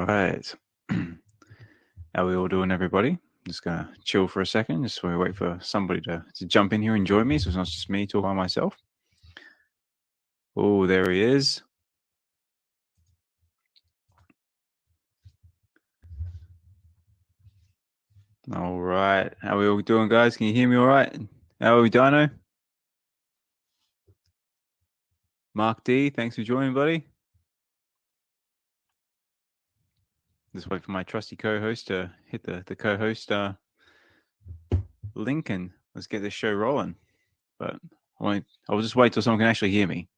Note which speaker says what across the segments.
Speaker 1: right. How are we all doing, everybody? Just gonna chill for a second, just while we wait for somebody to jump in here and join me, so it's not just me talking by myself. Oh, there he is. All right. How are we all doing, guys? Can you hear me all right? How are we, DYNO? Mark D, thanks for joining, buddy. Just wait for my trusty co-host to hit the co-host link, and let's get this show rolling. But I'll just wait till someone can actually hear me.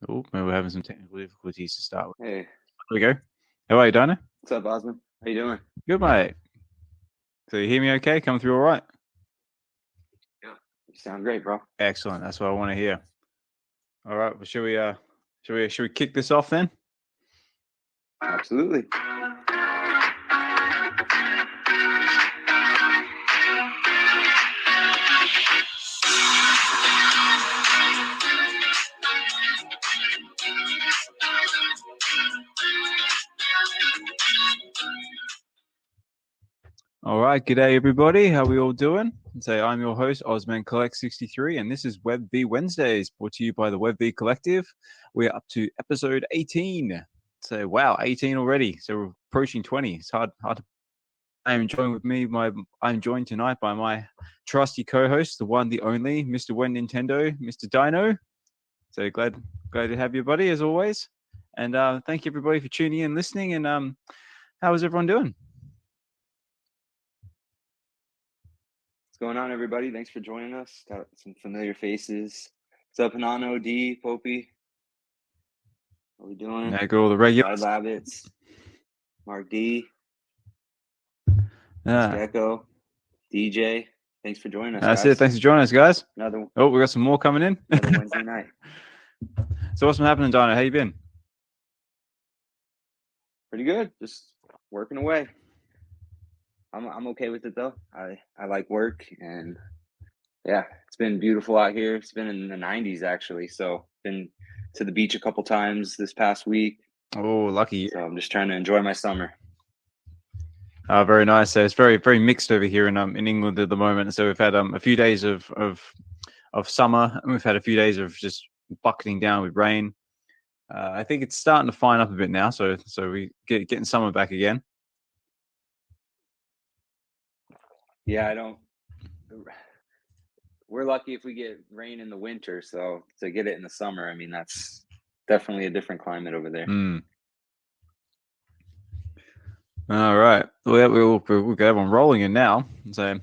Speaker 1: Oh, maybe we're having some technical difficulties to start with.
Speaker 2: Hey.
Speaker 1: There we go. How are you, DYNO?
Speaker 2: What's up, Osman? How you doing?
Speaker 1: Good, mate. So you hear me okay? Coming through all right?
Speaker 2: Yeah. You sound great, bro.
Speaker 1: Excellent. That's what I want to hear. All right. Well, should we kick this off then?
Speaker 2: Absolutely.
Speaker 1: All right. G'day, everybody. How we all doing? So I'm your host, Osman Collect 63, and this is VeVe Wednesdays, brought to you by the VeVe Collective. We're up to episode 18. So wow, 18 already. So we're approaching 20. It's hard. I'm joined tonight by my trusty co-host, the one, the only, Mr. When Nintendo, Mr. DYNO. So glad to have you, buddy, as always. And thank you, everybody, for tuning in, listening. And how is everyone doing?
Speaker 2: What's going on, everybody? Thanks for joining us. Got some familiar faces. What's up, Hinano, D, Popey? How we doing?
Speaker 1: There go all the regulars.
Speaker 2: Rabbits, Mark D,
Speaker 1: Yeah.
Speaker 2: Ms.Gekko, DJ. Thanks for joining us.
Speaker 1: That's
Speaker 2: guys.
Speaker 1: it. Thanks for joining us, guys.
Speaker 2: Another
Speaker 1: we got some more coming in.
Speaker 2: Wednesday night.
Speaker 1: So what's been happening, DYNO? How you been?
Speaker 2: Pretty good. Just working away. I'm okay with it though. I like work, and yeah, it's been beautiful out here. It's been in the 90s actually, so been to the beach a couple times this past week.
Speaker 1: Oh, lucky.
Speaker 2: So I'm just trying to enjoy my summer.
Speaker 1: Very nice. So it's very, very mixed over here in England at the moment. So we've had a few days of summer, and we've had a few days of just bucketing down with rain. I think it's starting to fine up a bit now, so we getting summer back again.
Speaker 2: Yeah, we're lucky if we get rain in the winter, so to get it in the summer, I mean, that's definitely a different climate over there.
Speaker 1: All right. Well, we'll get everyone rolling in now. So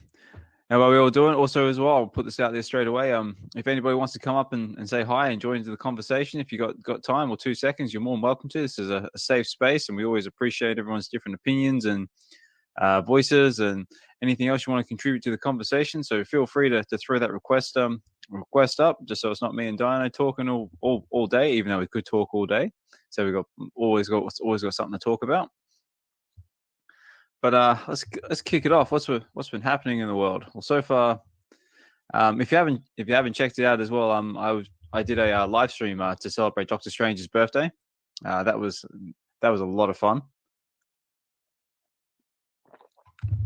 Speaker 1: how are we all doing? Also, as well, I'll put this out there straight away. If anybody wants to come up and say hi and join into the conversation, if you got time or 2 seconds, you're more than welcome to. This is a safe space, and we always appreciate everyone's different opinions and voices and anything else you want to contribute to the conversation. So feel free to throw that request up, just so it's not me and DYNO talking all day, even though we could talk all day. So we've always got something to talk about. But let's kick it off. What's been happening in the world? Well, so far, if you haven't checked it out as well, I did a live stream to celebrate Doctor Strange's birthday. That was a lot of fun,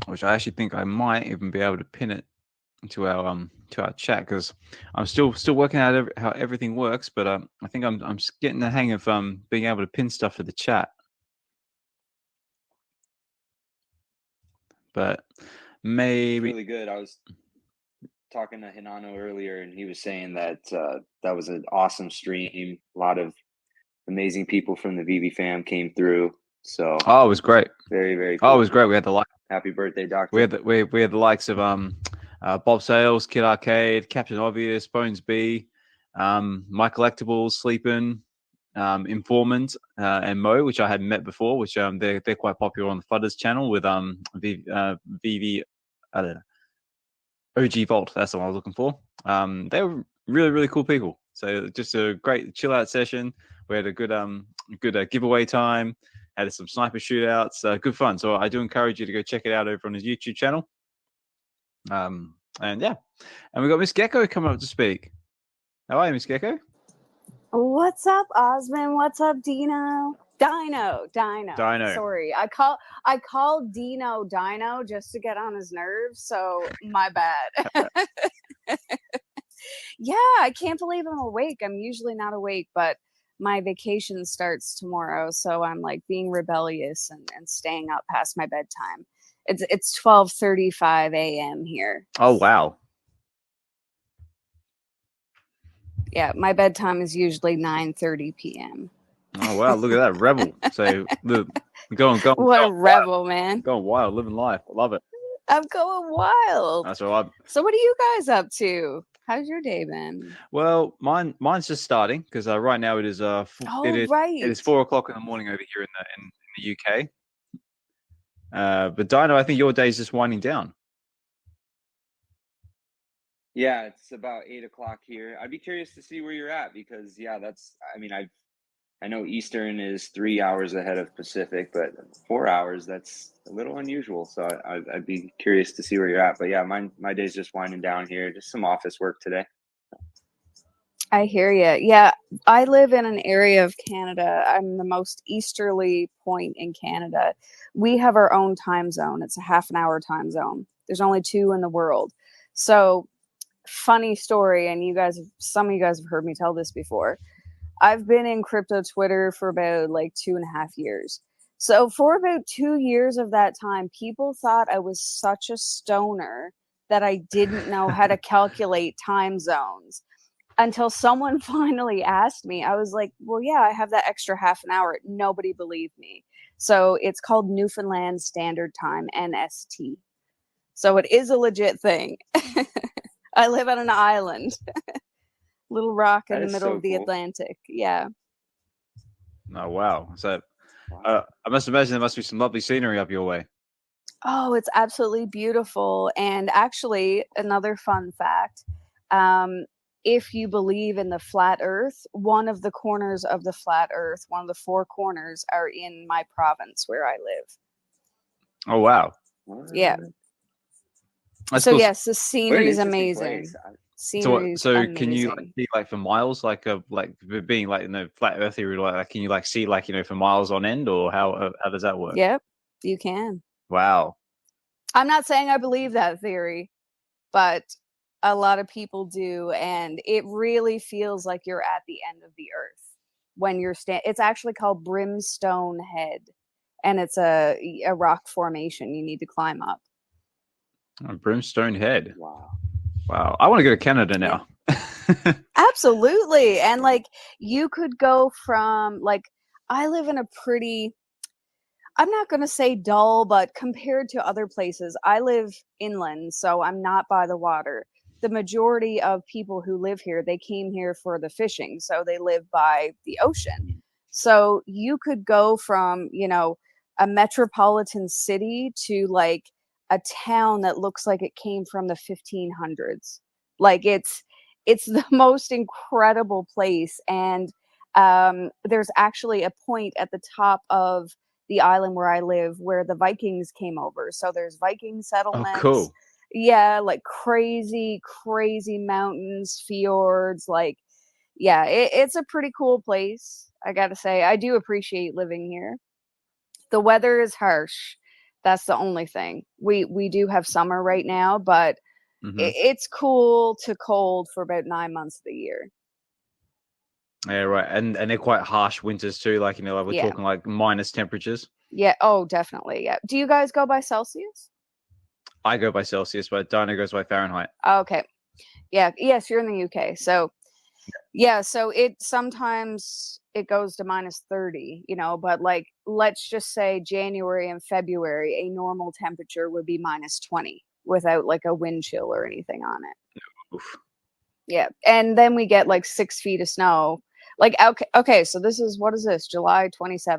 Speaker 1: which I actually think I might even be able to pin it to our chat, because I'm still working out how everything works. But I think I'm getting the hang of being able to pin stuff to the chat. But maybe
Speaker 2: it's really good. I was talking to Hinano earlier, and he was saying that that was an awesome stream. A lot of amazing people from the VeVe fam came through. So
Speaker 1: it was great.
Speaker 2: Very, very cool.
Speaker 1: Oh, it was great. We had the
Speaker 2: happy birthday, Doctor.
Speaker 1: We had the likes of Bob Sales, Kid Arcade, Captain Obvious, Bones B, My Collectables, Sleepin', Informant, and Mo, which I hadn't met before, which they're quite popular on the Fudders channel with VeVe, I don't know, OG Vault. That's what I was looking for. They were really, really cool people. So just a great chill out session. We had a good giveaway time. Had some sniper shootouts. Good fun. So I do encourage you to go check it out over on his YouTube channel. And yeah, and we've got Ms.Gekko coming up to speak. How are you, Ms.Gekko?
Speaker 3: What's up, Osmond? What's up, Dino? Dino. Sorry, I call Dino just to get on his nerves. So my bad. Yeah, I can't believe I'm awake. I'm usually not awake, but my vacation starts tomorrow, so I'm like being rebellious and staying up past my bedtime. It's 12:35 a.m. here.
Speaker 1: Oh wow.
Speaker 3: Yeah, my bedtime is usually 9:30 p.m.
Speaker 1: Oh wow, look at that rebel. So going
Speaker 3: What a rebel, man.
Speaker 1: Going wild, living life. I love it.
Speaker 3: I'm going wild.
Speaker 1: That's all right.
Speaker 3: So what are you guys up to? How's your day been?
Speaker 1: Well, mine's just starting because right now it is it is 4 o'clock in the morning over here in the UK. But Dino, I think your day is just winding down.
Speaker 2: Yeah, it's about 8 o'clock here. I'd be curious to see where you're at because I know Eastern is 3 hours ahead of Pacific, but 4 hours, that's a little unusual. So I'd be curious to see where you're at. But yeah, my day's just winding down here. Just some office work today.
Speaker 3: I hear you. Yeah, I live in an area of Canada. I'm the most easterly point in Canada. We have our own time zone. It's a half an hour time zone. There's only 2 in the world. So funny story, and some of you guys have heard me tell this before. I've been in crypto Twitter for about like 2.5 years. So for about 2 years of that time, people thought I was such a stoner that I didn't know how to calculate time zones until someone finally asked me. I was like, well, yeah, I have that extra half an hour. Nobody believed me. So it's called Newfoundland Standard Time, NST. So it is a legit thing. I live on an island. Little rock in the middle of the Atlantic. Yeah.
Speaker 1: Oh, wow. So I must imagine there must be some lovely scenery up your way.
Speaker 3: Oh, it's absolutely beautiful. And actually, another fun fact, if you believe in the flat earth, one of the corners of the flat earth, one of the 4 corners are in my province where I live.
Speaker 1: Oh, wow.
Speaker 3: Yeah.
Speaker 1: That's
Speaker 3: so
Speaker 1: cool.
Speaker 3: Yes, the scenery is amazing.
Speaker 1: So can you see like for miles, like being like flat earth theory, like can you like see like for miles on end, or how does that work?
Speaker 3: Yep, you can.
Speaker 1: Wow.
Speaker 3: I'm not saying I believe that theory, but a lot of people do, and it really feels like you're at the end of the earth when you're it's actually called Brimstone Head, and it's a rock formation you need to climb up.
Speaker 1: Brimstone Head. Wow. I want to go to Canada now.
Speaker 3: Yeah. Absolutely. And like you could go from I live in a pretty, I'm not going to say dull, but compared to other places, I live inland, so I'm not by the water. The majority of people who live here, they came here for the fishing, so they live by the ocean. So you could go from, a metropolitan city to like a town that looks like it came from the 1500s. Like it's the most incredible place. And there's actually a point at the top of the island where I live where the Vikings came over. So there's Viking settlements.
Speaker 1: Oh, cool.
Speaker 3: Yeah, like crazy mountains, fjords. Like, yeah, it's a pretty cool place. I gotta say, I do appreciate living here. The weather is harsh. That's the only thing. We do have summer right now, but it's cool to cold for about 9 months of the year.
Speaker 1: Yeah, right. And they're quite harsh winters too. Like, like we're talking like minus temperatures.
Speaker 3: Yeah. Oh, definitely. Yeah. Do you guys go by Celsius?
Speaker 1: I go by Celsius, but Dino goes by Fahrenheit.
Speaker 3: Okay. Yeah. Yes, you're in the UK. So yeah, so sometimes it goes to minus 30, but like, let's just say January and February, a normal temperature would be minus 20 without like a wind chill or anything on it.
Speaker 1: Oof.
Speaker 3: Yeah. And then we get like 6 feet of snow. Like, okay. So what is this? July 27th.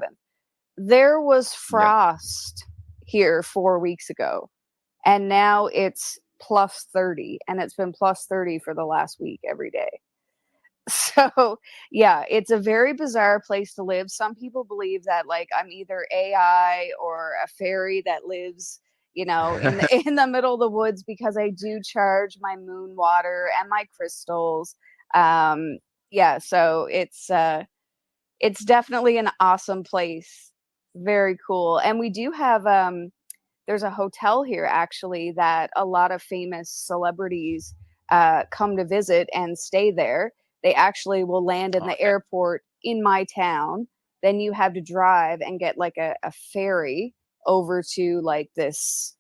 Speaker 3: There was frost here 4 weeks ago, and now it's plus 30, and it's been plus 30 for the last week every day. So yeah, it's a very bizarre place to live. Some people believe that like I'm either AI or a fairy that lives, in the middle of the woods, because I do charge my moon water and my crystals. So it's definitely an awesome place. Very cool. And we do have there's a hotel here actually that a lot of famous celebrities come to visit and stay there. They actually will land in the airport in my town. Then you have to drive and get like a ferry over to like this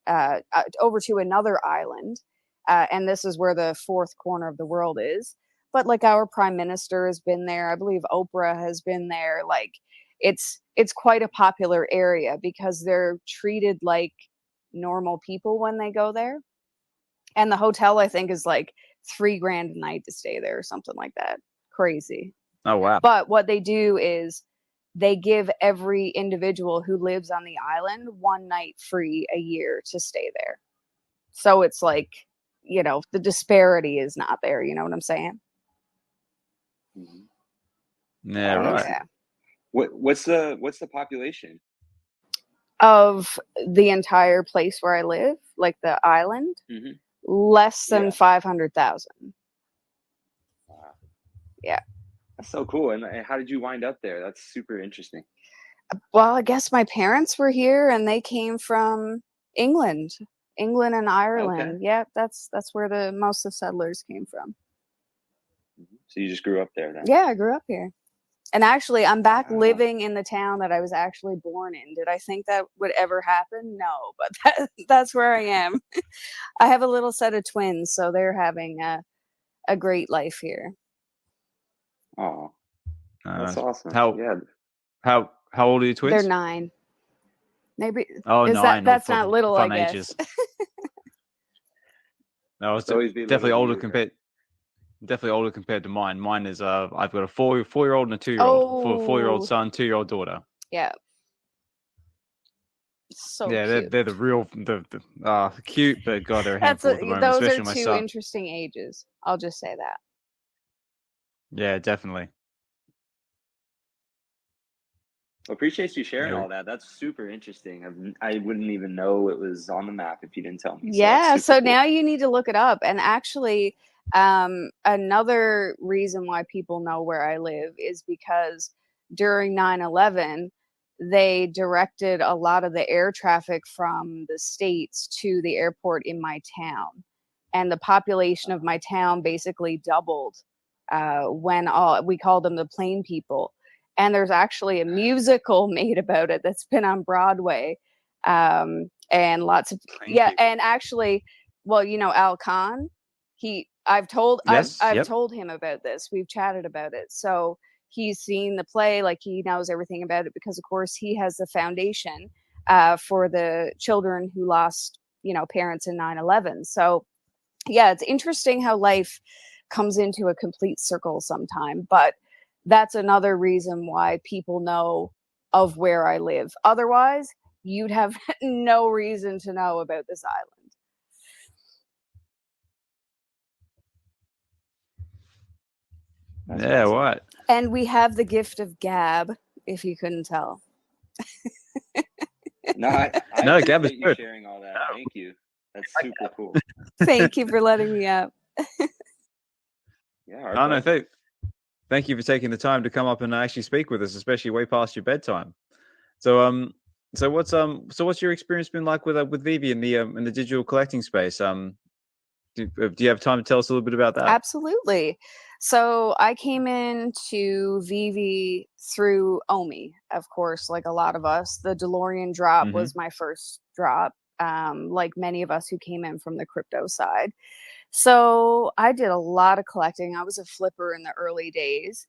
Speaker 3: over to another island, and this is where the fourth corner of the world is. But like our prime minister has been there. I believe Oprah has been there. Like it's quite a popular area because they're treated like normal people when they go there. And the hotel, I think, is like $3,000 a night to stay there or something like that. Crazy.
Speaker 1: Oh, wow.
Speaker 3: But what they do is they give every individual who lives on the island 1 night free a year to stay there. So it's like, the disparity is not there. You know what I'm saying?
Speaker 1: Yeah, right.
Speaker 3: Yeah.
Speaker 2: What's the population
Speaker 3: Of the entire place where I live, like the island?
Speaker 2: Mm-hmm.
Speaker 3: Less than 500,000.
Speaker 2: Wow.
Speaker 3: Yeah.
Speaker 2: That's so cool. And how did you wind up there? That's super interesting.
Speaker 3: Well, I guess my parents were here and they came from England and Ireland.
Speaker 2: Okay.
Speaker 3: Yeah, that's where the most of the settlers came from.
Speaker 2: So you just grew up there then?
Speaker 3: Yeah, I grew up here. And actually, I'm back living in the town that I was actually born in. Did I think that would ever happen? No, but that's where I am. I have a little set of twins, so they're having a great life here.
Speaker 2: Oh, that's awesome.
Speaker 1: How old are your twins?
Speaker 3: They're 9. Maybe.
Speaker 1: Oh, 9.
Speaker 3: That's not little, I guess.
Speaker 1: Ages. No, it's definitely older compared. Definitely older compared to mine. Mine is I've got a 4-year-old and a 2-year-old.
Speaker 3: Oh.
Speaker 1: 4-year-old son, 2-year-old daughter.
Speaker 3: Yeah. So
Speaker 1: cute. They're the real cute, but God, they're a handful at the moment.
Speaker 3: Those
Speaker 1: especially
Speaker 3: are
Speaker 1: my
Speaker 3: two
Speaker 1: son.
Speaker 3: interesting ages. I'll just say that.
Speaker 1: Yeah, definitely.
Speaker 2: Appreciate you sharing all that. That's super interesting. I wouldn't even know it was on the map if you didn't tell me.
Speaker 3: Yeah, so cool. Now you need to look it up. And actually, another reason why people know where I live is because during 9/11, they directed a lot of the air traffic from the States to the airport in my town. And the population of my town basically doubled when we called them the plane people. And there's actually a musical made about it that's been on Broadway. And lots of people. And actually, well, Al Khan, I've told him about this. We've chatted about it. So he's seen the play, like he knows everything about it because of course he has the foundation for the children who lost, parents in 9/11. So yeah, it's interesting how life comes into a complete circle sometime, but that's another reason why people know of where I live. Otherwise, you'd have no reason to know about this
Speaker 1: island. Yeah, what?
Speaker 3: And we have the gift of gab, if you couldn't tell.
Speaker 2: No,
Speaker 1: Gab is good.
Speaker 2: Sharing all that. Thank you. That's super cool.
Speaker 3: Thank you for letting me up.
Speaker 2: Yeah.
Speaker 1: Thank you for taking the time to come up and actually speak with us, especially way past your bedtime. So what's your experience been like with VeVe in the digital collecting space? Do you have time to tell us a little bit about that?
Speaker 3: Absolutely. So I came into VeVe through Omi, of course, like a lot of us. The DeLorean drop was my first drop, like many of us who came in from the crypto side. So I did a lot of collecting. I was a flipper in the early days.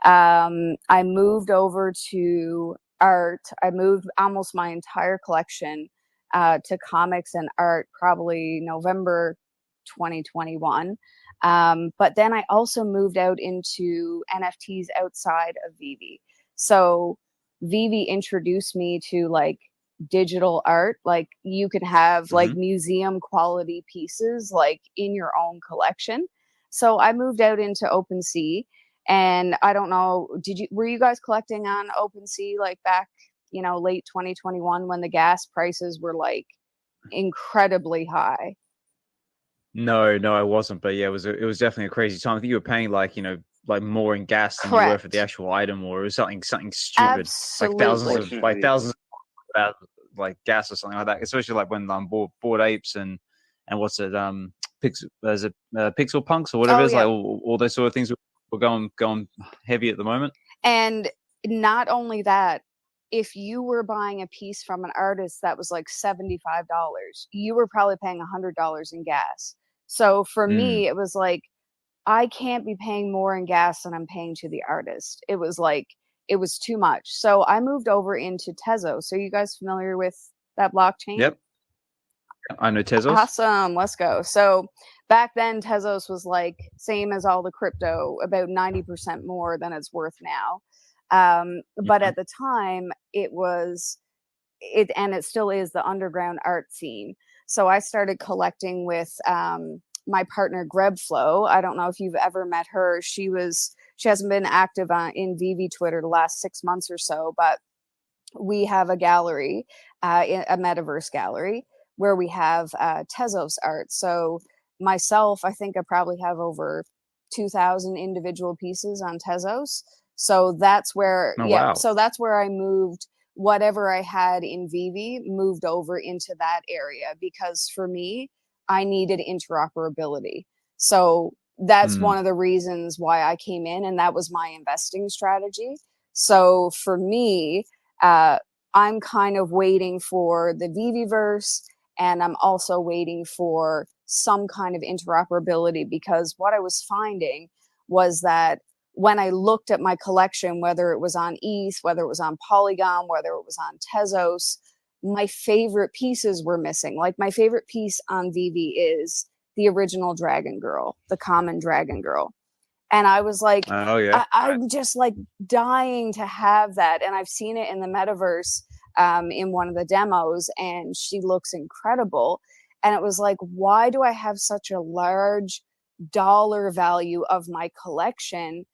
Speaker 3: I moved over to art. I moved almost my entire collection to comics and art probably November 2021. But then I also moved out into NFTs outside of VeVe. So VeVe introduced me to like digital art. Like you can have like museum quality pieces like in your own collection. So I moved out into OpenSea, and I don't know, were you guys collecting on OpenSea like back, late 2021 when the gas prices were like incredibly high.
Speaker 1: No, I wasn't. But yeah, it was definitely a crazy time. I think you were paying like, like more in gas than you were for the actual item, or it was something stupid.
Speaker 3: Absolutely.
Speaker 1: Like thousands of like gas or something like that. Especially like when Bored Apes and what's it Pixel Punks or whatever it is, like all those sort of things were going heavy at the moment.
Speaker 3: And not only that, if you were buying a piece from an artist that was like $75, you were probably paying $100 in gas. So for me, it was like, I can't be paying more in gas than I'm paying to the artist. It was like, it was too much. So I moved over into Tezos. Are you guys familiar with that blockchain?
Speaker 1: Yep. I know Tezos.
Speaker 3: Awesome. Let's go. So back then, Tezos was like same as all the crypto, about 90% more than it's worth now. But at the time, it still is the underground art scene. So I started collecting with my partner Grebflow. I don't know if you've ever met her. She hasn't been active in VeVe Twitter the last 6 months or so, but we have a gallery, a metaverse gallery, where we have Tezos art. So myself, I think I probably have over 2,000 individual pieces on Tezos. So that's where,
Speaker 1: wow.
Speaker 3: So that's where I moved whatever I had in VeVe, moved over into that area, because for me, I needed interoperability. So that's one of the reasons why I came in, and that was my investing strategy. So for me, I'm kind of waiting for the VeVeverse, and I'm also waiting for some kind of interoperability, because what I was finding was that when I looked at my collection, whether it was on ETH, whether it was on Polygon, whether it was on Tezos, my favorite pieces were missing. Like my favorite piece on VeVe is the original Dragon Girl, the common Dragon Girl. And I was like, I'm just like dying to have that. And I've seen it in the metaverse in one of the demos, and she looks incredible. And it was like, why do I have such a large dollar value of my collection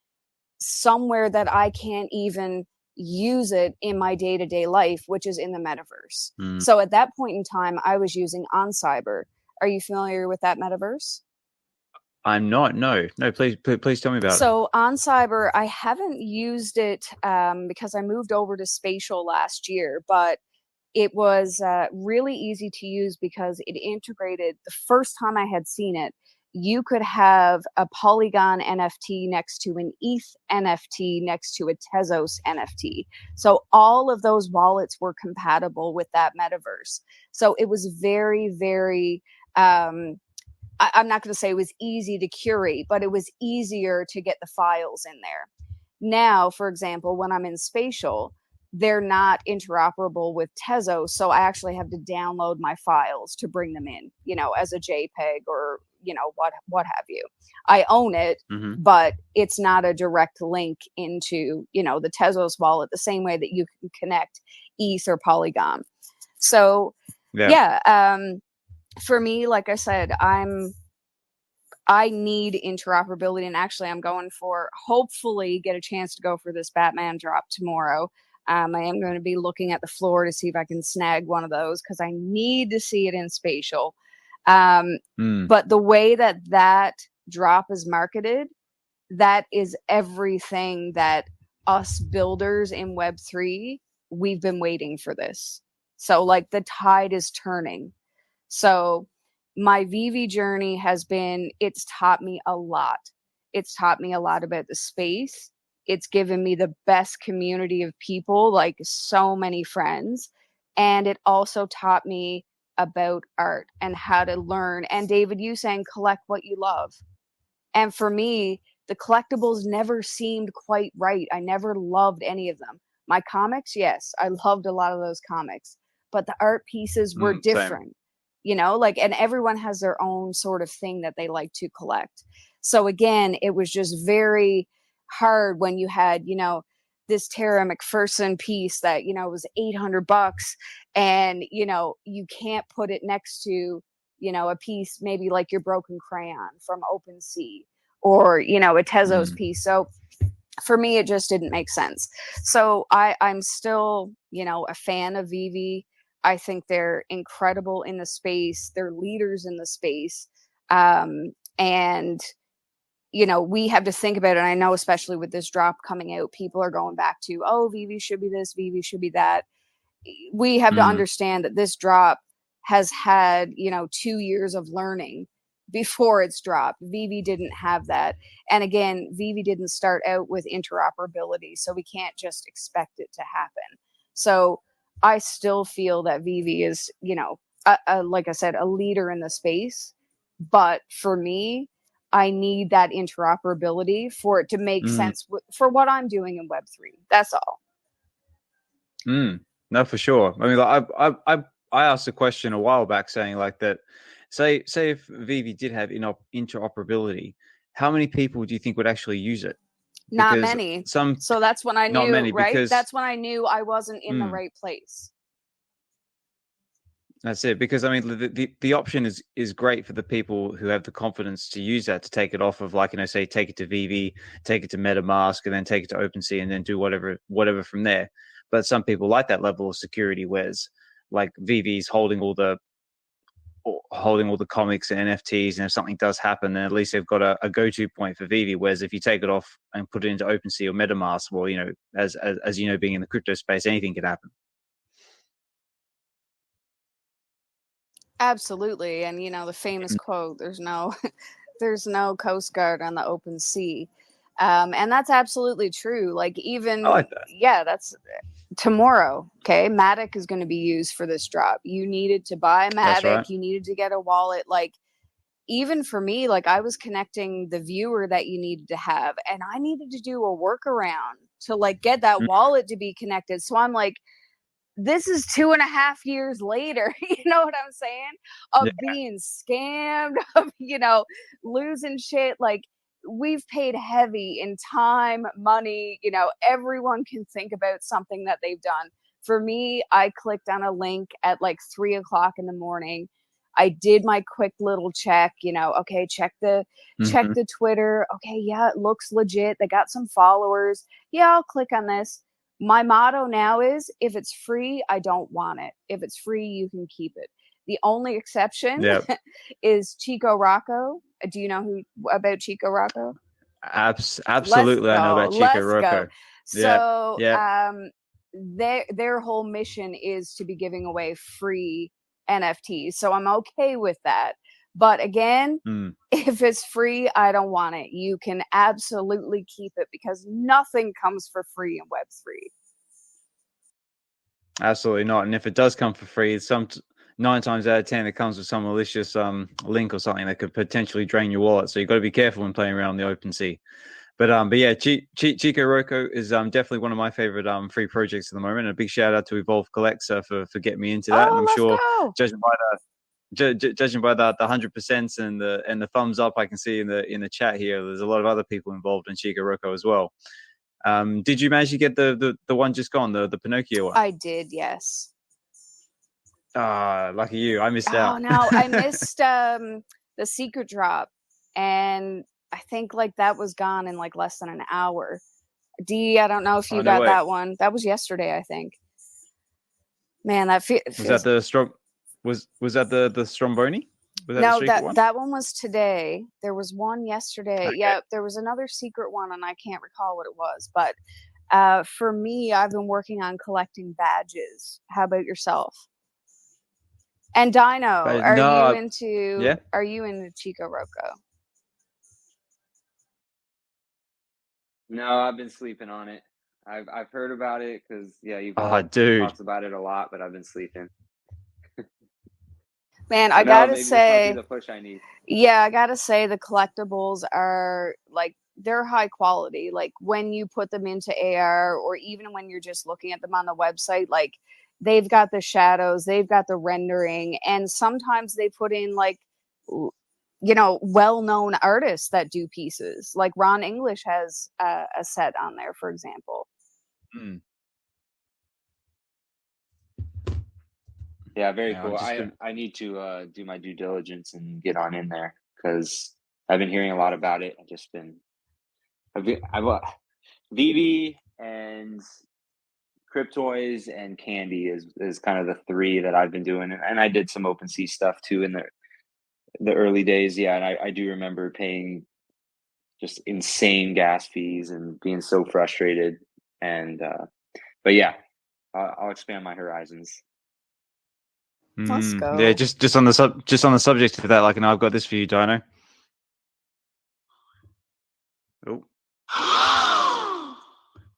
Speaker 3: somewhere that I can't even use it in my day-to-day life, which is in the metaverse? So at that point in time, I was using OnCyber. Are you familiar with that metaverse?
Speaker 1: I'm not. No. Please tell me about it.
Speaker 3: So OnCyber, I haven't used it because I moved over to Spatial last year, but it was really easy to use because it integrated. The first time I had seen it, you could have a Polygon NFT next to an ETH NFT next to a Tezos NFT. So all of those wallets were compatible with that metaverse. So it was very, very, I'm not going to say it was easy to curate, but it was easier to get the files in there. Now, for example, when I'm in Spatial, they're not interoperable with Tezos, so I actually have to download my files to bring them in, as a JPEG or, what have you. I own it, but it's not a direct link into, the Tezos wallet the same way that you can connect ETH or Polygon. So, for me, like I said, I need interoperability, and actually I'm going for, hopefully get a chance to go for this Batman drop tomorrow. I am going to be looking at the floor to see if I can snag one of those, because I need to see it in Spatial. But the way that drop is marketed, that is everything that us builders in Web3, we've been waiting for this. So like the tide is turning. So my VeVe journey it's taught me a lot. It's taught me a lot about the space. It's given me the best community of people, like so many friends. And it also taught me about art and how to learn. And David, you saying collect what you love. And for me, the collectibles never seemed quite right. I never loved any of them. My comics, yes, I loved a lot of those comics. But the art pieces were different. Same. And everyone has their own sort of thing that they like to collect. So again, it was just very hard when you had, this Tara McPherson piece that, was $800, and, you can't put it next to, a piece maybe like your Broken Crayon from OpenSea, or, a Tezos piece. So for me, it just didn't make sense. So I'm still, a fan of VeVe. I think they're incredible in the space. They're leaders in the space. And, you know, we have to think about it. And I know, especially with this drop coming out, people are going back to, oh, VeVe should be this, VeVe should be that. We have to understand that this drop has had, you know, 2 years of learning before it's dropped. VeVe didn't have that. And again, VeVe didn't start out with interoperability, so we can't just expect it to happen. So I still feel that VeVe is, you know, like I said, a leader in the space. But for me, I need that interoperability for it to make sense for what I'm doing in Web3. That's all.
Speaker 1: No, for sure. I mean, like, I asked a question a while back saying like that. Say if VeVe did have interoperability, how many people do you think would actually use it?
Speaker 3: Not many. So that's when I knew,
Speaker 1: not many,
Speaker 3: right?
Speaker 1: because,
Speaker 3: that's when I knew I wasn't in the right place.
Speaker 1: That's it. Because I mean, the option is great for the people who have the confidence to use that, to take it off of, like, you know, say take it to VeVe, take it to MetaMask, and then take it to OpenSea, and then do whatever from there. But some people like that level of security, whereas like VeVe's holding all the comics and NFTs, and if something does happen, then at least they've got a go-to point for VeVe. Whereas if you take it off and put it into OpenSea or MetaMask, well, you know, as you know, being in the crypto space, anything could happen.
Speaker 3: Absolutely. And, you know, the famous quote, there's no Coast Guard on the open sea. And that's absolutely true. Like, even,
Speaker 1: I like that.
Speaker 3: Yeah, that's tomorrow. Okay. Matic is going to be used for this drop. You needed to buy Matic. Right. You needed to get a wallet. Like, even for me, like, I was connecting the viewer that you needed to have, and I needed to do a workaround to like get that wallet to be connected. So I'm like, this is 2.5 years later, you know what I'm saying? Of being scammed, of, you know, losing shit. Like, we've paid heavy in time, money, you know, everyone can think about something that they've done. For me, I clicked on a link at like 3:00 in the morning. I did my quick little check, you know, okay, check the Twitter. Okay, yeah, it looks legit. They got some followers. Yeah, I'll click on this. My motto now is, if it's free, I don't want it. If it's free, you can keep it. The only exception is Chico Rocco. Do you know about Chico Rocco?
Speaker 1: Absolutely, I know about Chico Rocco.
Speaker 3: So their whole mission is to be giving away free NFTs. So I'm okay with that. But again, if it's free, I don't want it. You can absolutely keep it, because nothing comes for free in Web3.
Speaker 1: Absolutely not. And if it does come for free, it's 9 times out of 10 it comes with some malicious link or something that could potentially drain your wallet. So you've got to be careful when playing around the OpenSea. But yeah, Chico Rocco is definitely one of my favorite free projects at the moment. And a big shout out to Evolve Collects for getting me into that.
Speaker 3: Oh,
Speaker 1: and I'm sure,
Speaker 3: go.
Speaker 1: judging by the 100% and the thumbs up I can see in the chat here, there's a lot of other people involved in Chico Rocco as well. Did you manage to get the one just gone, the Pinocchio one?
Speaker 3: I did, yes.
Speaker 1: Lucky you. I missed out.
Speaker 3: Oh no, I missed the secret drop, and I think like that was gone in like less than an hour. D, I don't know if you got that one. That was yesterday, I think. Man, that
Speaker 1: was that the strong. Was that the Stromboni?
Speaker 3: No, that one was today. There was one yesterday. Okay. Yeah, there was another secret one, and I can't recall what it was. But for me, I've been working on collecting badges. How about yourself? And DYNO, are you into Chico Rocco?
Speaker 2: No, I've been sleeping on it. I've heard about it because you've talked about it a lot, but I've been sleeping.
Speaker 3: Man, I gotta
Speaker 2: say, the push I need.
Speaker 3: Yeah, I gotta say the collectibles are like, they're high quality. Like, when you put them into AR, or even when you're just looking at them on the website, like, they've got the shadows, they've got the rendering, and sometimes they put in like, you know, well-known artists that do pieces. Like Ron English has a set on there, for example.
Speaker 2: Yeah, very cool. I need to do my due diligence and get on in there, because I've been hearing a lot about it. I've VeVe and Cryptoys and candy is kind of the three that I've been doing, and I did some OpenSea stuff too in the early days. Yeah, and I do remember paying just insane gas fees and being so frustrated. And but yeah, I'll expand my horizons.
Speaker 3: Let's go.
Speaker 1: Yeah, just on the subject of that, like, I've got this for you, Dino. Oh,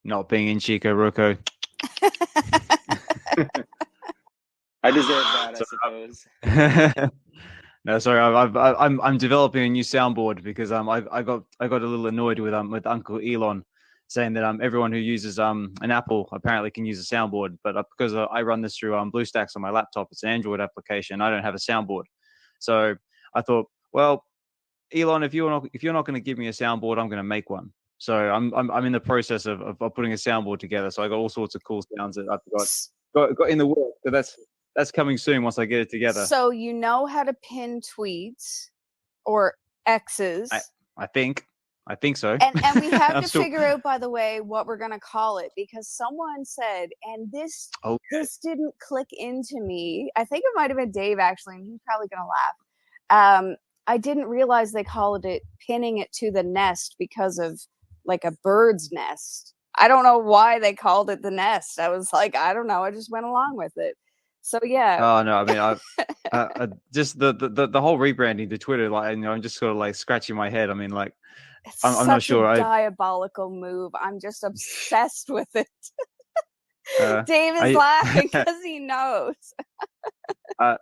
Speaker 1: not being in Gekko.
Speaker 2: I deserve that, I suppose.
Speaker 1: No, sorry, I'm developing a new soundboard because I got a little annoyed with Uncle Elon saying that everyone who uses an Apple apparently can use a soundboard, but because I run this through BlueStacks on my laptop, it's an Android application. I don't have a soundboard, so I thought, well, Elon, if you're not going to give me a soundboard, I'm going to make one. So I'm in the process of putting a soundboard together. So I got all sorts of cool sounds that I've got in the work. So that's coming soon once I get it together.
Speaker 3: So you know how to pin tweets or X's.
Speaker 1: I think so.
Speaker 3: And we have to figure out, by the way, what we're going to call it, because someone said, and this didn't click into me. I think it might have been Dave, actually, and he's probably going to laugh. I didn't realize they called it pinning it to the nest because of like a bird's nest. I don't know why they called it the nest. I was like, I don't know. I just went along with it. So yeah.
Speaker 1: Oh no, I mean, I just the whole rebranding to Twitter, like, I'm just sort of like scratching my head. I mean, like, I'm not sure.
Speaker 3: It's a diabolical move. I'm just obsessed with it. Dave is laughing because he knows.
Speaker 1: Are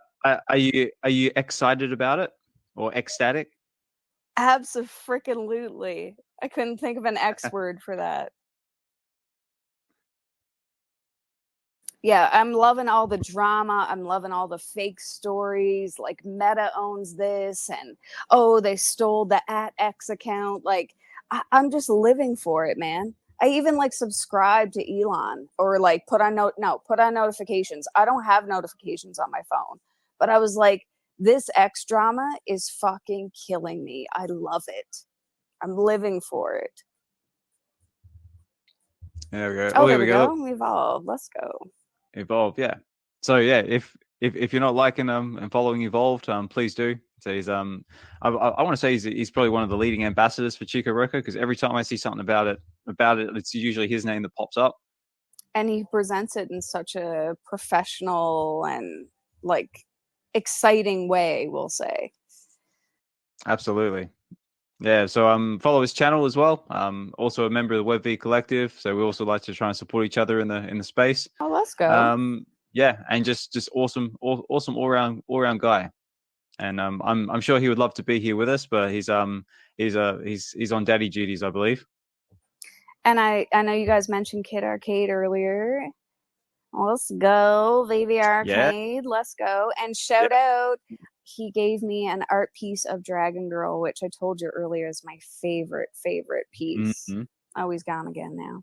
Speaker 1: you excited about it or ecstatic?
Speaker 3: Absolutely. I couldn't think of an X word for that. Yeah, I'm loving all the drama. I'm loving all the fake stories. Like, Meta owns this, and they stole the @X account. Like, I'm just living for it, man. I even like subscribe to Elon, or like put on notifications. I don't have notifications on my phone, but I was like, this X drama is fucking killing me. I love it. I'm living for it.
Speaker 1: There we go.
Speaker 3: Oh, there we go. Evolve. Let's go.
Speaker 1: Evolve, yeah. So yeah, if you're not liking and following Evolved, please do. So he's I want to say he's probably one of the leading ambassadors for Chico Roco, because every time I see something about it, it's usually his name that pops up.
Speaker 3: And he presents it in such a professional and like exciting way, we'll say.
Speaker 1: Absolutely. Yeah, so follow his channel as well. Also a member of the VeVe collective, so we also like to try and support each other in the space.
Speaker 3: Oh, let's go.
Speaker 1: Yeah, and just awesome all round guy. And I'm sure he would love to be here with us, but he's on daddy duties, I believe.
Speaker 3: And I know you guys mentioned Kid Arcade earlier. Let's go, VeVe Arcade. Yeah. Let's go. And shout out, he gave me an art piece of Dragon Girl, which I told you earlier is my favorite piece. Mm-hmm. Oh, he's gone again now.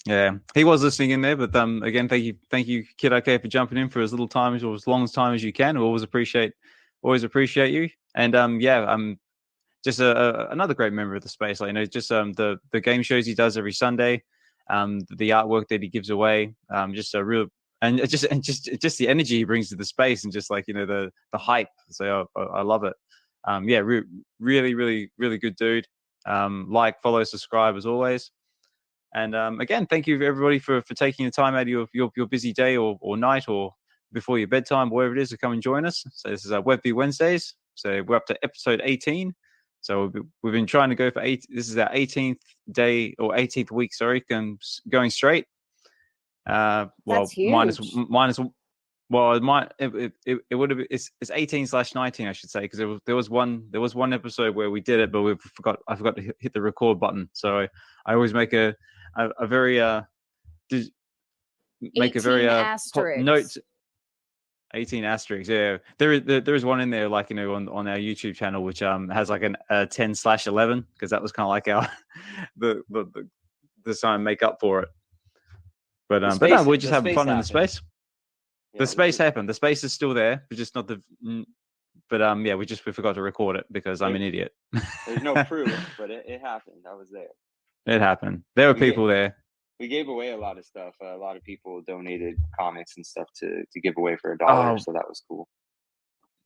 Speaker 1: Yeah, he was listening in there, but again, thank you, Kid Arcade, for jumping in for as little time or as long as time as you can. We always appreciate you. And just another great member of the space. Like, just the game shows he does every Sunday. The artwork that he gives away, just a real, and just the energy he brings to the space, and just like, the hype. So I love it. Really, really, really good dude. Like, follow, subscribe as always. And again, thank you everybody for taking the time out of your busy day or night or before your bedtime, wherever it is, to come and join us. So this is our VeVe Wednesdays. So we're up to episode 18. So we've been trying to go for 8. This is our 18th day or 18th week. Sorry, going straight.
Speaker 3: That's huge.
Speaker 1: minus. Well, it would have. It's 18/19, I should say, because there was one episode where we did it, but I forgot to hit the record button. So I always make a very note. 18 asterisks, yeah. There is one in there, like, on our YouTube channel, which has like a 10/11, because that was kind of like our the sign make up for it. But no, we're just having fun in the space. Yeah, the space happened. The space is still there, but just not the. But yeah, we forgot to record it because I'm an idiot.
Speaker 2: There's no proof, but it happened. I was there.
Speaker 1: It happened. There were people there.
Speaker 2: we gave away a lot of stuff. A lot of people donated comics and stuff to give away for $1,
Speaker 1: Oh.
Speaker 2: so that was cool.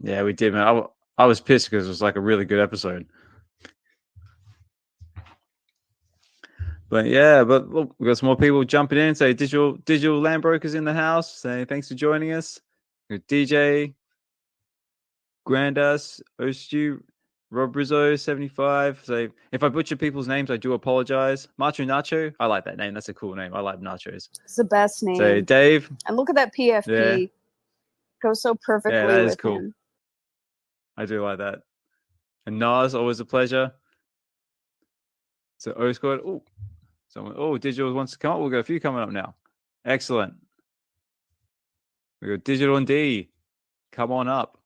Speaker 1: Yeah, we did, man. I was pissed because it was like a really good episode. But yeah, but look, we've got some more people jumping in. Say digital land brokers in the house. Say thanks for joining us. DJ, Grandas, Ostu, Rob Rizzo, 75. So if I butcher people's names, I do apologize. Macho Nacho, I like that name. That's a cool name. I like nachos.
Speaker 3: It's the best name.
Speaker 1: So Dave.
Speaker 3: And look at that PFP.
Speaker 1: Yeah.
Speaker 3: Goes so perfectly
Speaker 1: Yeah, that is
Speaker 3: with
Speaker 1: cool.
Speaker 3: him.
Speaker 1: I do like that. And Nas, always a pleasure. So O Squad. Oh, someone. Oh, Digital wants to come up. We've got a few coming up now. Excellent. We got Digital and D. Come on up.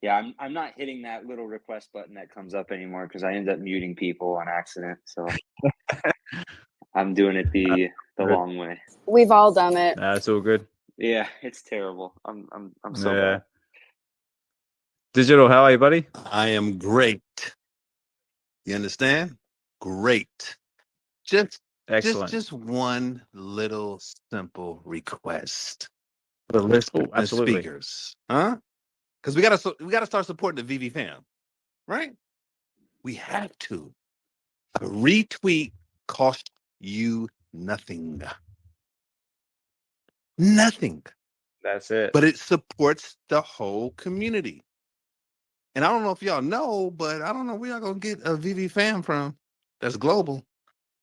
Speaker 2: Yeah, I'm not hitting that little request button that comes up anymore because I end up muting people on accident. So I'm doing it the long way.
Speaker 3: We've all done it.
Speaker 1: That's all good.
Speaker 2: Yeah, it's terrible. I'm so bad.
Speaker 1: Digital, how are you, buddy?
Speaker 4: I am great. You understand? Great.
Speaker 1: Excellent.
Speaker 4: Just one little simple request for the listeners and speakers, huh? Because we gotta start supporting the VeVe fam, right? We have to. A retweet costs you nothing. Nothing.
Speaker 1: That's it.
Speaker 4: But it supports the whole community. And I don't know if y'all know, but I don't know where y'all gonna get a VeVe fam from that's global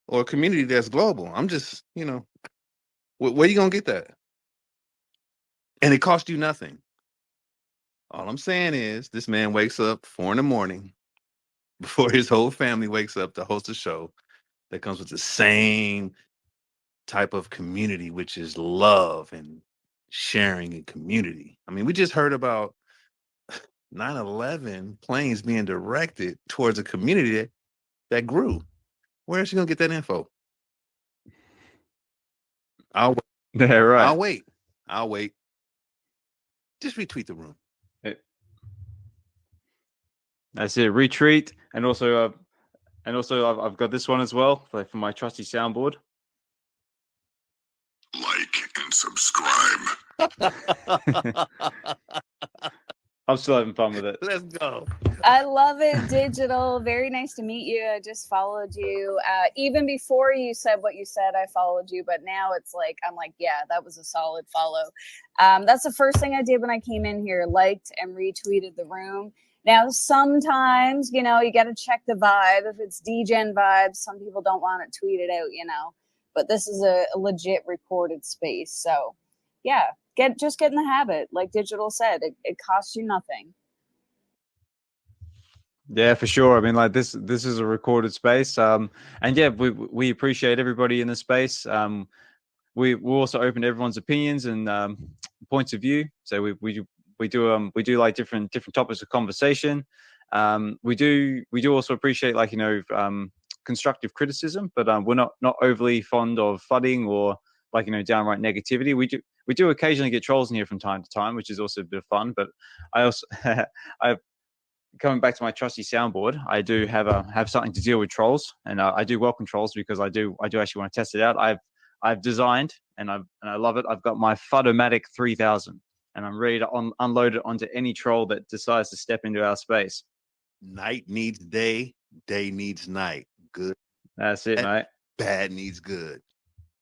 Speaker 4: or a community that's global. I'm just, where you gonna get that? And it costs you nothing. All I'm saying is this man wakes up 4 a.m. before his whole family wakes up to host a show that comes with the same type of community, which is love and sharing and community. I mean, we just heard about 9/11 planes being directed towards a community that grew. Where is she gonna get that info? I'll wait.
Speaker 1: Yeah, right.
Speaker 4: I'll wait. Just retweet the room.
Speaker 1: That's it. Retweet, and also I've got this one as well for my trusty soundboard.
Speaker 5: Like and subscribe.
Speaker 1: I'm still having fun with it.
Speaker 4: Let's go.
Speaker 3: I love it, Digital. Very nice to meet you. I just followed you. Even before you said what you said, I followed you. But now it's like, I'm like, yeah, that was a solid follow. That's the first thing I did when I came in here, liked and retweeted the room. Now, sometimes, you got to check the vibe. If it's DGen vibes, some people don't want it tweeted out, But this is a legit recorded space. So, yeah, just get in the habit. Like Digital said, it costs you nothing.
Speaker 1: Yeah, for sure. I mean, like this is a recorded space. And yeah, we appreciate everybody in the space. We also open to everyone's opinions and points of view. So we do like different topics of conversation. We do also appreciate constructive criticism, but we're not overly fond of fudding or downright negativity. We do occasionally get trolls in here from time to time, which is also a bit of fun. But I also coming back to my trusty soundboard, I do have something to deal with trolls, and I do welcome trolls because I do actually want to test it out. I've designed and I love it. I've got my Fudomatic 3000. And I'm ready to unload it onto any troll that decides to step into our space.
Speaker 4: Night needs day, day needs night. Good.
Speaker 1: That's it, mate.
Speaker 4: Bad needs good.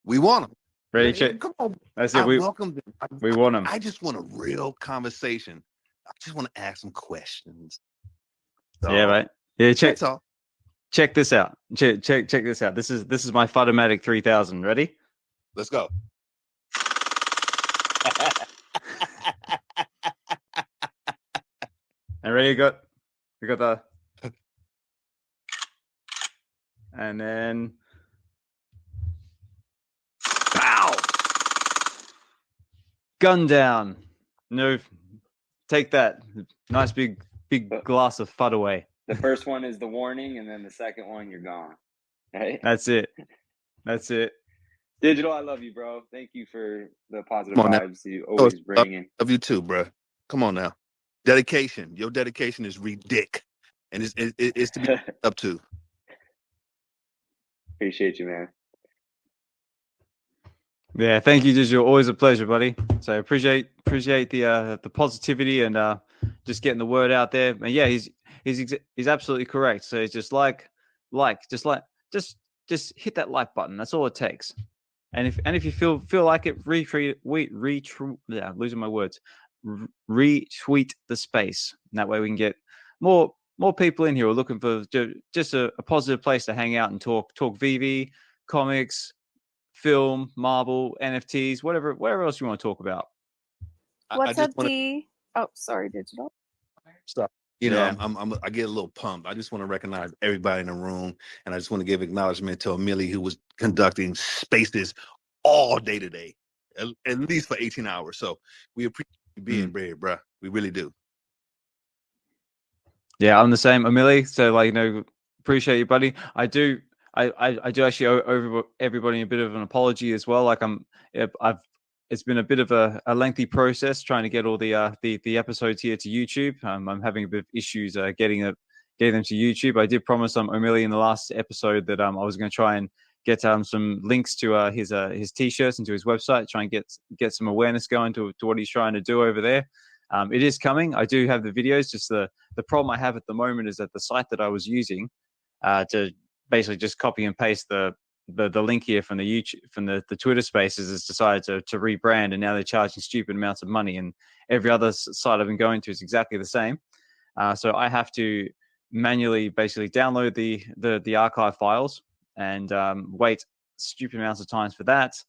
Speaker 4: We want them.
Speaker 1: Ready, check.
Speaker 4: Come on.
Speaker 1: That's it.
Speaker 4: We welcome them.
Speaker 1: We want them.
Speaker 4: I just want a real conversation. I just want to ask some questions. So,
Speaker 1: yeah, mate. Yeah, check.
Speaker 4: That's all.
Speaker 1: Check this out. Check this out. This is my Fudomatic 3000. Ready?
Speaker 4: Let's go.
Speaker 1: And ready? We got the, and then, pow! Gun down. No, take that. Nice big glass of FUD away.
Speaker 2: The first one is the warning, and then the second one, you're gone. Right?
Speaker 1: That's it.
Speaker 2: Digital, I love you, bro. Thank you for the positive vibes you always bring in.
Speaker 4: Love you too, bro. Come on now. Dedication. Your dedication is ridiculous. And it's to be up to.
Speaker 2: Appreciate you, man.
Speaker 1: Yeah, thank you, Digital. Always a pleasure, buddy. So appreciate the positivity and just getting the word out there. And yeah, he's absolutely correct. So it's just just hit that like button. That's all it takes. And if you feel like it, losing my words, retweet the space. And that way we can get more people in here who are looking for just a positive place to hang out and talk VeVe, comics, film, Marvel, NFTs, whatever else you want to talk about.
Speaker 3: What's up, D? Oh, sorry, Digital.
Speaker 4: Stop. You know, I get a little pumped. I just want to recognize everybody in the room, and I just want to give acknowledgement to Amelie, who was conducting spaces all day today, at least for 18 hours. So we appreciate you being here, bruh. We really do.
Speaker 1: Yeah, I'm the same, Amelie. So appreciate you, buddy. I do actually owe everybody a bit of an apology as well. It's been a bit of a lengthy process trying to get all the episodes here to YouTube. I'm having a bit of issues getting them to YouTube. I did promise Amelie in the last episode that I was going to try and get some links to his t-shirts and to his website, try and get some awareness going to what he's trying to do over there. It is coming. I do have the videos. Just the problem I have at the moment is that the site that I was using to basically just copy and paste the link here from the YouTube, from the Twitter Spaces, has decided to rebrand, and now they're charging stupid amounts of money. And every other site I've been going to is exactly the same. So I have to manually basically download the archive files and wait stupid amounts of times for that,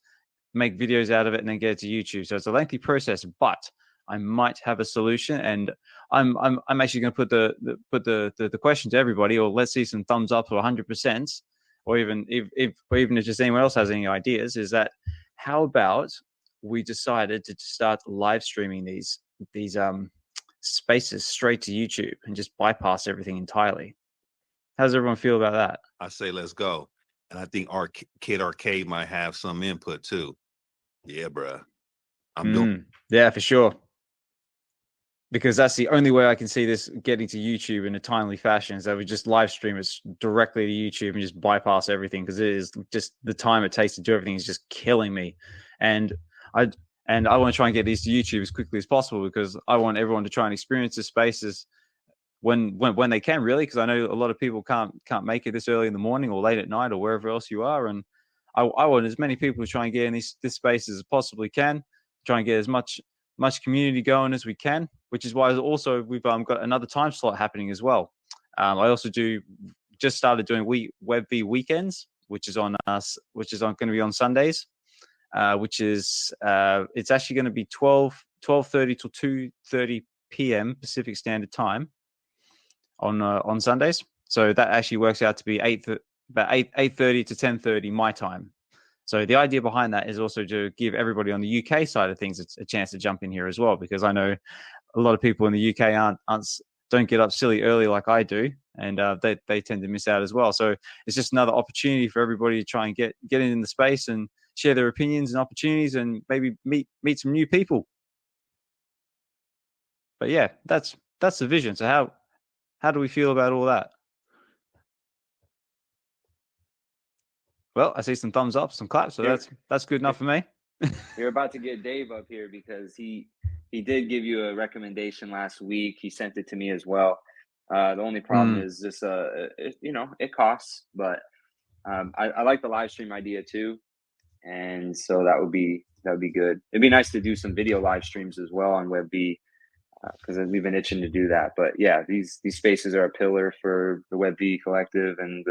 Speaker 1: make videos out of it, and then get it to YouTube. So it's a lengthy process, but I might have a solution, and I'm actually going to put the question to everybody, or let's see some thumbs up or 100%. Or even if just anyone else has any ideas, is that how about we decided to start live streaming these spaces straight to YouTube and just bypass everything entirely? How does everyone feel about that?
Speaker 4: I say let's go. And I think our Kid Arcade might have some input too. Yeah, bruh. I'm doing.
Speaker 1: Yeah, for sure. Because that's the only way I can see this getting to YouTube in a timely fashion, is that we just live stream it directly to YouTube and just bypass everything, because it is just the time it takes to do everything is just killing me. And I want to try and get these to YouTube as quickly as possible, because I want everyone to try and experience the spaces when they can, really, because I know a lot of people can't make it this early in the morning or late at night or wherever else you are. And I want as many people to try and get in this spaces as possibly can, try and get as much community going as we can, which is why also we've got another time slot happening as well. I also just started doing VeVe weekends, which is going to be on Sundays, which is it's actually going to be 12:30 till 2:30 p.m. Pacific Standard Time on Sundays. So that actually works out to be 8:30 to 10:30 my time. So the idea behind that is also to give everybody on the UK side of things a chance to jump in here as well, because I know a lot of people in the UK don't get up silly early like I do, and they tend to miss out as well. So it's just another opportunity for everybody to try and get in the space and share their opinions and opportunities, and maybe meet some new people. But yeah, that's the vision. So how do we feel about all that? Well, I see some thumbs up, some claps, so that's good enough for me.
Speaker 2: You're about to get Dave up here, because he did give you a recommendation last week. He sent it to me as well. The only problem is this, it costs, but I like the live stream idea too, and so that would be good. It'd be nice to do some video live streams as well on VeVe, because we've been itching to do that. But yeah, these spaces are a pillar for the VeVe collective, and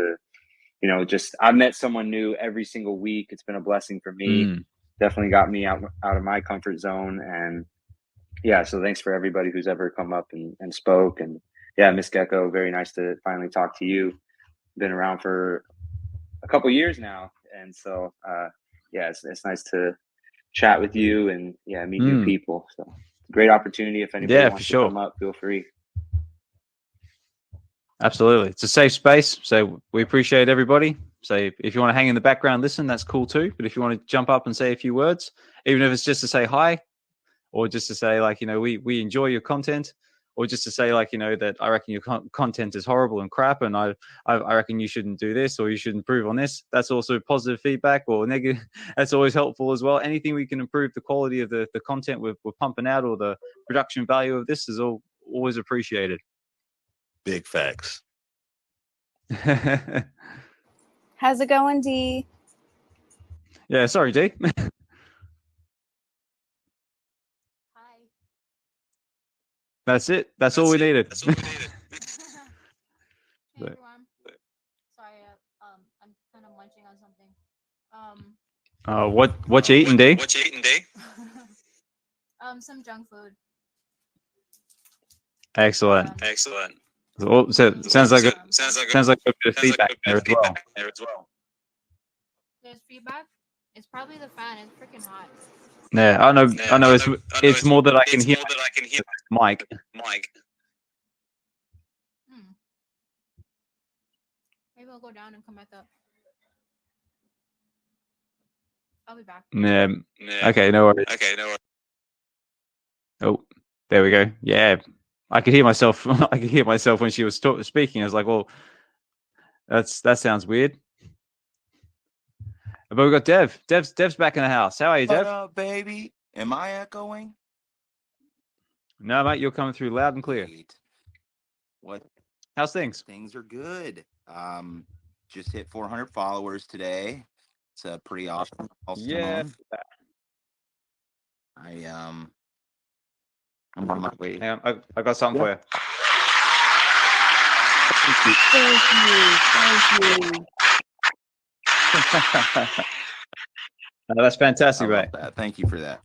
Speaker 2: just I've met someone new every single week. It's been a blessing for me. Definitely got me out of my comfort zone. And yeah, so thanks for everybody who's ever come up and spoke. And yeah, Ms.Gekko, very nice to finally talk to you. Been around for a couple years now, and so yeah, it's nice to chat with you and meet new people. So great opportunity. If anybody wants to come up, feel free.
Speaker 1: Absolutely. It's a safe space. So we appreciate everybody. So if you want to hang in the background, listen, that's cool too. But if you want to jump up and say a few words, even if it's just to say hi, or just to say we enjoy your content, or just to say like, that I reckon your content is horrible and crap, and I reckon you shouldn't do this or you should improve on this. That's also positive feedback, or negative. That's always helpful as well. Anything we can improve the quality of the content we're pumping out, or the production value of this, is always appreciated.
Speaker 4: Big facts.
Speaker 3: How's it going, D?
Speaker 1: Yeah, sorry, D.
Speaker 6: Hi.
Speaker 1: That's it. That's all we needed.
Speaker 6: Hey everyone. Sorry, I'm kind of munching on something.
Speaker 1: What you eating, D?
Speaker 6: Some junk food.
Speaker 1: Excellent. So sounds like a bit of feedback there as well.
Speaker 6: There's feedback. It's probably the fan. It's freaking hot.
Speaker 1: Yeah, I know. It's more that I can hear. Mike.
Speaker 6: Maybe I'll go down and come back up. I'll be back.
Speaker 1: Yeah. Okay, no worries. Oh, there we go. Yeah, I could hear myself. I could hear myself when she was speaking. I was like, well, that sounds weird. But we've got Dev. Dev's back in the house. How are you, Dev?
Speaker 7: What up, baby? Am I echoing?
Speaker 1: No, mate, you're coming through loud and clear.
Speaker 7: Great. What?
Speaker 1: How's things?
Speaker 7: Things are good. Just hit 400 followers today. It's a pretty awesome milestone.
Speaker 1: Yeah.
Speaker 7: I'm on my way.
Speaker 1: Hang on, I got something for you.
Speaker 3: Thank you.
Speaker 1: No, that's fantastic,
Speaker 7: I love
Speaker 1: mate.
Speaker 7: that. Thank you for that.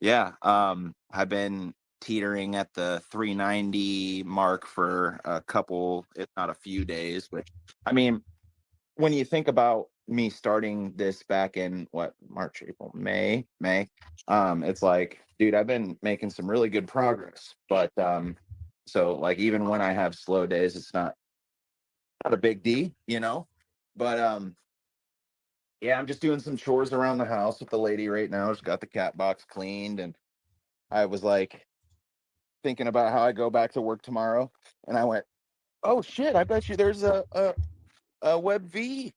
Speaker 7: Yeah. I've been teetering at the 390 mark for a couple, if not a few days. But I mean, when you think about me starting this back in March, April, May, it's like, dude, I've been making some really good progress. But so like even when I have slow days, it's not a big D, But yeah, I'm just doing some chores around the house with the lady right now. She's got the cat box cleaned, and I was like thinking about how I go back to work tomorrow, and I went, oh shit, I bet you there's a VeVe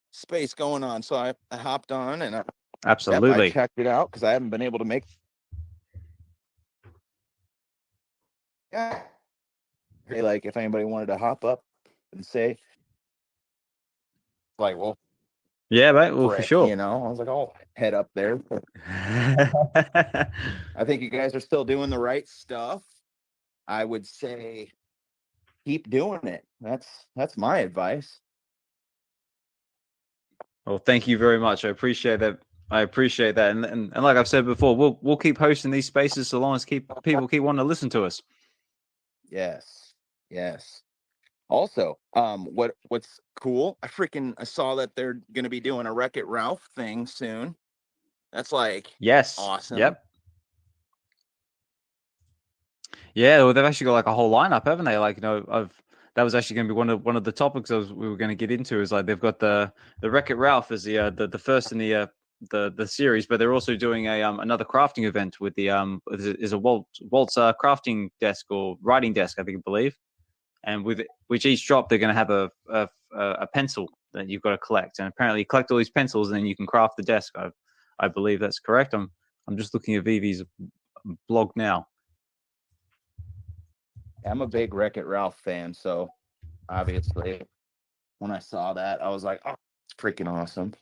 Speaker 7: space going on. So I hopped on and
Speaker 1: Absolutely.
Speaker 7: I checked it out because I haven't been able to make. Yeah. Like if anybody wanted to hop up and say, like, well,
Speaker 1: Yeah, mate. Well, for
Speaker 7: frick,
Speaker 1: sure.
Speaker 7: I was like, I'll head up there. I think you guys are still doing the right stuff. I would say keep doing it. That's my advice.
Speaker 1: Well, thank you very much. I appreciate that. And like I've said before, we'll keep hosting these spaces so long as people keep wanting to listen to us.
Speaker 7: Yes. Also, what's cool? I saw that they're gonna be doing a Wreck-It Ralph thing soon. That's like awesome.
Speaker 1: Yep. Yeah, well, they've actually got like a whole lineup, haven't they? Like, that was actually going to be one of the topics we were going to get into. Is like they've got the Wreck-It Ralph as the first in the series, but they're also doing another crafting event with the is a Walt's crafting desk or writing desk, I believe. And with each drop, they're going to have a pencil that you've got to collect, and apparently you collect all these pencils, and then you can craft the desk. I believe that's correct. I'm just looking at VeVe's blog now.
Speaker 7: I'm a big Wreck-It Ralph fan, so obviously when I saw that, I was like, oh, it's freaking awesome.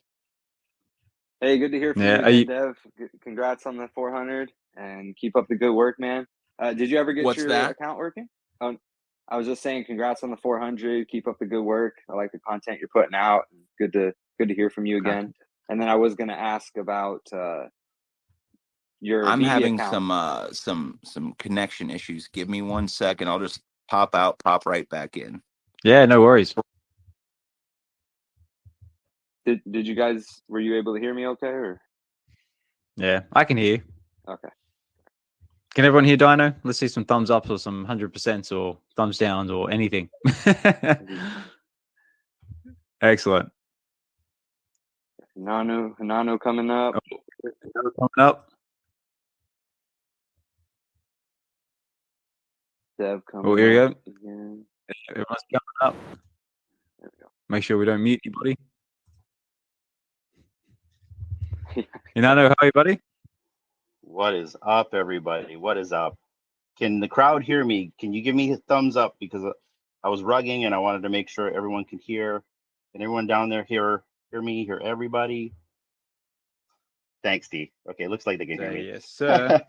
Speaker 2: Hey, good to hear from you again, Dev. Congrats on the 400, and keep up the good work, man. Did you ever get your account working? I was just saying, congrats on the 400. Keep up the good work. I like the content you're putting out. Good to hear from you again. And then I was going to ask about your.
Speaker 7: I'm
Speaker 2: VeVe
Speaker 7: having
Speaker 2: account.
Speaker 7: some connection issues. Give me 1 second. I'll just pop right back in.
Speaker 1: Yeah, no worries.
Speaker 2: Did you guys, were you able to hear me okay? Or?
Speaker 1: Yeah, I can hear you.
Speaker 2: Okay.
Speaker 1: Can everyone hear Dino? Let's see some thumbs up or some 100% or thumbs down or anything. Excellent.
Speaker 2: Hinano coming up.
Speaker 1: Coming up.
Speaker 2: Dev coming
Speaker 1: Oh, here you
Speaker 2: up
Speaker 1: go.
Speaker 2: again.
Speaker 1: Everyone's coming up.
Speaker 2: There we go.
Speaker 1: Make sure we don't mute anybody. Hinano, how are you, buddy?
Speaker 8: What is up, everybody? What is up? Can the crowd hear me? Can you give me a thumbs up? Because I was rugging and I wanted to make sure everyone can hear. Can everyone down there hear me, hear everybody? Thanks, D. Okay, looks like they can hear me.
Speaker 1: Yes, sir.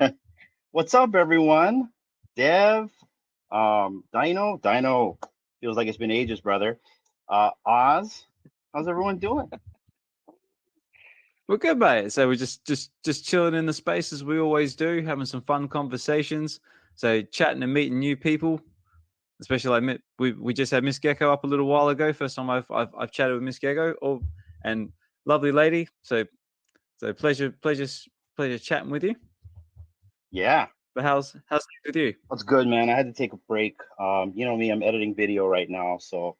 Speaker 8: What's up, everyone? Dev, DYNO, feels like it's been ages, brother. Oz, how's everyone doing?
Speaker 1: We're good, mate. So we're just chilling in the space as we always do, having some fun conversations. So chatting and meeting new people, especially like we just had Ms.Gekko up a little while ago. First time I've chatted with Ms.Gekko, and lovely lady. So pleasure chatting with you.
Speaker 8: Yeah.
Speaker 1: But how's it with you?
Speaker 8: That's good, man. I had to take a break. You know me, I'm editing video right now, so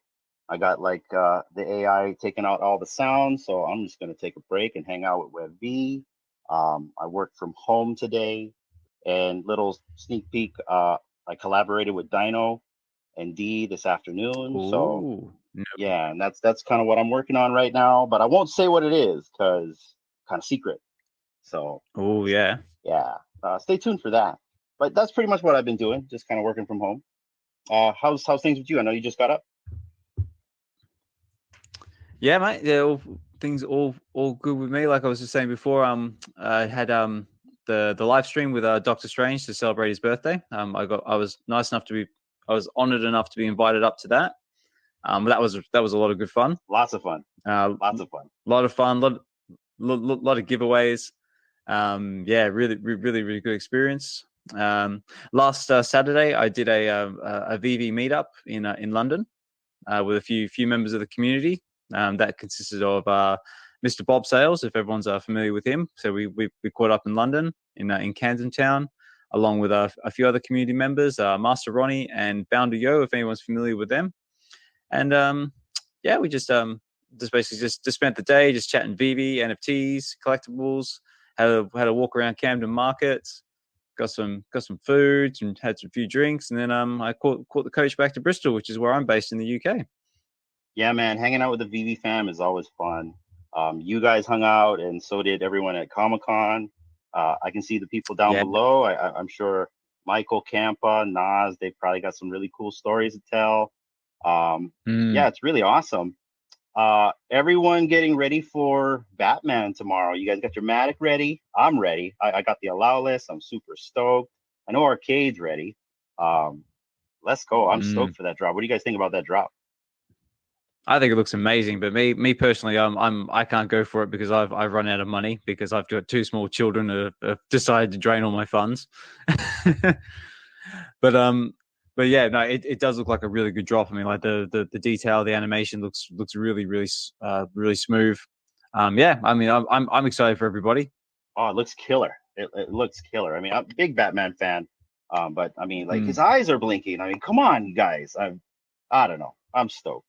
Speaker 8: I got like the AI taking out all the sounds, so I'm just gonna take a break and hang out with VeVe. I worked from home today, and little sneak peek, I collaborated with DYNO and D this afternoon.
Speaker 1: Ooh,
Speaker 8: so yeah, and that's kind of what I'm working on right now, but I won't say what it is because kind of secret. So
Speaker 1: yeah.
Speaker 8: Stay tuned for that. But that's pretty much what I've been doing, just kind of working from home. How's things with you? I know you just got up.
Speaker 1: Yeah, mate. Yeah, things all good with me. Like I was just saying before, I had the live stream with Doctor Strange to celebrate his birthday. I was honored enough to be invited up to that. That was a lot of good fun.
Speaker 8: Lots of fun.
Speaker 1: A lot of lot of giveaways. Yeah, really good experience. Last Saturday, I did a VeVe meetup in London with a few members of the community. That consisted of Mr. Bob Sales, if everyone's familiar with him. So we caught up in London in Camden Town, along with a few other community members, Master Ronnie and Bounder Yo, if anyone's familiar with them. And yeah, we just basically just spent the day just chatting VeVe, NFTs, collectibles. Had a walk around Camden Market, got some food and had a few drinks, and then I caught the coach back to Bristol, which is where I'm based in the UK.
Speaker 8: Yeah, man, hanging out with the VeVe fam is always fun. You guys hung out, and so did everyone at Comic-Con. I can see the people down below. I'm sure Michael, Campa, Nas, they've probably got some really cool stories to tell. Yeah, it's really awesome. Everyone getting ready for Batman tomorrow. You guys got your Matic ready? I'm ready. I got the allow list. I'm super stoked. I know Arcade's ready. Let's go. I'm stoked for that drop. What do you guys think about that drop?
Speaker 1: I think it looks amazing, but me personally, I can't go for it because I've run out of money because I've got two small children who have decided to drain all my funds. But yeah, no, it does look like a really good drop. I mean, like the detail, the animation looks really smooth. Yeah, I mean, I'm excited for everybody.
Speaker 8: Oh, it looks killer. It looks killer. I mean, I'm a big Batman fan, but I mean, like his eyes are blinking. I mean, come on, you guys. I don't know. I'm stoked.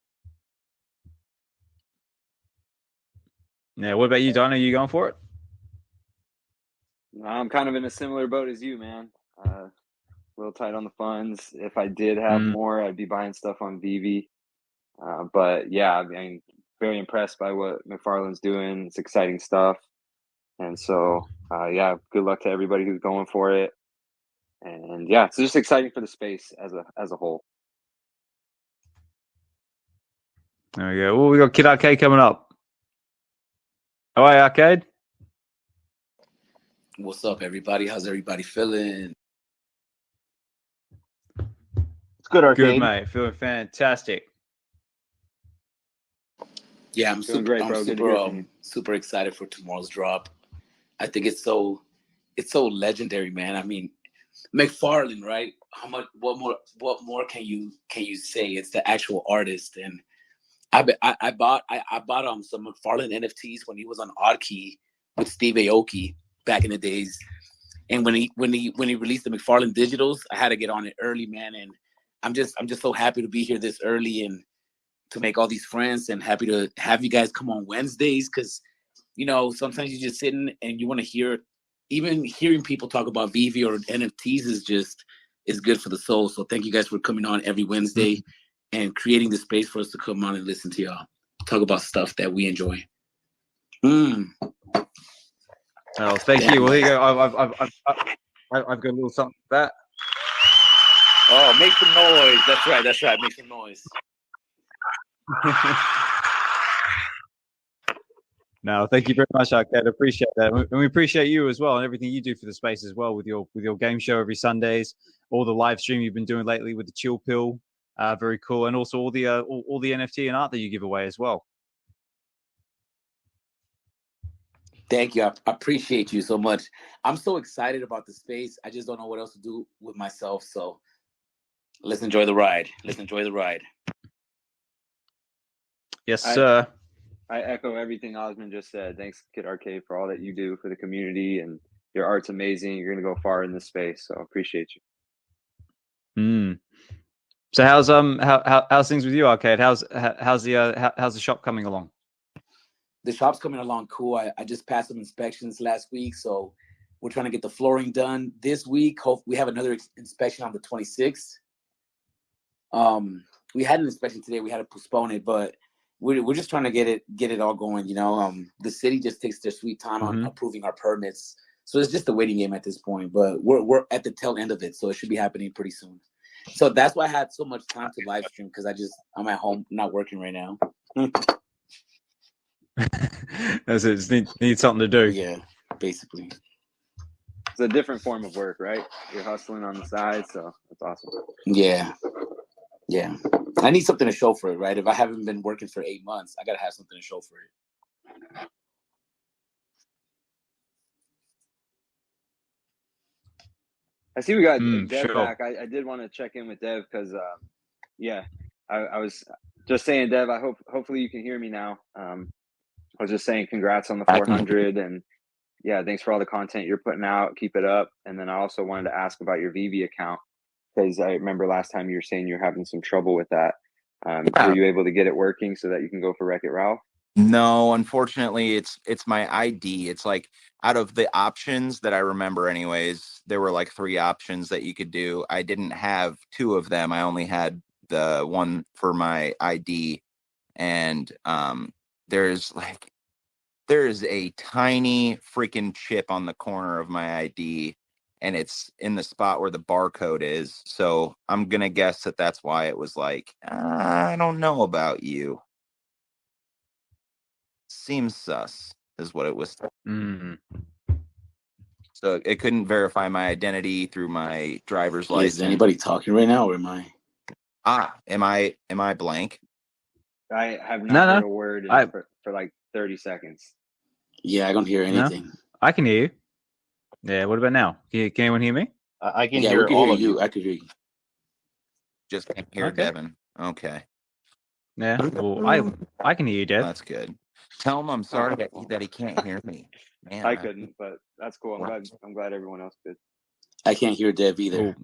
Speaker 1: Yeah, what about you, Don? Are you going for it?
Speaker 2: I'm kind of in a similar boat as you, man. A little tight on the funds. If I did have more, I'd be buying stuff on VeVe. But yeah, I mean, very impressed by what McFarlane's doing. It's exciting stuff. And so, yeah, good luck to everybody who's going for it. And yeah, it's just exciting for the space as a whole.
Speaker 1: There we go. Oh, we got Kid Arcade coming up. All right, Arcade.
Speaker 9: What's up, everybody? How's everybody feeling?
Speaker 8: It's good, Arcade.
Speaker 1: Good, mate. Feeling fantastic.
Speaker 9: Yeah, I'm super great, bro. Super excited for tomorrow's drop. I think it's so legendary, man. I mean, McFarlane, right? What more can you say? It's the actual artist, and I bought some McFarlane NFTs when he was on Oddkey with Steve Aoki back in the days. And when he released the McFarlane digitals, I had to get on it early, man. And I'm just so happy to be here this early and to make all these friends, and happy to have you guys come on Wednesdays, because you know sometimes you're just sitting and you want to hear, even hearing people talk about VeVe or NFTs is good for the soul. So thank you guys for coming on every Wednesday and creating the space for us to come on and listen to y'all talk about stuff that we enjoy.
Speaker 1: Oh, thank you. Well, here you go. I've got a little something for that.
Speaker 9: Oh, make some noise. That's right. That's right. Make some noise.
Speaker 1: No, thank you very much, Arcade. I appreciate that. And we appreciate you as well and everything you do for the space as well with your game show every Sundays, all the live stream you've been doing lately with the Chill Pill. Very cool. And also all the NFT and art that you give away as well.
Speaker 9: Thank you. I appreciate you so much. I'm so excited about the space. I just don't know what else to do with myself. So let's enjoy the ride. Let's enjoy the ride.
Speaker 1: Yes, sir.
Speaker 2: I echo everything Osman just said. Thanks, Kid Arcade, for all that you do for the community, and your art's amazing. You're gonna go far in this space, so I appreciate you.
Speaker 1: So how's things with you, Arcade? How's the shop coming along?
Speaker 9: The shop's coming along cool. I just passed some inspections last week, so we're trying to get the flooring done this week. Hope we have another inspection on the 26th. We had an inspection today. We had to postpone it, but we're just trying to get it all going. You know, the city just takes their sweet time on approving our permits, so it's just a waiting game at this point. But we're at the tail end of it, so it should be happening pretty soon. So that's why I had so much time to live stream, because I'm at home not working right now.
Speaker 1: That's it. Just need something to do.
Speaker 9: Yeah, basically.
Speaker 2: It's a different form of work, right? You're hustling on the side, so that's awesome.
Speaker 9: Yeah. I need something to show for it, right? If I haven't been working for 8 months, I gotta have something to show for it.
Speaker 2: I see we got Dev
Speaker 1: sure.
Speaker 2: back. I did want to check in with Dev because, I was just saying, Dev, hopefully you can hear me now. I was just saying congrats on the 400, and yeah, thanks for all the content you're putting out. Keep it up. And then I also wanted to ask about your VeVe account, because I remember last time you were saying you're having some trouble with that. Were you able to get it working so that you can go for Wreck-It Ralph?
Speaker 7: No, unfortunately, it's my ID. It's like, out of the options that I remember anyways, there were like 3 options that you could do. I didn't have 2 of them. I only had the one for my ID. And there is a tiny freaking chip on the corner of my ID, and it's in the spot where the barcode is. So I'm going to guess that that's why it was like, I don't know about you. Seems sus is what it was. So it couldn't verify my identity through my driver's license.
Speaker 9: Is anybody talking right now, or am I?
Speaker 7: Am I blank?
Speaker 2: I have not heard a word for like 30 seconds.
Speaker 9: Yeah, I don't hear anything.
Speaker 1: No, I can hear you. Yeah, what about now? Can anyone hear me?
Speaker 8: I can hear all of you.
Speaker 9: I can hear you.
Speaker 7: Just can't hear Devin. Okay.
Speaker 1: Yeah, well, I can hear you, Dev.
Speaker 7: That's good. Tell him I'm sorry that he can't hear me. Man,
Speaker 2: I couldn't, but that's cool. I'm glad everyone else could.
Speaker 9: I can't hear Dev either.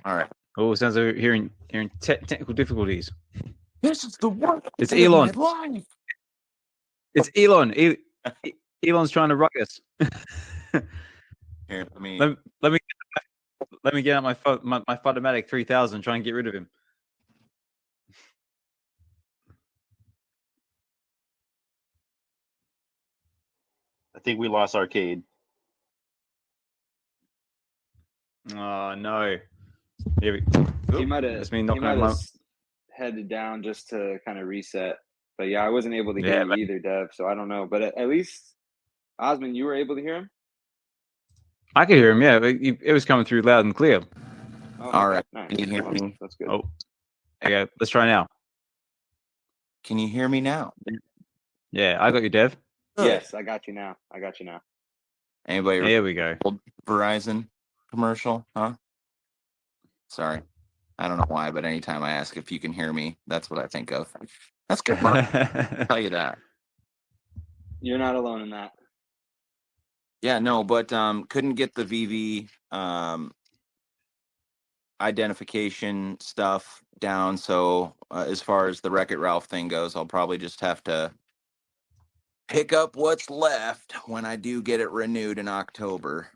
Speaker 7: All right.
Speaker 1: Oh, sounds like we're hearing technical difficulties.
Speaker 7: This is the worst.
Speaker 1: It's Elon.
Speaker 7: It's
Speaker 1: Elon. Elon's trying to rock us.
Speaker 7: Here, let
Speaker 1: me get out my Fundomatic 3000 and try and get rid of him.
Speaker 8: I think we lost Arcade.
Speaker 1: Oh no!
Speaker 2: He might have headed down just to kind of reset. But yeah, I wasn't able to hear you either, Dev. So I don't know. But at least Osman, you were able to hear him.
Speaker 1: I could hear him. Yeah, it was coming through loud and clear.
Speaker 2: Oh,
Speaker 7: all right.
Speaker 2: Nice.
Speaker 7: Can you hear me?
Speaker 2: That's good.
Speaker 1: Oh, okay. Let's try now.
Speaker 7: Can you hear me now?
Speaker 1: Yeah, I got you, Dev.
Speaker 2: Yes, I got you now.
Speaker 7: Anybody?
Speaker 1: Here we go.
Speaker 7: Verizon commercial, huh? Sorry, I don't know why, but anytime I ask if you can hear me, that's what I think of. That's good. I'll tell you that.
Speaker 2: You're not alone in that.
Speaker 7: Yeah, no, but couldn't get the VeVe identification stuff down. So as far as the Wreck-It Ralph thing goes, I'll probably just have to pick up what's left when I do get it renewed in October.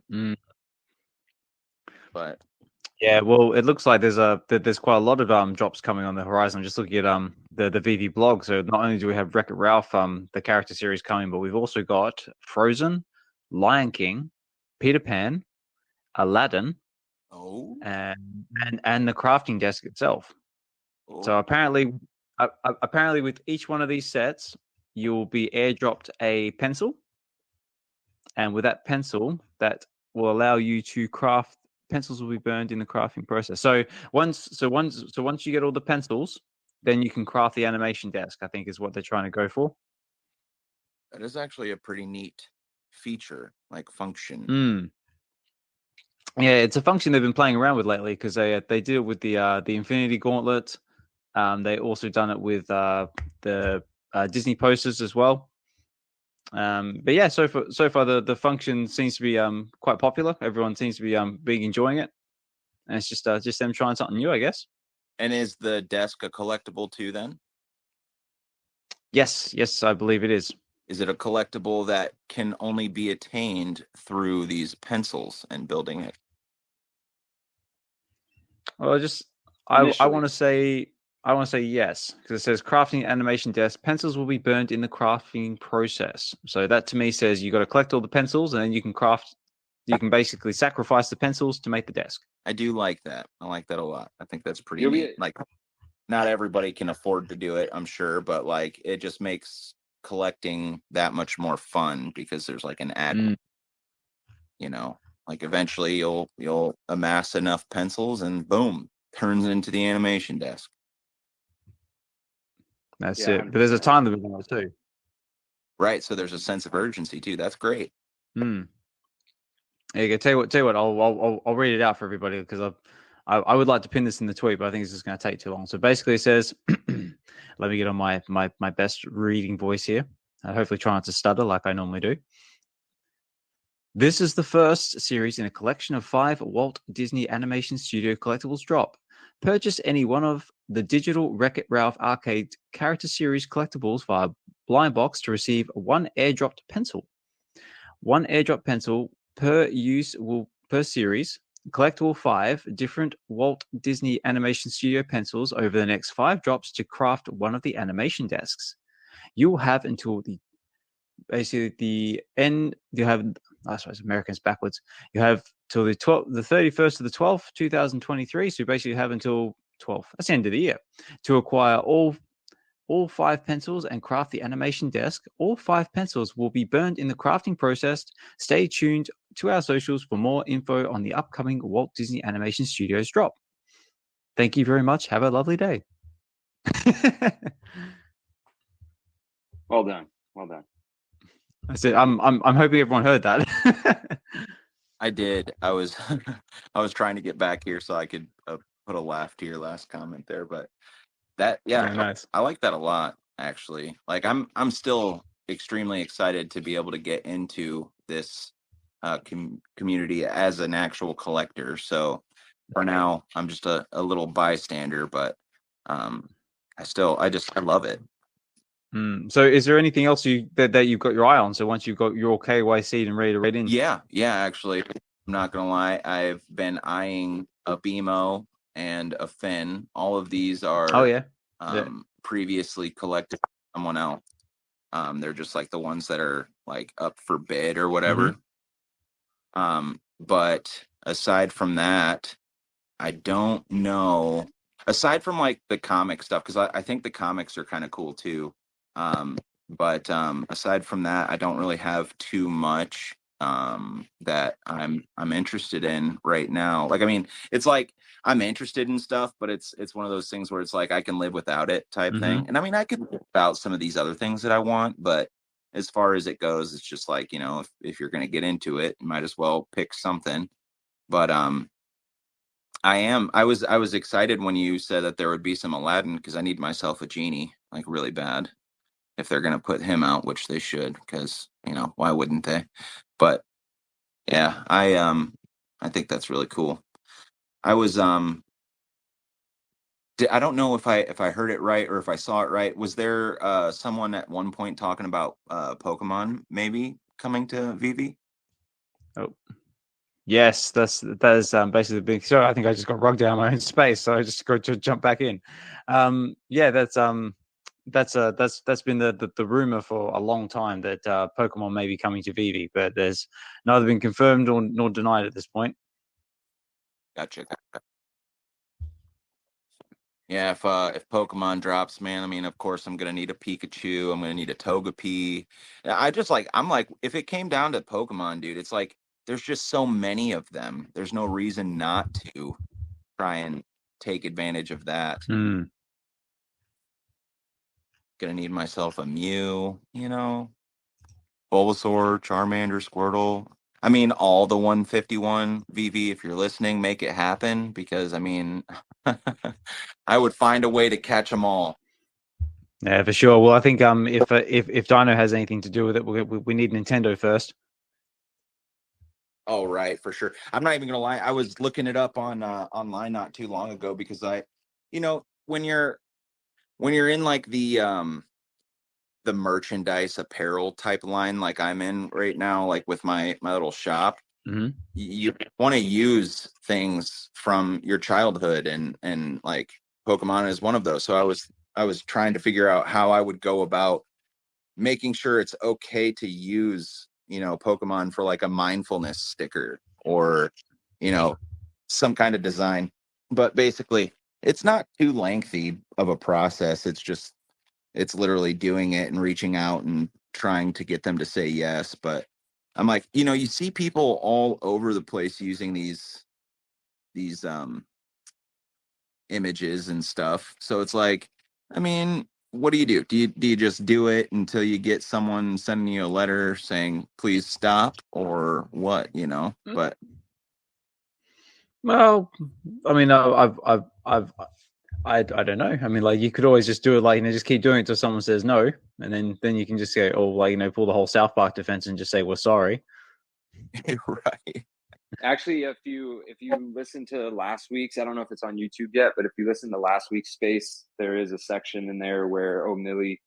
Speaker 7: But
Speaker 1: Yeah, well, it looks like there's quite a lot of drops coming on the horizon. I'm just looking at the VeVe blog. So not only do we have Wreck-It Ralph the character series coming, but we've also got Frozen, Lion King, Peter Pan, Aladdin, and the crafting desk itself. So apparently with each one of these sets, you'll be airdropped a pencil, and with that pencil, that will allow you to craft. Pencils will be burned in the crafting process. So once you get all the pencils, then you can craft the animation desk, I think is what they're trying to go for.
Speaker 7: That is actually a pretty neat feature, like function.
Speaker 1: Yeah, it's a function they've been playing around with lately because they did it with the Infinity Gauntlet. They also done it with the Disney posters as well. But yeah, so far the function seems to be quite popular. Everyone seems to be enjoying it, and it's just them trying something new, I guess.
Speaker 7: And is the desk a collectible too? Then?
Speaker 1: Yes, I believe it is.
Speaker 7: Is it a collectible that can only be attained through these pencils and building it?
Speaker 1: Well, I want to say yes, because it says crafting animation desk. Pencils will be burned in the crafting process. So that to me says you got to collect all the pencils, and then you can craft. You can basically sacrifice the pencils to make the desk.
Speaker 7: I do like that. I like that a lot. I think that's pretty neat. Like, not everybody can afford to do it, I'm sure, but like it just makes collecting that much more fun because there's like an ad. You know, like eventually you'll amass enough pencils, and boom, turns into the animation desk.
Speaker 1: That's it. But there's a time limit on it too.
Speaker 7: Right. So there's a sense of urgency too. That's great.
Speaker 1: There you go. Tell you what. I'll read it out for everybody because I would like to pin this in the tweet, but I think it's just going to take too long. So basically, it says, let me get on my best reading voice here. Hopefully, try not to stutter like I normally do. This is the first series in a collection of 5 Walt Disney Animation Studio collectibles drop. Purchase any one of the digital Wreck-It Ralph arcade character series collectibles via blind box to receive 1 airdropped pencil. 1 airdrop pencil per series. Collect all 5 different Walt Disney Animation Studio pencils over the next 5 drops to craft one of the animation desks. You will have until the end. You have, I suppose Americans backwards. You have till the 31st of the 12th, 2023. So you basically have until 12th. That's the end of the year to acquire all 5 pencils and craft the animation desk. All 5 pencils will be burned in the crafting process. Stay tuned to our socials for more info on the upcoming Walt Disney Animation Studios drop. Thank you very much. Have a lovely day.
Speaker 2: Well done.
Speaker 1: That's it. I'm hoping everyone heard that.
Speaker 7: I did. I was trying to get back here so I could put a laugh to your last comment there, but that
Speaker 1: nice.
Speaker 7: I like that a lot, actually. Like I'm still extremely excited to be able to get into this community as an actual collector. So for now, I'm just a little bystander, but I love it.
Speaker 1: So is there anything else that you've got your eye on? So once you've got your KYC and ready to read in?
Speaker 7: Yeah, actually, I'm not gonna lie, I've been eyeing a BMO and a Finn. All of these are previously collected by someone else. They're just like the ones that are like up for bid or whatever. But aside from that, I don't know. Aside from like the comic stuff, because I think the comics are kind of cool too. But aside from that, I don't really have too much that I'm interested in right now. Like, I mean, it's like I'm interested in stuff, but it's one of those things where it's like I can live without it type thing. And I mean, I could live without some of these other things that I want, but as far as it goes, it's just like, you know, if you're going to get into it, you might as well pick something. But I was excited when you said that there would be some Aladdin, because I need myself a genie like really bad. If they're going to put him out, which they should, because, you know, why wouldn't they? But yeah, I think that's really cool. I was I don't know if I heard it right or if I saw it right. Was there someone at one point talking about Pokemon maybe coming to VeVe?
Speaker 1: Oh, Yes, that is basically the big. So I think I just got rugged out of my own space, so I just got to jump back in. Yeah, that's been the rumor for a long time that Pokemon may be coming to VeVe, but there's neither been confirmed nor denied at this point.
Speaker 7: Gotcha. Yeah, if Pokemon drops, man, I mean, of course, I'm gonna need a Pikachu. I'm gonna need a Togepi. I'm like, if it came down to Pokemon, dude, it's like there's just so many of them. There's no reason not to try and take advantage of that.
Speaker 1: Mm.
Speaker 7: Gonna need myself a Mew, you know, Bulbasaur, Charmander, Squirtle. I mean, all the 151 VeVe. If you're listening, make it happen, because I mean, I would find a way to catch them all.
Speaker 1: Yeah, for sure. Well, I think if Dino has anything to do with it, we need Nintendo first.
Speaker 7: Oh, right, for sure. I'm not even gonna lie. I was looking it up on online not too long ago, because when you're in like the merchandise apparel type line, like I'm in right now, like with my little shop, you want to use things from your childhood, and like Pokemon is one of those. So I was trying to figure out how I would go about making sure it's okay to use, Pokemon for like a mindfulness sticker, or, some kind of design. But basically, it's not too lengthy of a process. It's literally doing it and reaching out and trying to get them to say yes. But I'm like, you see people all over the place using these images and stuff. So it's like, I mean, what do you do? Do you just do it until you get someone sending you a letter saying please stop, or what? But
Speaker 1: well, I mean, I don't know. I mean, like, you could always just do it, like, just keep doing it till someone says no, and then you can just say, oh, like, pull the whole South Park defense and just say we're sorry.
Speaker 7: Right.
Speaker 2: Actually, if you listen to last week's, I don't know if it's on YouTube yet, but if you listen to last week's space, there is a section in there where Millie,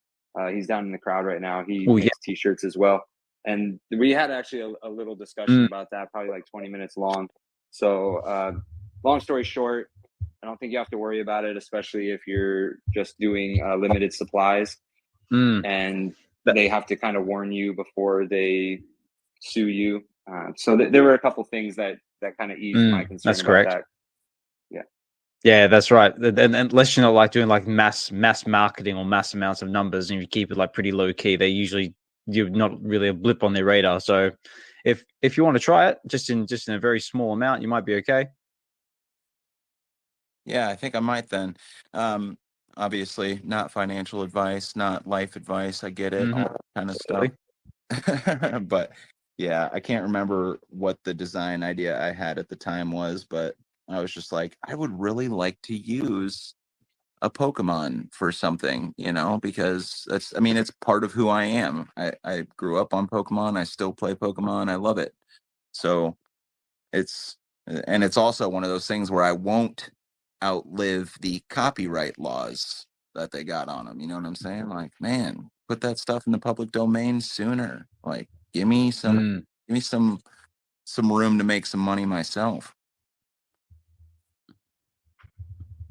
Speaker 2: he's down in the crowd right now. He makes T-shirts as well, and we had actually a little discussion about that, probably like 20 minutes long. So, long story short, I don't think you have to worry about it, especially if you're just doing limited supplies, and they have to kind of warn you before they sue you. So there were a couple things that kind of eased my concern
Speaker 1: that's
Speaker 2: about
Speaker 1: correct.
Speaker 2: that. Yeah.
Speaker 1: Yeah, that's right. And unless you're not like doing like mass marketing or mass amounts of numbers, and you keep it like pretty low key, you're not really a blip on their radar. So if you want to try it just in a very small amount, you might be okay.
Speaker 7: Yeah, I think I might then. Obviously not financial advice, not life advice. I get it, all that kind of stuff. But yeah, I can't remember what the design idea I had at the time was, but I was just like, I would really like to use a Pokemon for something, because it's part of who I am. I grew up on Pokemon. I still play Pokemon. I love it. So it's also one of those things where I won't outlive the copyright laws that they got on them. You know what I'm saying? Like, man, put that stuff in the public domain sooner. Like, give me some room to make some money myself.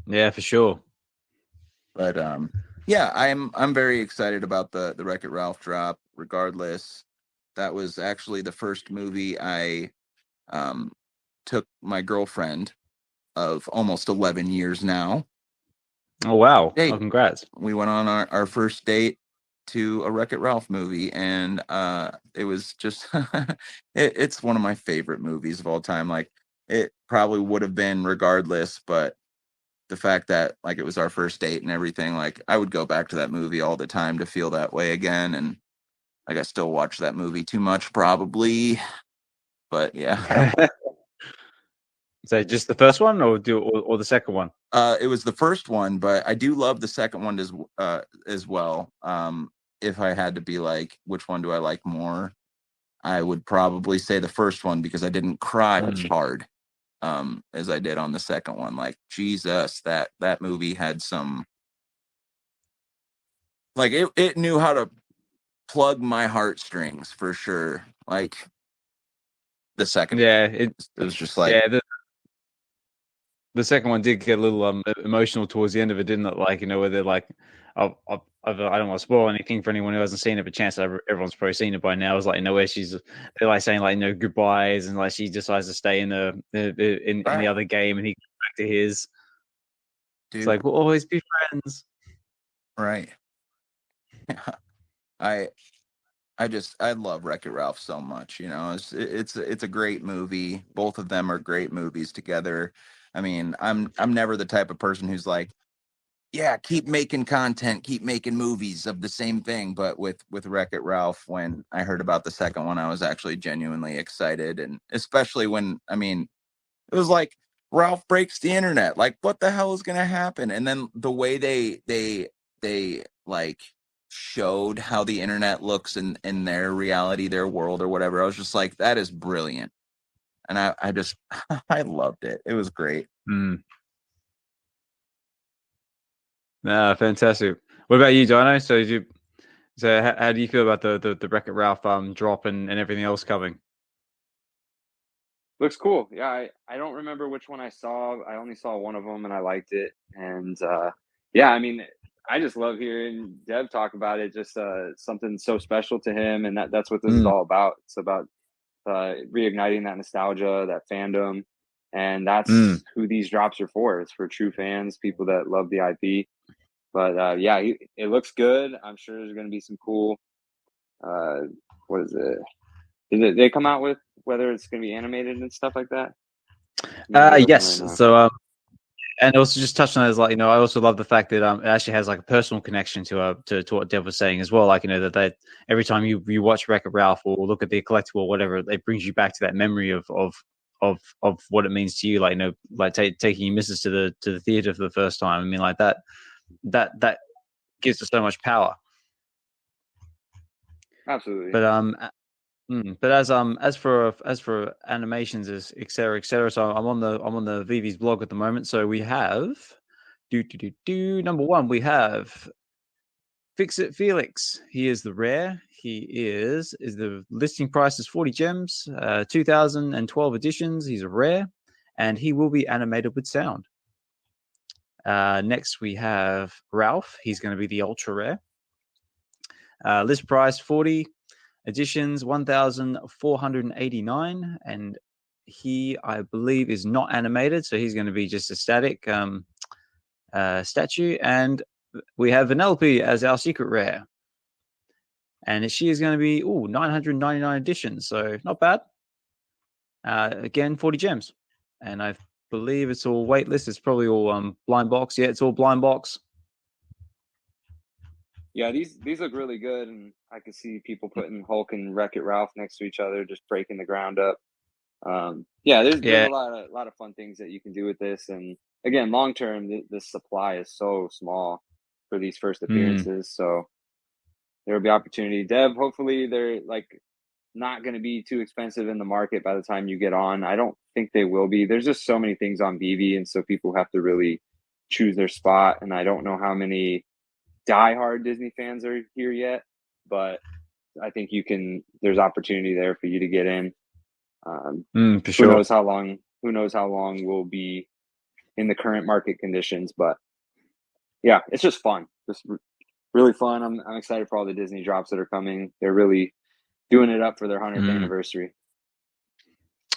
Speaker 1: Yeah, for sure.
Speaker 7: But yeah, I'm very excited about the Wreck-It Ralph drop. Regardless, that was actually the first movie I took my girlfriend of almost 11 years now.
Speaker 1: Oh wow! Oh, congrats.
Speaker 7: We went on our first date to a Wreck-It Ralph movie, and it was just it's one of my favorite movies of all time. Like, it probably would have been regardless, but the fact that like it was our first date and everything, like I would go back to that movie all the time to feel that way again. And like I still watch that movie too much probably, but yeah.
Speaker 1: So just the first one, or the second one?
Speaker 7: It was the first one, but I do love the second one as well. If I had to be like, which one do I like more? I would probably say the first one, because I didn't cry as hard as I did on the second one. Like, Jesus, that movie had some, like, it knew how to plug my heartstrings for sure. Like, The second,
Speaker 1: it
Speaker 7: was just like,
Speaker 1: yeah. The second one did get a little emotional towards the end of it, didn't it? Like, where they're like, I don't want to spoil anything for anyone who hasn't seen it, but chance everyone's probably seen it by now. Is like, where they're like saying like, goodbyes, and like she decides to stay in the other game, and he goes back to his.
Speaker 7: dude,
Speaker 1: it's like, we'll always be friends.
Speaker 7: Right. I love Wreck-It Ralph so much. It's a great movie. Both of them are great movies together. I mean, I'm never the type of person who's like, yeah, keep making content, keep making movies of the same thing. But with Wreck-It Ralph, when I heard about the second one, I was actually genuinely excited, and especially when, I mean, it was like Ralph breaks the internet. Like, what the hell is gonna happen? And then the way they like showed how the internet looks in their reality, their world or whatever, I was just like, that is brilliant. And I just I loved it. It was great.
Speaker 1: Fantastic. What about you, Dino? So how do you feel about the Wreck-It Ralph drop and everything else coming?
Speaker 2: Looks cool. Yeah, I don't remember which one I saw. I only saw one of them and I liked it. And yeah, I mean, I just love hearing Dev talk about it. Just something so special to him, and that's what this is all about. It's about reigniting that nostalgia, that fandom, and that's who these drops are for. It's for true fans, people that love the IP. But yeah, it looks good. I'm sure there's going to be some cool. What is it? Did they come out with whether it's going to be animated and stuff like that?
Speaker 1: Yes. Right, so and also just touching on it, like, I also love the fact that it actually has like a personal connection to what Dev was saying as well. Like, that every time you watch Wreck-It Ralph or look at the collectible or whatever, it brings you back to that memory of what it means to you. Like, like taking your missus to the theater for the first time. I mean, like that gives us so much power.
Speaker 2: Absolutely.
Speaker 1: But as for animations, et cetera, so I'm on the VeVe's blog at the moment. So we have number one, we have Fix It Felix. He is the rare. He is the listing price is 40 gems, 2012 editions. He's a rare, and he will be animated with sound. Next we have Ralph. He's going to be the ultra rare. List price 40. Editions 1,489, and he, I believe, is not animated, so he's going to be just a static statue. And we have Vanellope as our secret rare, and she is going to be 999 editions, so not bad. Again, 40 gems, and I believe it's all waitlist. It's probably all blind box. Yeah, it's all blind box.
Speaker 2: Yeah, these look really good, and I can see people putting Hulk and Wreck-It Ralph next to each other, just breaking the ground up. There's a lot of fun things that you can do with this, and again, long term, the supply is so small for these first appearances, so there will be opportunity. Dev, hopefully, they're like not going to be too expensive in the market by the time you get on. I don't think they will be. There's just so many things on VeVe, and so people have to really choose their spot, and I don't know how many diehard Disney fans are here yet, but I think there's opportunity there for you to get in.
Speaker 1: For sure.
Speaker 2: Who knows how long we'll be in the current market conditions, but yeah, it's just fun. Just really fun. I'm excited for all the Disney drops that are coming. They're really doing it up for their 100th anniversary.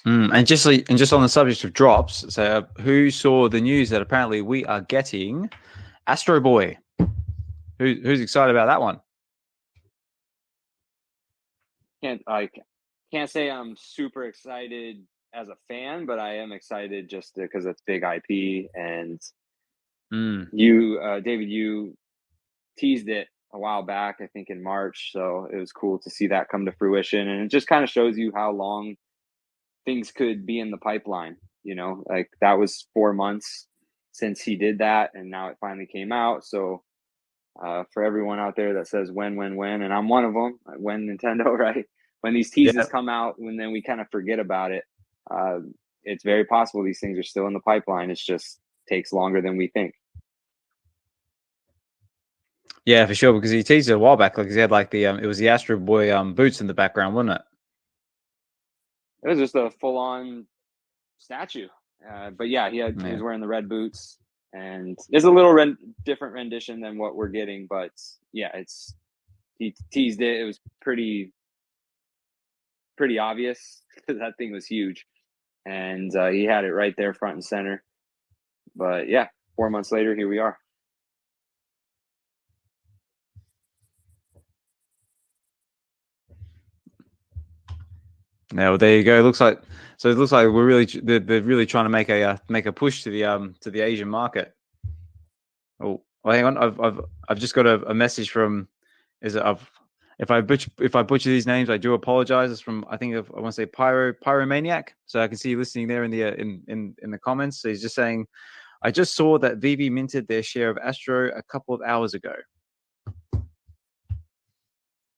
Speaker 1: And just on the subject of drops, so who saw the news that apparently we are getting Astro Boy? Who's excited about that one?
Speaker 2: Can't say I'm super excited as a fan, but I am excited just because it's big IP, and David, you teased it a while back, I think in March, so it was cool to see that come to fruition, and it just kind of shows you how long things could be in the pipeline. Like that was 4 months since he did that, and now it finally came out. So for everyone out there that says when, and I'm one of them, when Nintendo, right? When these teases come out, and then we kind of forget about it, it's very possible these things are still in the pipeline. It just takes longer than we think.
Speaker 1: Yeah, for sure, because he teased it a while back. Like he had like it was the Astro Boy boots in the background, wasn't it?
Speaker 2: It was just a full-on statue. But yeah, he was wearing the red boots, and there's a little different rendition than what we're getting. But yeah, he teased it. It was pretty obvious because that thing was huge, and he had it right there front and center. But yeah, 4 months later, here we are.
Speaker 1: Now there you go. It looks like they're really trying to make a push to the Asian market. Oh, well, hang on. I've just got a message from. If I butcher these names, I do apologize. It's from I want to say Pyromaniac. So I can see you listening there in the comments. So he's just saying, I just saw that VeVe minted their share of Astro a couple of hours ago.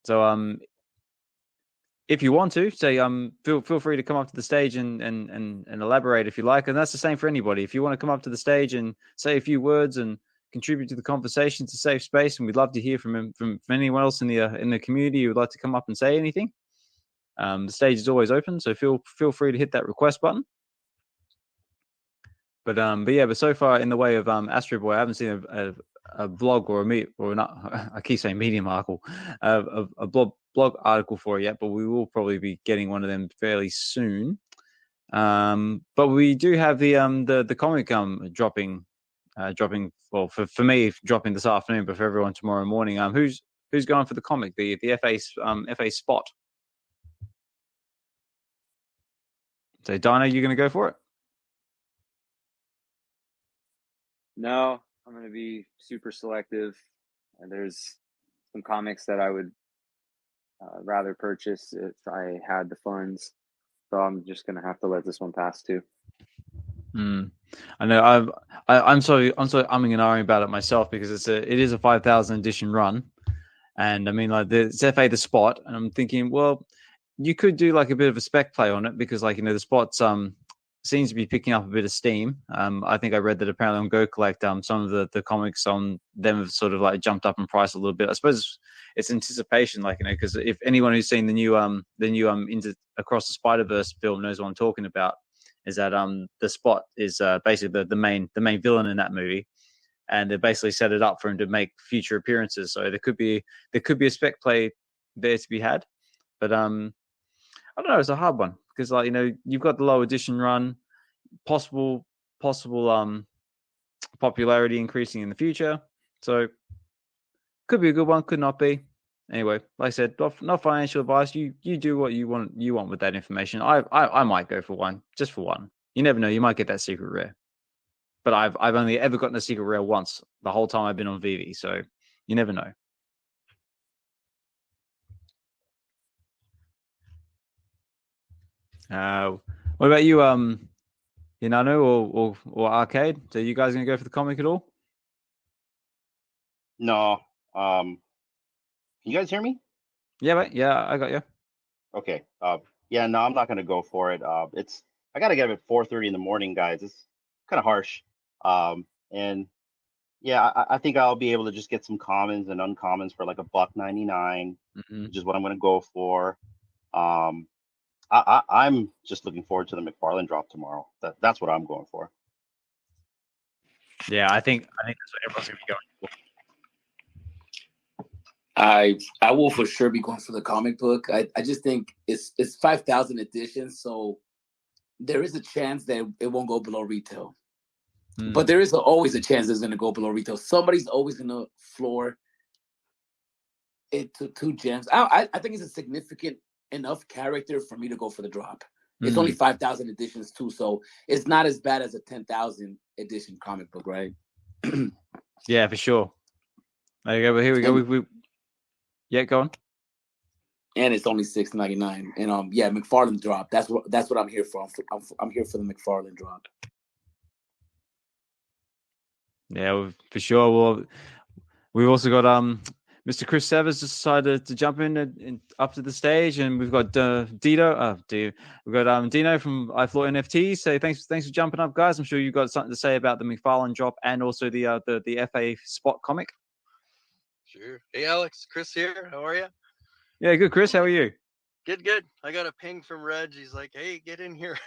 Speaker 1: So if you want to say feel free to come up to the stage and elaborate if you like, and that's the same for anybody. If you want to come up to the stage and say a few words and contribute to the conversation, it's a safe space, and we'd love to hear from anyone else in the community who would like to come up and say anything. The stage is always open, so feel free to hit that request button. But so far in the way of Astro Boy, I haven't seen a blog or I keep saying Medium article, a blog article for it yet, but we will probably be getting one of them fairly soon. But we do have the comic dropping. Well, for me, dropping this afternoon, but for everyone tomorrow morning. Who's going for the comic? The FA spot. So DYNO, you going to go for it?
Speaker 2: No, I'm going to be super selective. And there's some comics that I would rather purchase if I had the funds. So I'm just going to have to let this one pass too.
Speaker 1: I know I'm so umming and ahhing about it myself because it is a 5,000 edition run, and I mean like it's FA the spot, and I'm thinking, well, you could do like a bit of a spec play on it because like the spots seems to be picking up a bit of steam. I think I read that apparently on Go Collect some of the comics on them have sort of like jumped up in price a little bit. I suppose it's anticipation, like because if anyone who's seen the new Into Across the Spider-Verse film knows what I'm talking about. Is that the spot is basically the main villain in that movie, and they basically set it up for him to make future appearances. So there could be a spec play there to be had, but I don't know. It's a hard one because like you've got the low edition run, possible popularity increasing in the future. So could be a good one, could not be. Anyway, like I said, not financial advice. You do what you want with that information. I might go for one, just for one. You never know. You might get that secret rare. But I've only ever gotten a secret rare once the whole time I've been on VeVe, so you never know. What about you, Hinano or Arcade? So you guys gonna go for the comic at all?
Speaker 8: No. Can you guys hear me?
Speaker 1: Yeah, mate. Yeah, I got you.
Speaker 8: Okay. Yeah, no, I'm not gonna go for it. I gotta get up at 4:30 in the morning, guys. It's kind of harsh. And yeah, I think I'll be able to just get some commons and uncommons for like $1.99, which is what I'm gonna go for. I'm just looking forward to the McFarlane drop tomorrow. That's what I'm going for.
Speaker 1: Yeah, I think that's what everyone's gonna be going for.
Speaker 9: I will for sure be going for the comic book. I just think it's 5,000 editions, so there is a chance that it won't go below retail. But there is always a chance it's going to go below retail. Somebody's always going to floor it to 2 gems. I think it's a significant enough character for me to go for the drop. It's only 5,000 editions too, so it's not as bad as a 10,000 edition comic book, right?
Speaker 1: Yeah, for sure. There you go. But here we go. Yeah, go on.
Speaker 9: And it's only $6.99. And yeah, McFarlane drop. That's what I'm here for. I'm here for the McFarlane drop.
Speaker 1: Yeah, for sure. Well, we've also got Mr. Chris Severs decided to jump in up to the stage, and we've got Dino. We've got Dino from nflchampion.eth. So thanks for jumping up, guys. I'm sure you've got something to say about the McFarlane drop and also the FA spot comic.
Speaker 10: Sure. Hey, Alex, Chris here. How are you?
Speaker 1: Yeah, good, Chris. How are you?
Speaker 10: Good. I got a ping from Reg. He's like, "Hey, get in here."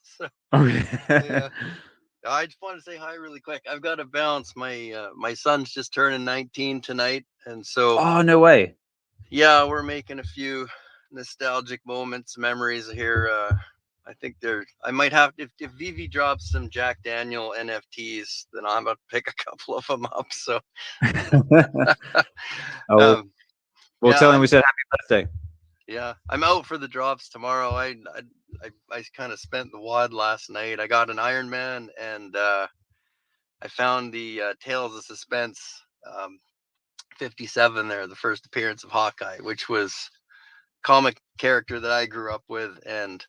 Speaker 10: So,
Speaker 1: Oh,
Speaker 10: yeah. I just want to say hi really quick. I've got to bounce. My son's just turning 19 tonight, and so
Speaker 1: oh, no way.
Speaker 10: Yeah, we're making a few nostalgic moments, memories here. I think I might have if VeVe drops some Jack Daniel NFTs, then I'm about to pick a couple of them up. So,
Speaker 1: we'll tell him we said happy birthday.
Speaker 10: Yeah, I'm out for the drops tomorrow. I kind of spent the wad last night. I got an Iron Man, and I found the Tales of Suspense 57 there, the first appearance of Hawkeye, which was comic character that I grew up with, and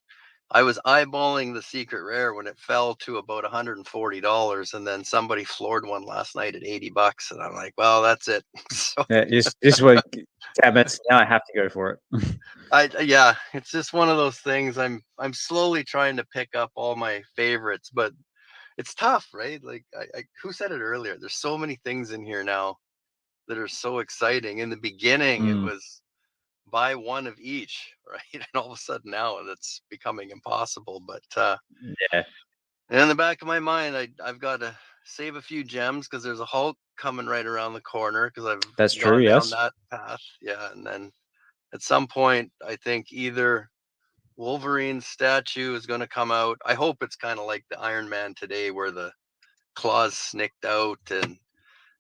Speaker 10: I was eyeballing the secret rare when it fell to about $140, and then somebody floored one last night at $80, and I'm like, well, that's it. So
Speaker 1: yeah, just wait 10 minutes now. I have to go for it.
Speaker 10: Yeah, it's just one of those things. I'm slowly trying to pick up all my favorites, but it's tough, right? Like who said it earlier? There's so many things in here now that are so exciting. In the beginning, it was buy one of each, right? And all of a sudden now that's becoming impossible. But
Speaker 1: yeah,
Speaker 10: and in the back of my mind, I've got to save a few gems because there's a Hulk coming right around the corner because I've gone down that path. Yeah, and then at some point, I think either Wolverine's statue is going to come out. I hope it's kind of like the Iron Man today, where the claws snicked out and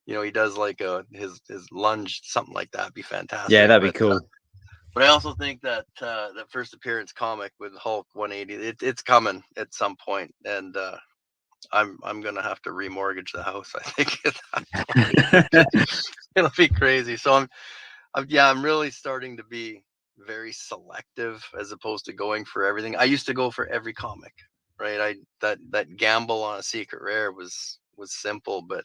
Speaker 10: he does like his lunge, something like that. Be fantastic.
Speaker 1: Yeah, that'd be cool.
Speaker 10: But I also think that that first appearance comic with Hulk 180, it's coming at some point, and I'm gonna have to remortgage the house. I think it'll be crazy. So I'm really starting to be very selective as opposed to going for everything. I used to go for every comic, right? That gamble on a secret rare was simple, but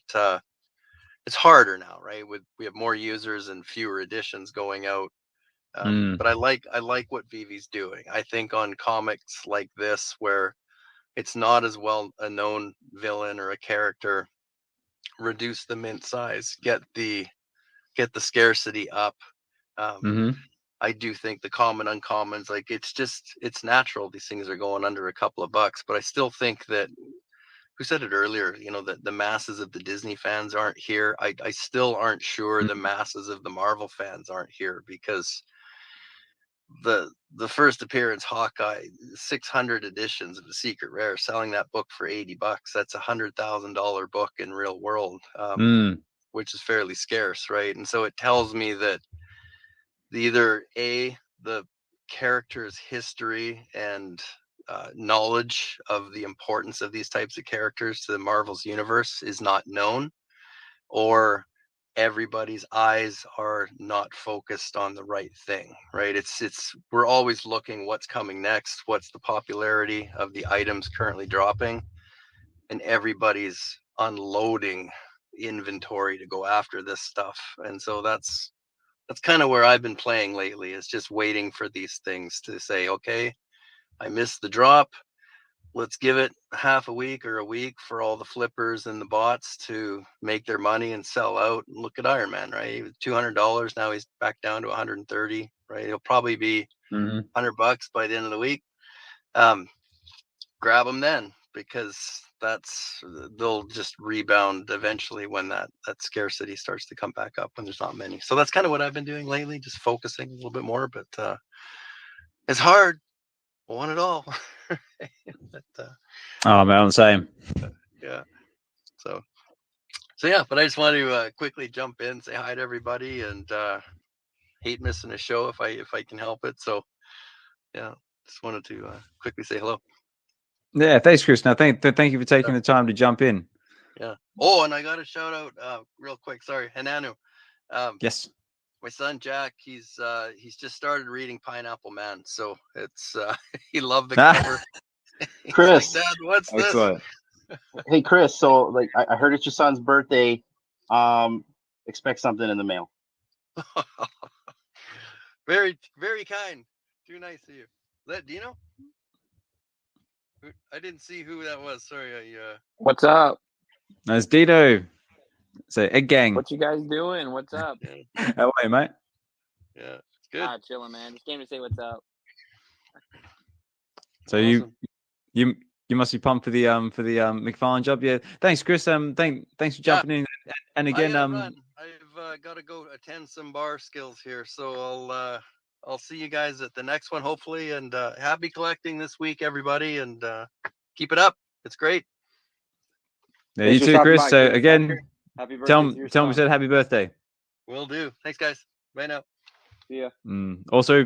Speaker 10: it's harder now, right? We have more users and fewer editions going out. But I like what VeVe's doing. I think on comics like this, where it's not as well a known villain or a character, reduce the mint size, get the scarcity up. I do think the common uncommons, like it's natural. These things are going under a couple of bucks, but I still think that, who said it earlier, that the masses of the Disney fans aren't here. I still aren't sure the masses of the Marvel fans aren't here, because the first appearance Hawkeye, 600 editions of the secret rare, selling that book for $80. That's $100,000 book in real world, which is fairly scarce, right? And so it tells me that either the character's history and knowledge of the importance of these types of characters to the Marvel's universe is not known, or everybody's eyes are not focused on the right thing, right? We're always looking what's coming next, what's the popularity of the items currently dropping, and everybody's unloading inventory to go after this stuff. And so that's kind of where I've been playing lately, is just waiting for these things to say, okay, I missed the drop. Let's give it half a week or a week for all the flippers and the bots to make their money and sell out. And look at Iron Man, right? He was $200. Now he's back down to 130, right? He'll probably be $100 by the end of the week. Grab them then, because they'll just rebound eventually when that scarcity starts to come back up, when there's not many. So that's kind of what I've been doing lately, just focusing a little bit more, but it's hard. I want it all. But,
Speaker 1: oh man, same.
Speaker 10: Yeah. So yeah, but I just want to quickly jump in, say hi to everybody, and hate missing a show if I can help it. So yeah, just wanted to quickly say hello.
Speaker 1: Yeah, thanks, Chris. Now, thank you for taking the time to jump in.
Speaker 10: Yeah. Oh, and I got a shout out real quick. Sorry, Hinano.
Speaker 1: Yes.
Speaker 10: My son Jack, he's just started reading Pineapple Man, so it's he loved the cover.
Speaker 8: Chris,
Speaker 10: like, Dad, what's
Speaker 1: excellent.
Speaker 8: This? Hey, Chris. So, like, I heard it's your son's birthday. Expect something in the mail.
Speaker 10: Very, very kind. Too nice of you. Is that Dino? I didn't see who that was. Sorry.
Speaker 11: What's up?
Speaker 1: That's Dino. So Egg Gang.
Speaker 11: What you guys doing? What's up?
Speaker 1: How are you, mate?
Speaker 10: Yeah, it's good.
Speaker 11: Chilling, man. Just came to say what's up.
Speaker 1: So
Speaker 10: Awesome.
Speaker 1: you must be pumped for the McFarlane job. Yeah. Thanks, Chris. Thanks for jumping in. And again,
Speaker 10: I've got to go attend some bar skills here, so I'll see you guys at the next one, hopefully. And happy collecting this week, everybody, and keep it up. It's great.
Speaker 1: Yeah, you too, Chris. So again,
Speaker 2: happy birthday
Speaker 1: tell him we said happy birthday.
Speaker 10: Will do. Thanks, guys. Bye now.
Speaker 2: See ya.
Speaker 1: Also,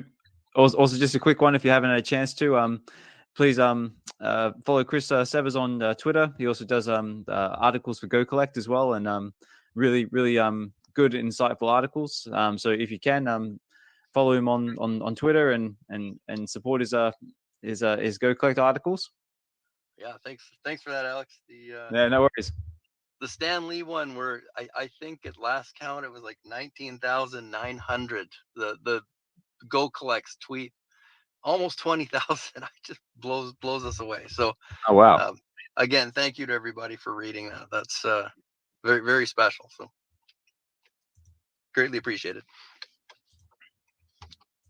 Speaker 1: just a quick one if you haven't had a chance to, please follow Chris Severs on Twitter. He also does articles for Go Collect as well, and really good, insightful articles. So if you can follow him on Twitter and support his Go Collect articles.
Speaker 10: Yeah, thanks for that, Alex.
Speaker 1: Yeah, no worries.
Speaker 10: The Stan Lee one, where I think at last count it was like 19,900. The Go Collects tweet, almost 20,000. I just blows us away. So,
Speaker 1: oh wow.
Speaker 10: Again, thank you to everybody for reading that. That's very, very special. So greatly appreciated.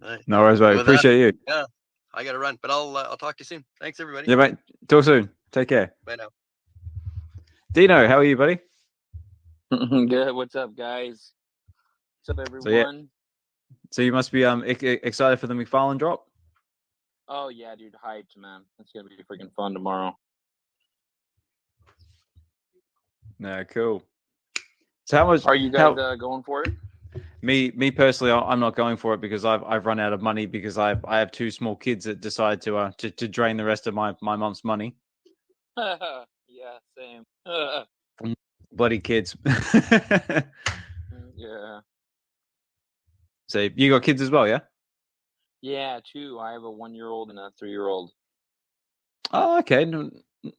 Speaker 10: Right.
Speaker 1: No worries, mate. Appreciate you.
Speaker 10: Yeah, I got to run, but I'll talk to you soon. Thanks, everybody.
Speaker 1: Yeah, mate. Talk soon. Take care.
Speaker 10: Bye now.
Speaker 1: Dino, how are you, buddy?
Speaker 11: Good. What's up, guys? What's up, everyone?
Speaker 1: So you must be excited for the McFarlane drop.
Speaker 11: Oh yeah, dude, hyped, man. It's gonna be freaking fun tomorrow.
Speaker 1: No, cool. So how much
Speaker 11: are you guys going for it?
Speaker 1: Me personally, I'm not going for it because I've run out of money because I have two small kids that decide to drain the rest of my mom's money.
Speaker 11: Yeah, same.
Speaker 1: Bloody kids.
Speaker 11: Yeah.
Speaker 1: So you got kids as well, yeah?
Speaker 11: Yeah, two. I have a 1-year-old and a 3-year-old.
Speaker 1: Oh, okay.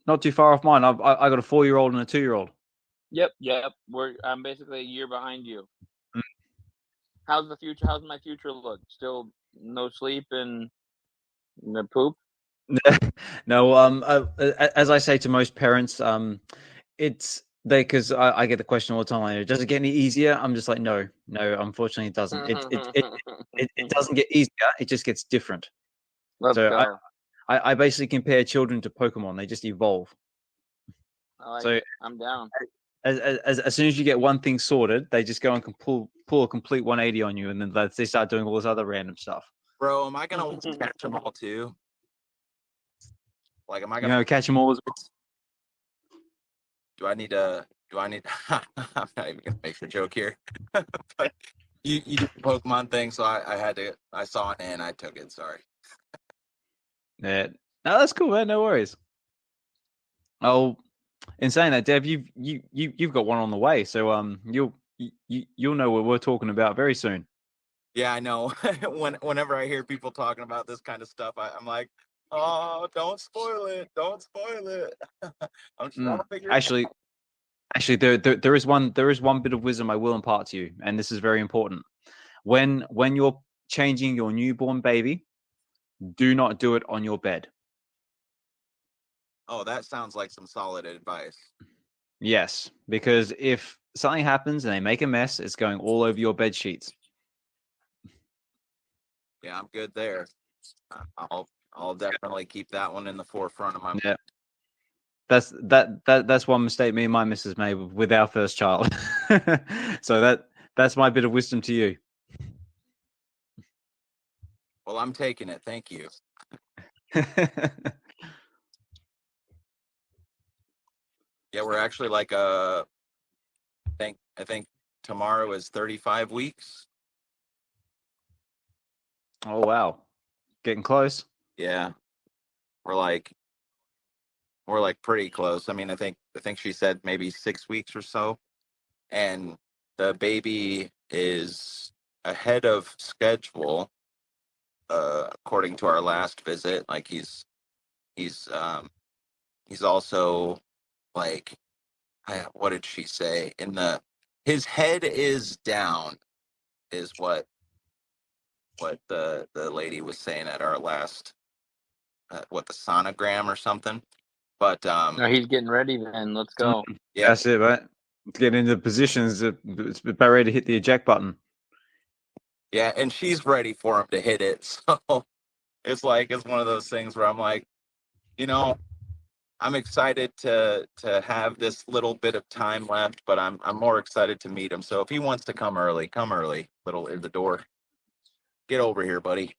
Speaker 1: Not too far off mine. I got a 4-year-old and a 2-year-old.
Speaker 11: Yep. I'm basically a year behind you. How's the future? How's my future look? Still no sleep and the poop?
Speaker 1: No. As I say to most parents, it's because I get the question all the time. Like, does it get any easier? I'm just like, no. Unfortunately, it doesn't. It doesn't get easier. It just gets different.
Speaker 11: Let's go.
Speaker 1: I basically compare children to Pokemon. They just evolve.
Speaker 11: I'm down.
Speaker 1: As soon as you get one thing sorted, they just go and pull a complete 180 on you, and then they start doing all this other random stuff.
Speaker 7: Bro, am I gonna catch them all too? Like, am I
Speaker 1: gonna catch them all as well?
Speaker 7: Do I need? I'm not even gonna make the joke here. But you did the Pokemon thing, so I saw it and I took it. Sorry.
Speaker 1: Yeah, no, that's cool, man. No worries. Oh, in saying that, Dev, you've got one on the way, so you'll know what we're talking about very soon.
Speaker 7: Yeah, I know. Whenever I hear people talking about this kind of stuff, I'm like, oh, don't spoil it! Don't spoil it! I'm just trying to figure it out.
Speaker 1: Actually, there is one bit of wisdom I will impart to you, and this is very important. When you're changing your newborn baby, do not do it on your bed.
Speaker 7: Oh, that sounds like some solid advice.
Speaker 1: Yes, because if something happens and they make a mess, it's going all over your bed sheets.
Speaker 7: Yeah, I'm good there. I'll definitely keep that one in the forefront of my mind.
Speaker 1: Yeah. That's one mistake me and my missus made with our first child. So that's my bit of wisdom to you.
Speaker 7: Well, I'm taking it. Thank you. Yeah, we're actually like I think tomorrow is 35 weeks.
Speaker 1: Oh wow, getting close.
Speaker 7: Yeah, we're like pretty close. I mean, I think she said maybe 6 weeks or so, and the baby is ahead of schedule, according to our last visit. Like he's also like, what did she say? His head is down, is what the lady was saying at our last, the sonogram or something. But
Speaker 11: no, he's getting ready then. Let's go.
Speaker 7: Yeah,
Speaker 1: that's it, right? To get into positions, it's about ready to hit the eject button.
Speaker 7: Yeah, and she's ready for him to hit it. So it's one of those things where I'm like, you know, I'm excited to have this little bit of time left, but I'm more excited to meet him. So if he wants to come early, little in the door. Get over here, buddy.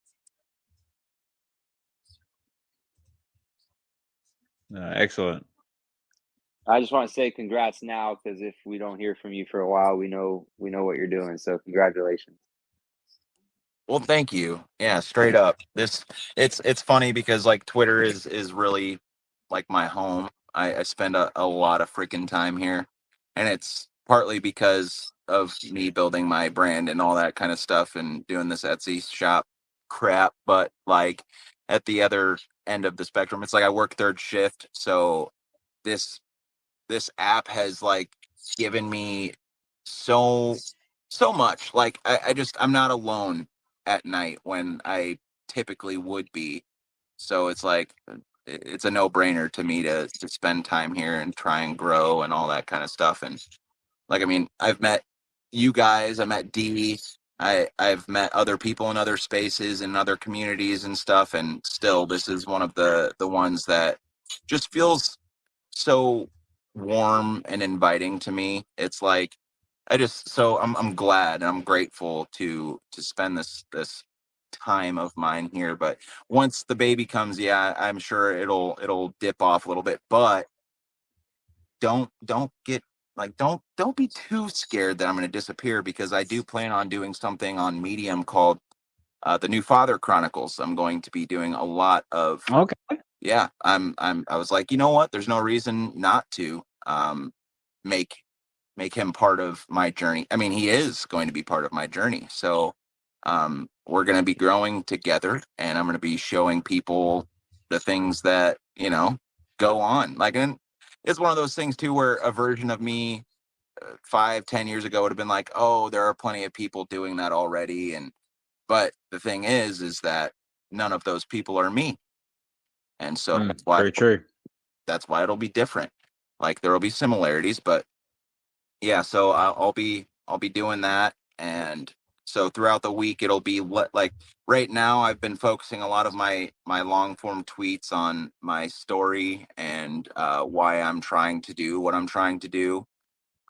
Speaker 1: Excellent.
Speaker 2: I just want to say congrats now, because if we don't hear from you for a while, we know what you're doing. So congratulations.
Speaker 7: Well, thank you. Yeah, straight up. It's funny because like Twitter is really like my home. I spend a lot of freaking time here, and it's partly because of me building my brand and all that kind of stuff and doing this Etsy shop crap. But like at the other end of the spectrum, it's like I work third shift, so this app has like given me so much. Like I'm not alone at night when I typically would be. So it's like it's a no-brainer to me to spend time here and try and grow and all that kind of stuff. And like I mean, I've met you guys, I met Dee, I've met other people in other spaces and other communities and stuff, and still this is one of the ones that just feels so warm and inviting to me. It's like I'm glad and I'm grateful to spend this time of mine here. But once the baby comes, yeah, I'm sure it'll dip off a little bit. But don't get like don't be too scared that I'm going to disappear, because I do plan on doing something on Medium called the New Father Chronicles. I'm going to be doing a lot of yeah, I was like, you know what? There's no reason not to make him part of my journey. I mean, he is going to be part of my journey. So we're going to be growing together, and I'm going to be showing people the things that, you know, go on. Like, and it's one of those things too, where a version of me 5-10 years ago would have been like, oh, there are plenty of people doing that already. But the thing is that none of those people are me. And so that's why
Speaker 1: very true.
Speaker 7: That's why it'll be different. Like there will be similarities, but yeah. So I'll be doing that, and so throughout the week it'll be like right now I've been focusing a lot of my long form tweets on my story and why I'm trying to do what I'm trying to do.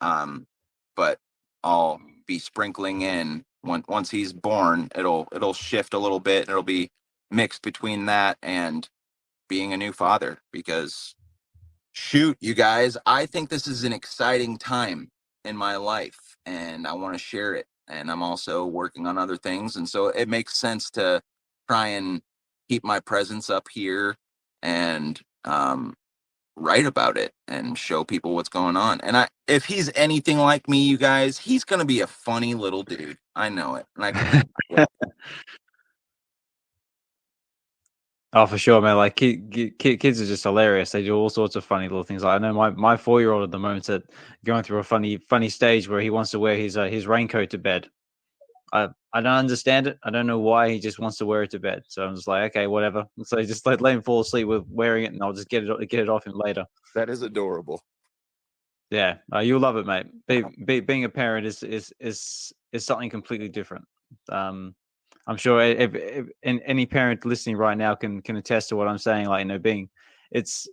Speaker 7: But I'll be sprinkling in once he's born. It'll shift a little bit. It'll be mixed between that and being a new father, because shoot, you guys, I think this is an exciting time in my life and I want to share it. And I'm also working on other things. And so it makes sense to try and keep my presence up here and write about it and show people what's going on. And if he's anything like me, you guys, he's going to be a funny little dude. I know it. And
Speaker 1: Oh, for sure, man. Like kids are just hilarious. They do all sorts of funny little things. Like I know my 4-year-old at the moment is going through a funny stage where he wants to wear his raincoat to bed. I don't understand it. I don't know why he just wants to wear it to bed. So I'm just like, okay, whatever. So just let him fall asleep with wearing it, and I'll just get it off him later.
Speaker 7: That is adorable.
Speaker 1: Yeah, you'll love it, mate. Being a parent is something completely different. I'm sure if any parent listening right now can attest to what I'm saying. Like, you know, it's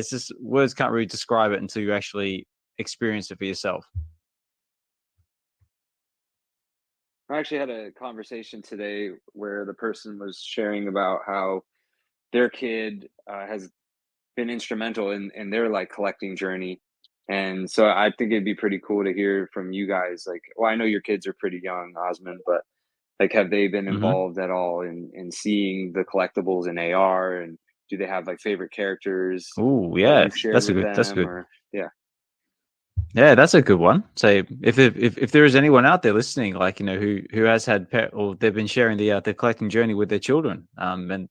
Speaker 1: just words can't really describe it until you actually experience it for yourself.
Speaker 2: I actually had a conversation today where the person was sharing about how their kid has been instrumental in their like collecting journey. And so I think it'd be pretty cool to hear from you guys. Like, well, I know your kids are pretty young, Osmond, but like, have they been involved at all in seeing the collectibles in AR? And do they have like favorite characters?
Speaker 1: Oh, yeah, that's good. Yeah, that's a good one. So if there is anyone out there listening, like, you know, who has had or they've been sharing the collecting journey with their children, and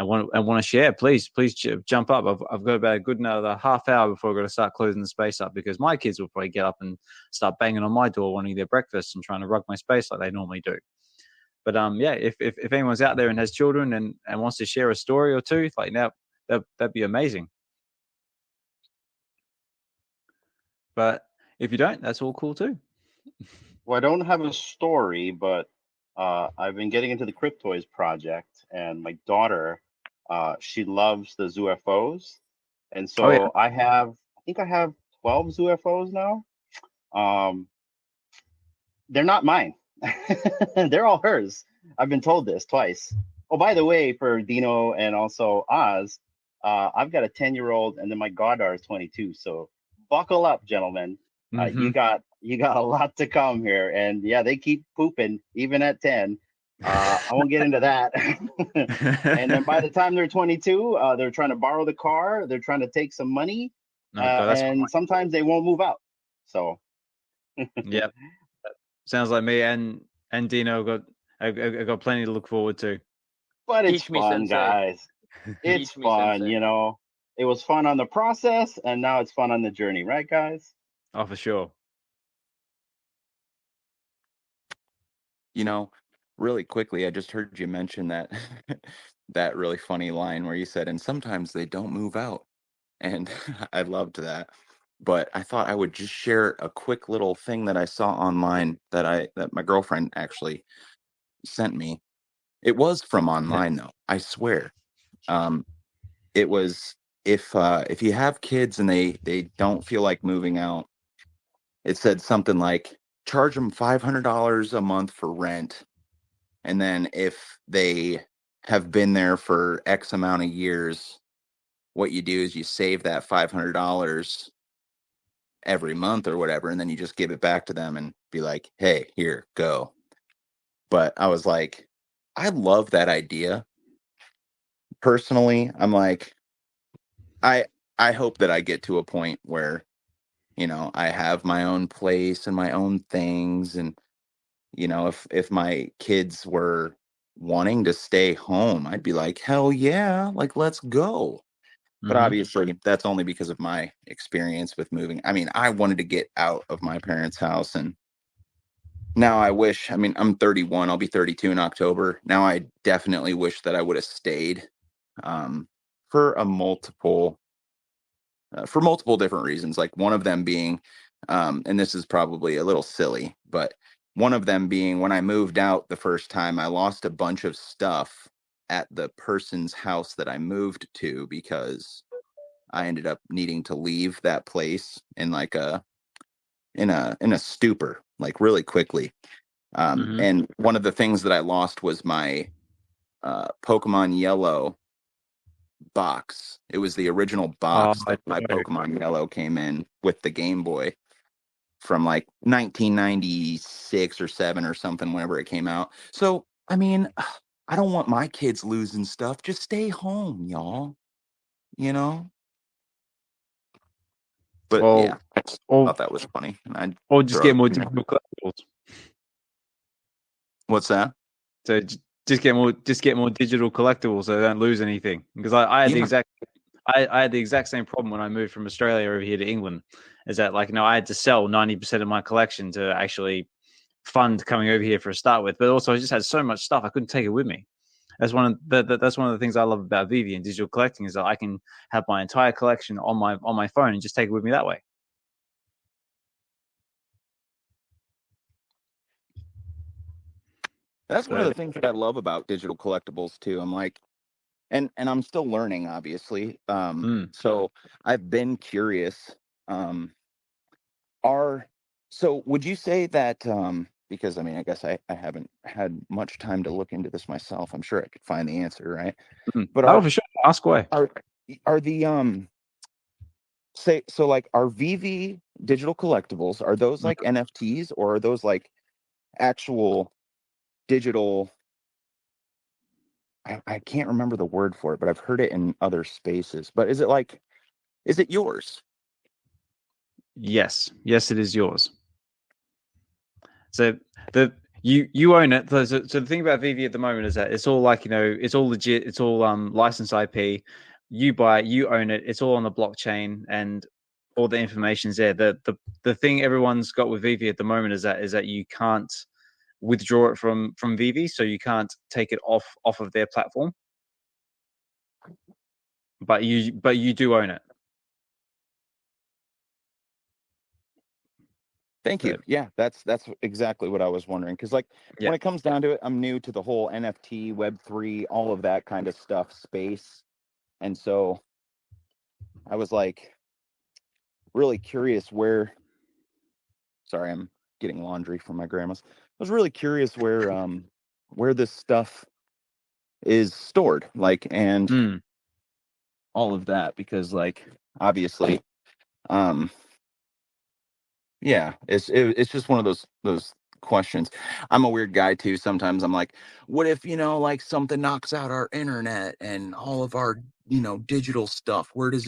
Speaker 1: want to share, please jump up. I've got about a good another half hour before I've got to start closing the space up, because my kids will probably get up and start banging on my door wanting their breakfast and trying to rug my space like they normally do. But yeah, if anyone's out there and has children and wants to share a story or two, like now, that'd be amazing. But if you don't, that's all cool too.
Speaker 8: Well, I don't have a story, but I've been getting into the Cryptoys project, and my daughter She loves the ZUFOs, and
Speaker 1: Oh yeah.
Speaker 8: so I think I have 12 ZUFOs now. They're not mine. They're all hers. I've been told this twice. Oh, by the way, for Dino and also Oz, I've got a 10-year-old, and then my goddaughter is 22. So buckle up, gentlemen. You got a lot to come here, and yeah, they keep pooping even at 10. I won't get into that. And then by the time they're 22, they're trying to borrow the car. They're trying to take some money, and sometimes they won't move out. So
Speaker 1: yeah, sounds like me and Dino got plenty to look forward to.
Speaker 8: But it's fun, guys. It's fun, you know. It was fun on the process, and now it's fun on the journey, right, guys?
Speaker 1: Oh, for sure.
Speaker 7: You know, really quickly, I just heard you mention that that really funny line where you said, and sometimes they don't move out. And I loved that. But I thought I would just share a quick little thing that I saw online that my girlfriend actually sent me. It was from online though, I swear. It was if you have kids and they don't feel like moving out, it said something like charge them $500 a month for rent, and then if they have been there for X amount of years, what you do is you save that $500 every month or whatever, and then you just give it back to them and be like, hey, here, go. But I was like, I love that idea. Personally, I'm like, I hope that I get to a point where, you know, I have my own place and my own things. And, you know, if my kids were wanting to stay home, I'd be like, hell yeah, like, let's go. But obviously, that's only because of my experience with moving. I mean, I wanted to get out of my parents' house, and now I wish. I mean, I'm 31. I'll be 32 in October. Now I definitely wish that I would have stayed, for multiple different reasons. Like one of them being, and this is probably a little silly, but one of them being when I moved out the first time, I lost a bunch of stuff at the person's house that I moved to because I ended up needing to leave that place in like in a stupor, like really quickly. And one of the things that I lost was my Pokemon Yellow box. It was the original box that my Pokemon Yellow came in with the Game Boy from like 1996 or 7 or something, whenever it came out. So, I mean, I don't want my kids losing stuff. Just stay home, y'all. You know? But yeah, I thought that was funny. And
Speaker 1: or just get more digital collectibles.
Speaker 7: What's that?
Speaker 1: So just get more digital collectibles so they don't lose anything. Because I had the exact same problem when I moved from Australia over here to England. Is that like, you know, I had to sell 90% of my collection to actually fund coming over here for a start with. But also I just had so much stuff I couldn't take it with me. That's one of the things I love about VeVe and digital collecting, is that I can have my entire collection on my phone and just take it with me that way.
Speaker 7: That's one of the things that I love about digital collectibles too. I'm like, and I'm still learning, obviously. So I've been curious. So would you say that, because I mean, I guess I haven't had much time to look into this myself. I'm sure I could find the answer, right? But
Speaker 1: for sure, ask away.
Speaker 7: Are the are VeVe digital collectibles, are those like NFTs, or are those like actual digital? I can't remember the word for it, but I've heard it in other spaces. But is it yours?
Speaker 1: Yes, it is yours. So you own it. So the thing about VeVe at the moment is that it's all like, you know, it's all legit. It's all licensed IP. You buy it, you own it. It's all on the blockchain, and all the information's there. The thing everyone's got with VeVe at the moment is that you can't withdraw it from VeVe, so you can't take it off of their platform. But you do own it.
Speaker 7: Thank you. Yeah, that's exactly what I was wondering. Because like when it comes down to it, I'm new to the whole NFT, Web3, all of that kind of stuff space, and so I was like really curious where. Sorry, I'm getting laundry from my grandma's. I was really curious where this stuff is stored, like, and all of that, because like obviously, yeah, it's just one of those questions. I'm a weird guy too. Sometimes I'm like, what if, like something knocks out our internet and all of our, digital stuff? Where is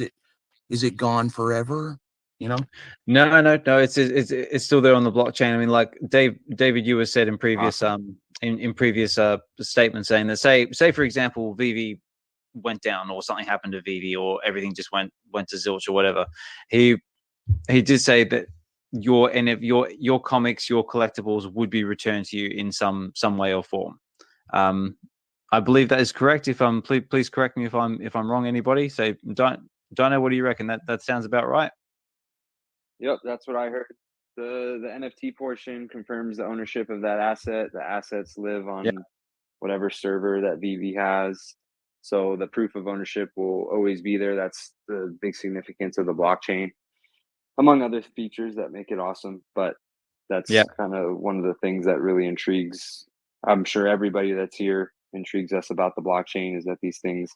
Speaker 7: it gone forever?
Speaker 1: No. It's still there on the blockchain. I mean, like David, you have said in previous in previous statements saying that say for example, VeVe went down or something happened to VeVe or everything just went to zilch or whatever. He did say that your comics, your collectibles would be returned to you in some way or form. I believe that is correct. If please correct me if I'm wrong. Anybody? So don't know. What do you reckon? That sounds about right.
Speaker 2: Yep, that's what I heard. The NFT portion confirms the ownership of that asset. The assets live on whatever server that VeVe has. So the proof of ownership will always be there. That's the big significance of the blockchain, among other features that make it awesome. But that's kind of one of the things that really intrigues, I'm sure everybody that's here, intrigues us about the blockchain, is that these things,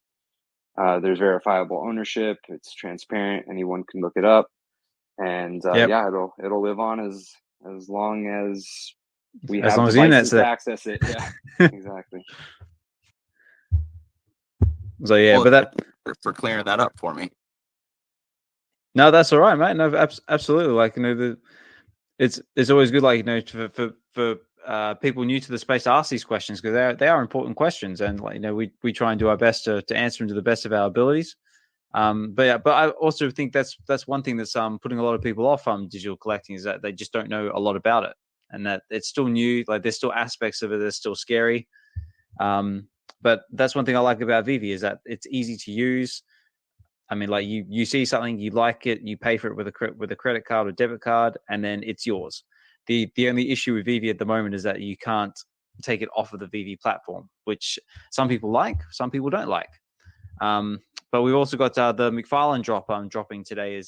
Speaker 2: there's verifiable ownership. It's transparent. Anyone can look it up. And it'll live on as long as we have devices to access it. Yeah, exactly.
Speaker 1: So yeah, but that
Speaker 7: for clearing that up for me.
Speaker 1: No, that's all right, mate. No, absolutely. Like it's always good, like for people new to the space to ask these questions, because they are important questions, and like we try and do our best to answer them to the best of our abilities. But I also think that's one thing that's putting a lot of people off digital collecting, is that they just don't know a lot about it, and that it's still new. Like there's still aspects of it that's still scary. But that's one thing I like about VeVe, is that it's easy to use. I mean, like you see something, you like it, you pay for it with a credit card or debit card, and then it's yours. The only issue with VeVe at the moment is that you can't take it off of the VeVe platform, which some people like, some people don't like. But we've also got the McFarlane drop dropping today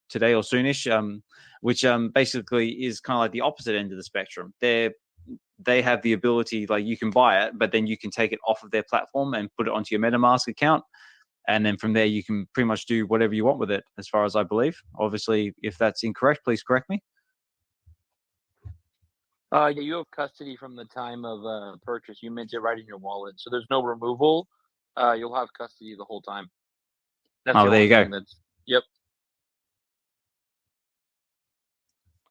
Speaker 1: today or soonish, which basically is kind of like the opposite end of the spectrum. They have the ability, like you can buy it, but then you can take it off of their platform and put it onto your MetaMask account. And then from there, you can pretty much do whatever you want with it, as far as I believe. Obviously, if that's incorrect, please correct me.
Speaker 11: Yeah, you have custody from the time of purchase. You mint it right in your wallet, so there's no removal. You'll have custody the whole time. That's
Speaker 1: there you go.
Speaker 11: Yep.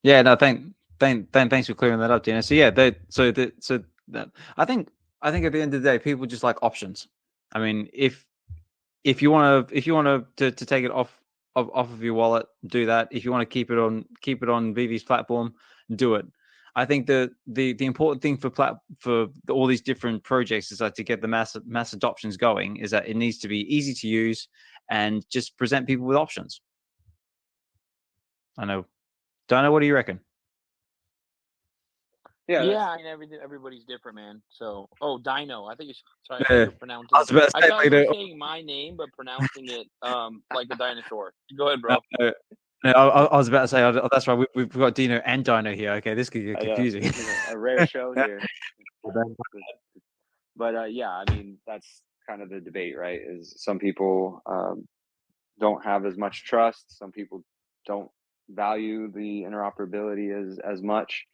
Speaker 1: Yeah, no, thanks for clearing that up, Dino. So yeah, I think at the end of the day, people just like options. I mean, if you want to take it off of your wallet, do that. If you want to keep it on VeVe's platform, do it. I think the important thing for all these different projects is that to get the mass adoptions going, is that it needs to be easy to use and just present people with options. I know. Don't what do you reckon?
Speaker 11: Yeah, I mean everybody's different, man. So, DYNO. I think you're pronouncing. I thought you were saying my name, but pronouncing it like a dinosaur. Go ahead, bro.
Speaker 1: No, I was about to say, that's right. We've got Dino and DYNO here. Okay, this could get confusing.
Speaker 2: A rare show here. But yeah, I mean that's kind of the debate, right? Is some people don't have as much trust. Some people don't value the interoperability as much.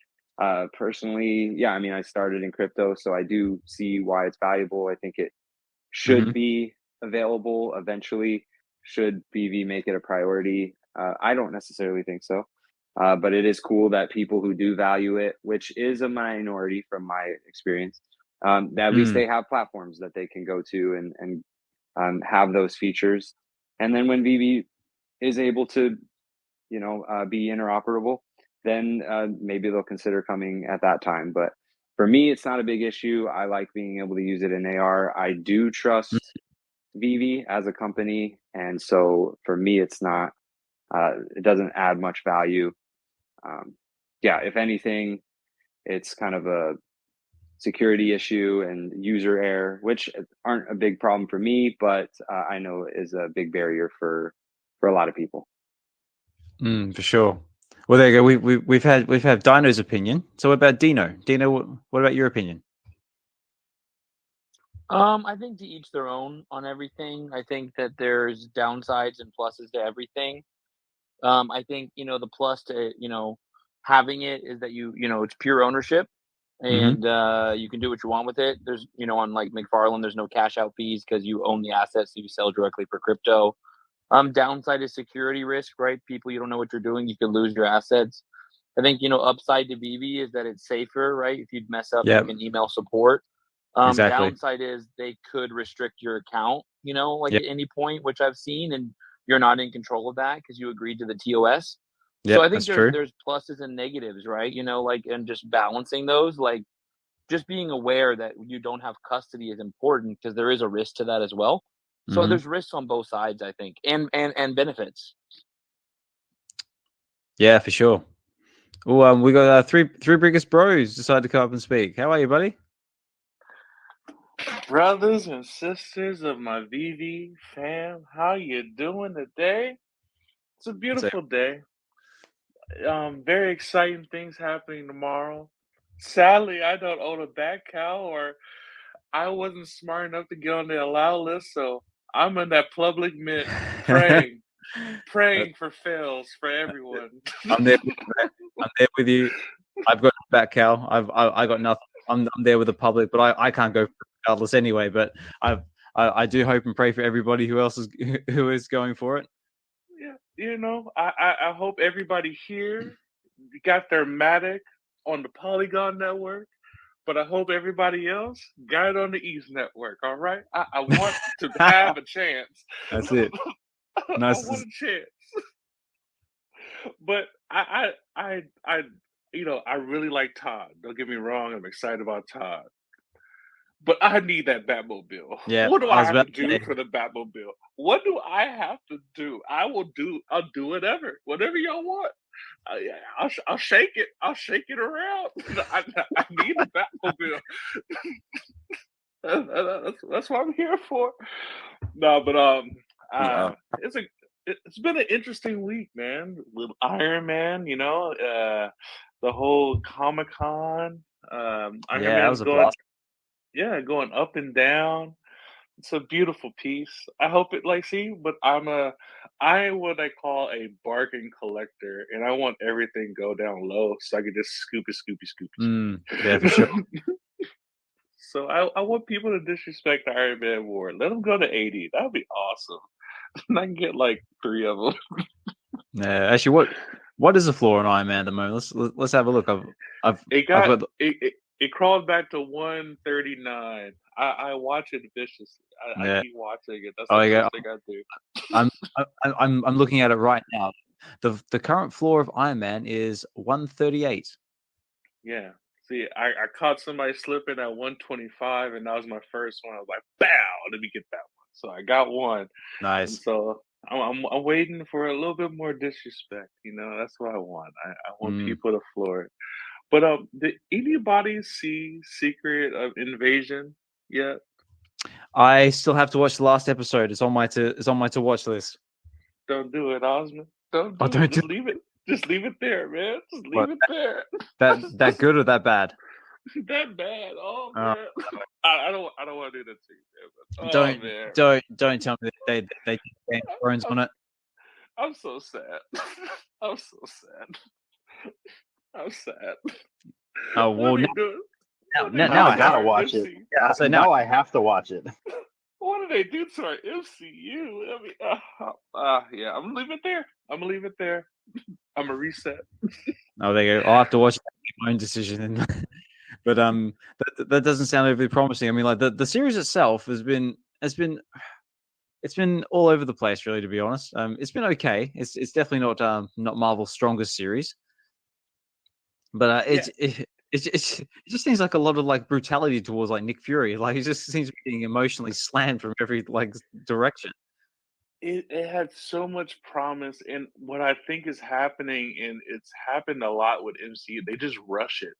Speaker 2: Personally, yeah, I mean, I started in crypto, so I do see why it's valuable. I think it should be available eventually. Should VeVe make it a priority? I don't necessarily think so, but it is cool that people who do value it, which is a minority from my experience, at least they have platforms that they can go to and have those features. And then when VeVe is able to, be interoperable, then maybe they'll consider coming at that time. But for me, it's not a big issue. I like being able to use it in AR. I do trust VeVe as a company, and so for me, it's not. It doesn't add much value. yeah, if anything, it's kind of a security issue and user error, which aren't a big problem for me, but I know is a big barrier for a lot of people.
Speaker 1: For sure. Well, there you go. We've had DYNO's opinion. So what about Dino? Dino, what about your opinion?
Speaker 11: I think to each their own on everything. I think that there's downsides and pluses to everything. I think, the plus to, having it is that it's pure ownership and you can do what you want with it. There's, on like McFarlane, there's no cash out fees because you own the assets, so you sell directly for crypto. Downside is security risk, right? People, you don't know what you're doing, you could lose your assets. I think, upside to VeVe is that it's safer, right? If you'd mess up, you can email support.
Speaker 1: Exactly.
Speaker 11: Downside is they could restrict your account, at any point, which I've seen, and you're not in control of that because you agreed to the TOS. So I think there's pluses and negatives, right? And just balancing those, like just being aware that you don't have custody is important because there is a risk to that as well. So there's risks on both sides, I think, and benefits.
Speaker 1: Yeah, for sure. Well, we got three biggest bros decided to come up and speak. How are you, buddy?
Speaker 12: Brothers and sisters of my VeVe fam, how you doing today? It's a beautiful day. Very exciting things happening tomorrow. Sadly, I don't own a bat cow, or I wasn't smart enough to get on the allow list, so I'm in that public mint praying for fails for everyone.
Speaker 1: I'm there with you. I've got a bat cow. I got nothing. I'm there with the public, but I can't go regardless anyway. But I do hope and pray for everybody who is going for it.
Speaker 12: Yeah, I hope everybody here got their Matic on the Polygon network, but I hope everybody else got it on the East network. All right, I want to have a chance.
Speaker 1: That's it.
Speaker 12: Nice. I want a chance. But I really like Todd. Don't get me wrong. I'm excited about Todd. But I need that Batmobile.
Speaker 1: Yeah,
Speaker 12: what do I have to do for the Batmobile? What do I have to do? I'll do whatever y'all want. I'll shake it. I'll shake it around. I need a Batmobile. That's what I'm here for. No, but it's been an interesting week, man. With Iron Man, the whole Comic-Con. Iron Man was going. Yeah, going up and down. It's a beautiful piece. I hope it but I what I call a bargain collector, and I want everything go down low so I can just scoop it.
Speaker 1: Yeah, for sure.
Speaker 12: So I want people to disrespect the Iron Man War. Let them go to 80. That would be awesome. And I can get like 3 of them.
Speaker 1: Yeah, actually, what is the floor on Iron Man at the moment? Let's have a look.
Speaker 12: It crawled back to 139. I watch it viciously. I keep watching it. That's the first thing I do.
Speaker 1: I'm looking at it right now. The current floor of Iron Man is 138.
Speaker 12: Yeah. See, I caught somebody slipping at 125, and that was my first one. I was like, "Bow! Let me get that one." So I got one.
Speaker 1: Nice.
Speaker 12: And so I'm waiting for a little bit more disrespect. That's what I want. I want people to floor it. But did anybody see Secret of Invasion yet?
Speaker 1: I still have to watch the last episode. It's on my to watch list.
Speaker 12: Don't do it, Osman. Don't leave it. Just leave it there, man. Just leave it there.
Speaker 1: That good or that bad?
Speaker 12: That bad. Oh man. I don't want to do that to you, man. But,
Speaker 1: don't tell me that they Game of Thrones on it.
Speaker 12: I'm so sad. I'm so sad. I'm sad.
Speaker 1: Oh well,
Speaker 8: now I gotta watch it. Yeah, so now I have to watch it.
Speaker 12: What did they do to our MCU? Yeah, I'm gonna leave it there. I'm gonna reset.
Speaker 1: Oh, there you go. I'll have to watch my own decision. But that doesn't sound overly promising. I mean, like the series itself has been all over the place, really. To be honest, it's been okay. It's definitely not Marvel's strongest series. But it just seems like a lot of like brutality towards like Nick Fury. Like he just seems to be being emotionally slammed from every like direction.
Speaker 12: it had so much promise, and what I think is happening, and it's happened a lot with MCU, they just rush it.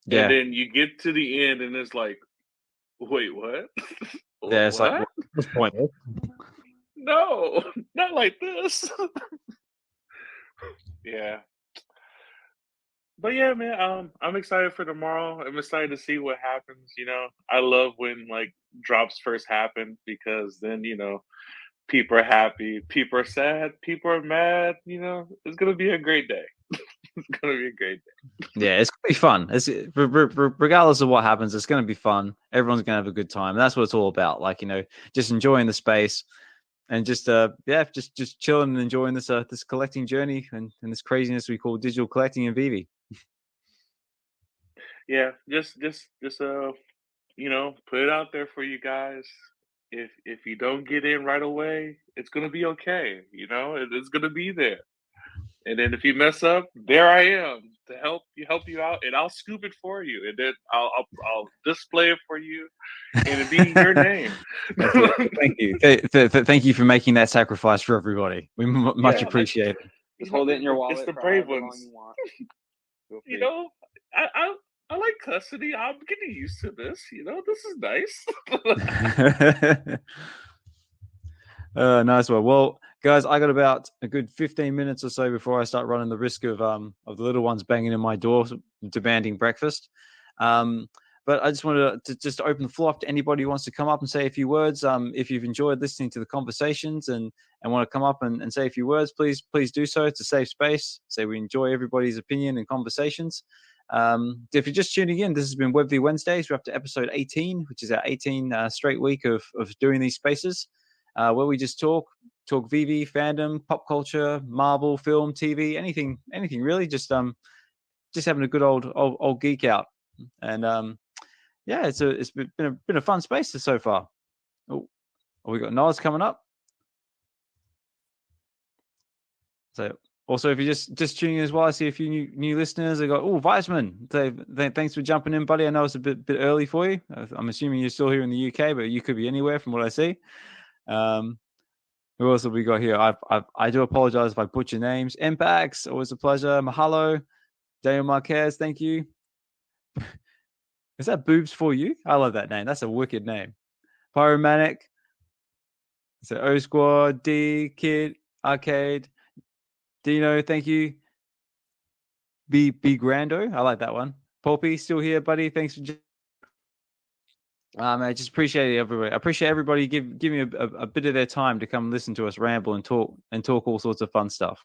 Speaker 12: And
Speaker 1: Yeah.
Speaker 12: then you get to the end and it's like, wait, what?
Speaker 1: Yeah, it's like,
Speaker 12: What?
Speaker 1: what's the point?
Speaker 12: No, not like this. Yeah. But yeah, man, I'm excited for tomorrow. I'm excited to see what happens, you know. I love when like drops first happen because then, you know, people are happy, people are sad, people are mad, you know. It's gonna be a great day. It's gonna be a great day.
Speaker 1: Yeah, it's gonna be fun. It's regardless of what happens, it's gonna be fun. Everyone's gonna have a good time. And that's what it's all about. Like, you know, just enjoying the space and just just chilling and enjoying this this collecting journey and this craziness we call digital collecting in VeVe.
Speaker 12: Yeah, just you know, put it out there for you guys. If you don't get in right away, it's gonna be okay. You know, it's gonna be there. And then if you mess up, there I am to help you out, and I'll scoop it for you, and then I'll display it for you, and it'll be your name.
Speaker 1: Thank you. Thank you for making that sacrifice for everybody. We much appreciate it.
Speaker 2: Just hold it in your wallet.
Speaker 12: It's the
Speaker 2: for
Speaker 12: brave
Speaker 2: however long
Speaker 12: ones.
Speaker 2: you want.
Speaker 12: You know, I like custody. I'm getting used to this. You know, this is nice.
Speaker 1: Nice one. Well, guys, I got about a good 15 minutes or so before I start running the risk of the little ones banging in my door, demanding breakfast. But I just wanted to just open the floor up to anybody who wants to come up and say a few words. If you've enjoyed listening to the conversations and want to come up and say a few words, please do so. It's a safe space. So we enjoy everybody's opinion and conversations. If you're just tuning in, this has been VeVe Wednesdays. We're up to episode 18, which is our 18 straight week of doing these spaces. Where we just talk VeVe, fandom, pop culture, Marvel, film, TV, anything really. Just having a good old geek out, and yeah, it's been a fun space so far. Oh, we got Noah's coming up. So also, if you're just tuning in as well, I see a few new listeners. I got Weissman. Thanks for jumping in, buddy. I know it's a bit early for you. I'm assuming you're still here in the UK, but you could be anywhere from what I see. Who else have we got here? I do apologize if I butcher names. Impax, always a pleasure. Mahalo. Daniel Marquez, thank you. Is that Boobs for You? I love that name. That's a wicked name. Pyromanic. So O Squad, D, Kid, Arcade, Dino, thank you. B Grando, I like that one. Poppy, still here, buddy. Thanks for I just appreciate everybody. I appreciate everybody give me a bit of their time to come listen to us ramble and talk all sorts of fun stuff.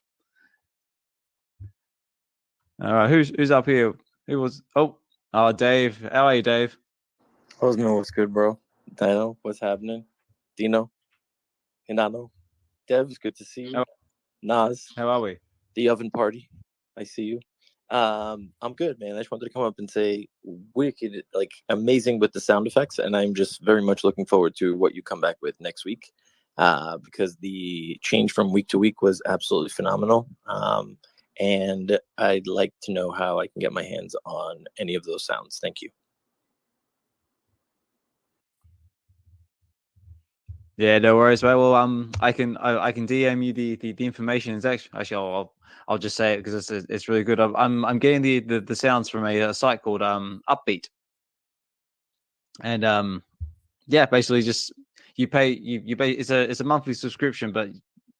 Speaker 1: All right, who's up here? Who was? Oh, Dave. How are you, Dave?
Speaker 13: Osman, what's good, bro? Dino, what's happening? Dino, Hinano, Dev, it's good to see you. Nas,
Speaker 1: how are we?
Speaker 13: The Oven Party, I see you. I'm good, man. I just wanted to come up and say wicked, like amazing with the sound effects, and I'm just very much looking forward to what you come back with next week, because the change from week to week was absolutely phenomenal. And I'd like to know how I can get my hands on any of those sounds. Thank you.
Speaker 1: Yeah, no worries, mate. Well, I can DM you the information. It's actually I'll just say it because it's really good. I'm getting the sounds from a site called Upbeat, and yeah, basically just you pay it's a monthly subscription, but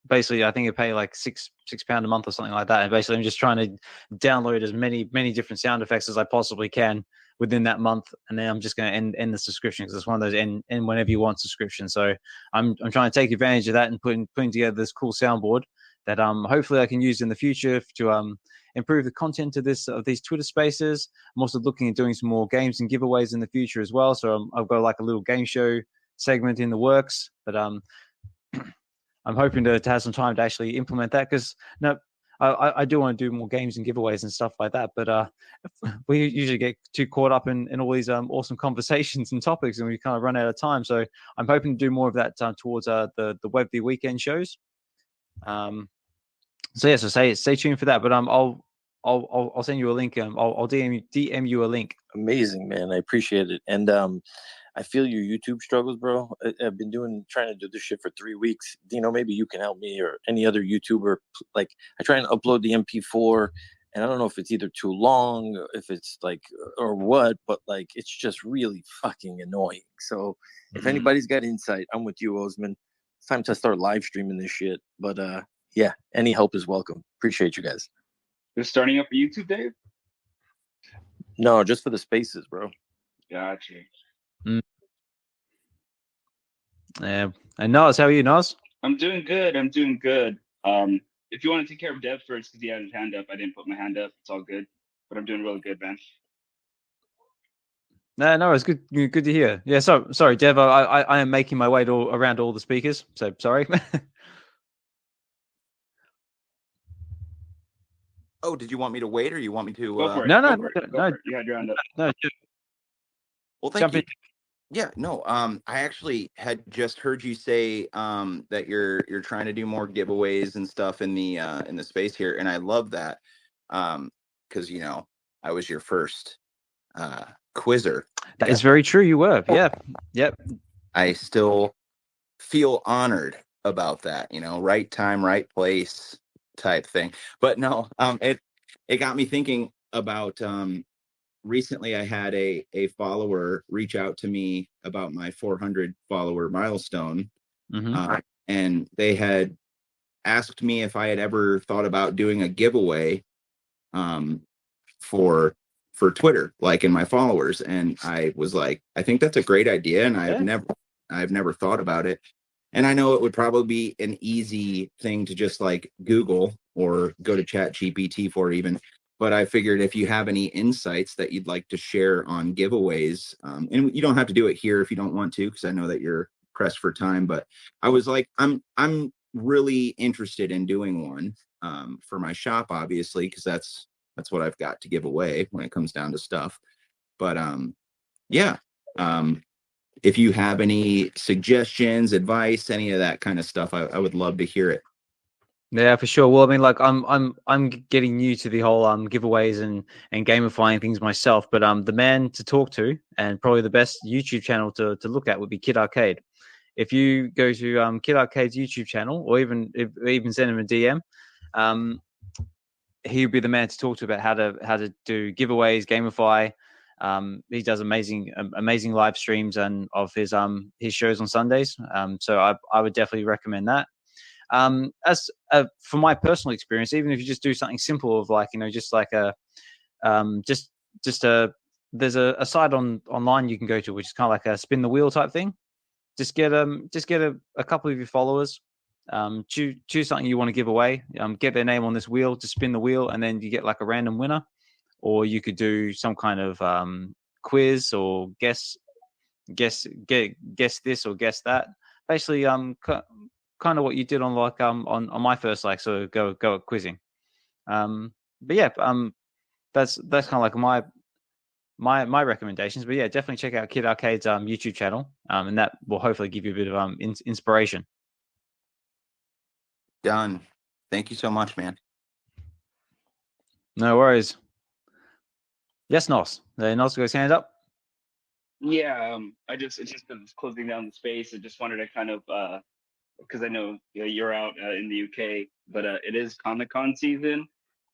Speaker 1: basically I think you pay like £6 a month or something like that. And basically I'm just trying to download as many different sound effects as I possibly can within that month, and then I'm just going to end the subscription because it's one of those end whenever you want subscription. So I'm trying to take advantage of that and putting together this cool soundboard that hopefully I can use in the future to improve the content of these Twitter spaces. I'm also looking at doing some more games and giveaways in the future as well. So I've got like a little game show segment in the works, but I'm hoping to have some time to actually implement that because I do want to do more games and giveaways and stuff like that, but we usually get too caught up in all these awesome conversations and topics, and we kind of run out of time. So I'm hoping to do more of that towards the VeVe weekend shows. So yeah, so stay tuned for that. But I'll send you a link. I'll DM you a link.
Speaker 13: Amazing, man. I appreciate it. And I feel your YouTube struggles, bro. I've been trying to do this shit for 3 weeks. Dino, maybe you can help me or any other YouTuber. Like, I try and upload the MP4, and I don't know if it's either too long, or if it's like, or what, but like, it's just really fucking annoying. So if anybody's got insight, I'm with you, Osman. It's time to start live streaming this shit. But yeah, any help is welcome. Appreciate you guys.
Speaker 14: You're starting up a YouTube, Dave?
Speaker 13: No, just for the spaces, bro.
Speaker 14: Gotcha.
Speaker 1: Yeah. And Nas, how are you, Nas?
Speaker 14: I'm doing good. If you want to take care of Dev first, because he had his hand up, I didn't put my hand up. It's all good. But I'm doing really good, man.
Speaker 1: No, it's good. Good to hear. Yeah, sorry, Dev. I am making my way around all the speakers. So sorry.
Speaker 7: Oh, did you want me to wait, or you want me to?
Speaker 14: Go for it.
Speaker 1: No.
Speaker 14: You had your hand up.
Speaker 1: No.
Speaker 7: Well, thank you. Yeah, no. I actually had just heard you say that you're trying to do more giveaways and stuff in the space here, and I love that because I was your first quizzer.
Speaker 1: That is very true. You were. Yeah. Yep.
Speaker 7: I still feel honored about that. Right time, right place type thing. But no, it got me thinking about. Recently, I had a follower reach out to me about my 400 follower milestone, and they had asked me if I had ever thought about doing a giveaway for Twitter, like in my followers. And I was like, I think that's a great idea, and I've never thought about it. And I know it would probably be an easy thing to just like Google or go to ChatGPT for even. But I figured if you have any insights that you'd like to share on giveaways, and you don't have to do it here if you don't want to, because I know that you're pressed for time. But I was like, I'm really interested in doing one for my shop, obviously, because that's what I've got to give away when it comes down to stuff. But if you have any suggestions, advice, any of that kind of stuff, I would love to hear it.
Speaker 1: Yeah, for sure. Well, I mean, like I'm getting new to the whole giveaways and gamifying things myself, but the man to talk to and probably the best YouTube channel to look at would be Kid Arcade. If you go to Kid Arcade's YouTube channel, or even send him a DM, he would be the man to talk to about how to do giveaways, gamify. He does amazing live streams and of his shows on Sundays. So I would definitely recommend that. As for my personal experience, even if you just do something simple of like, just like there's a site online you can go to, which is kind of like a spin the wheel type thing. Just get a couple of your followers, choose something you want to give away, get their name on this wheel, just spin the wheel, and then you get like a random winner. Or you could do some kind of quiz or guess this or guess that. Basically, kind of what you did on like on my first like sort of go at quizzing. But yeah, that's kind of like my recommendations. But yeah, definitely check out Kid Arcade's YouTube channel, and that will hopefully give you a bit of inspiration.
Speaker 7: Done. Thank you so much, man.
Speaker 1: No worries. Yes, Nos. Nos got his hand up.
Speaker 14: Yeah, it's just closing down the space. I just wanted to kind of because I know you're out in the UK, but it is Comic-Con season,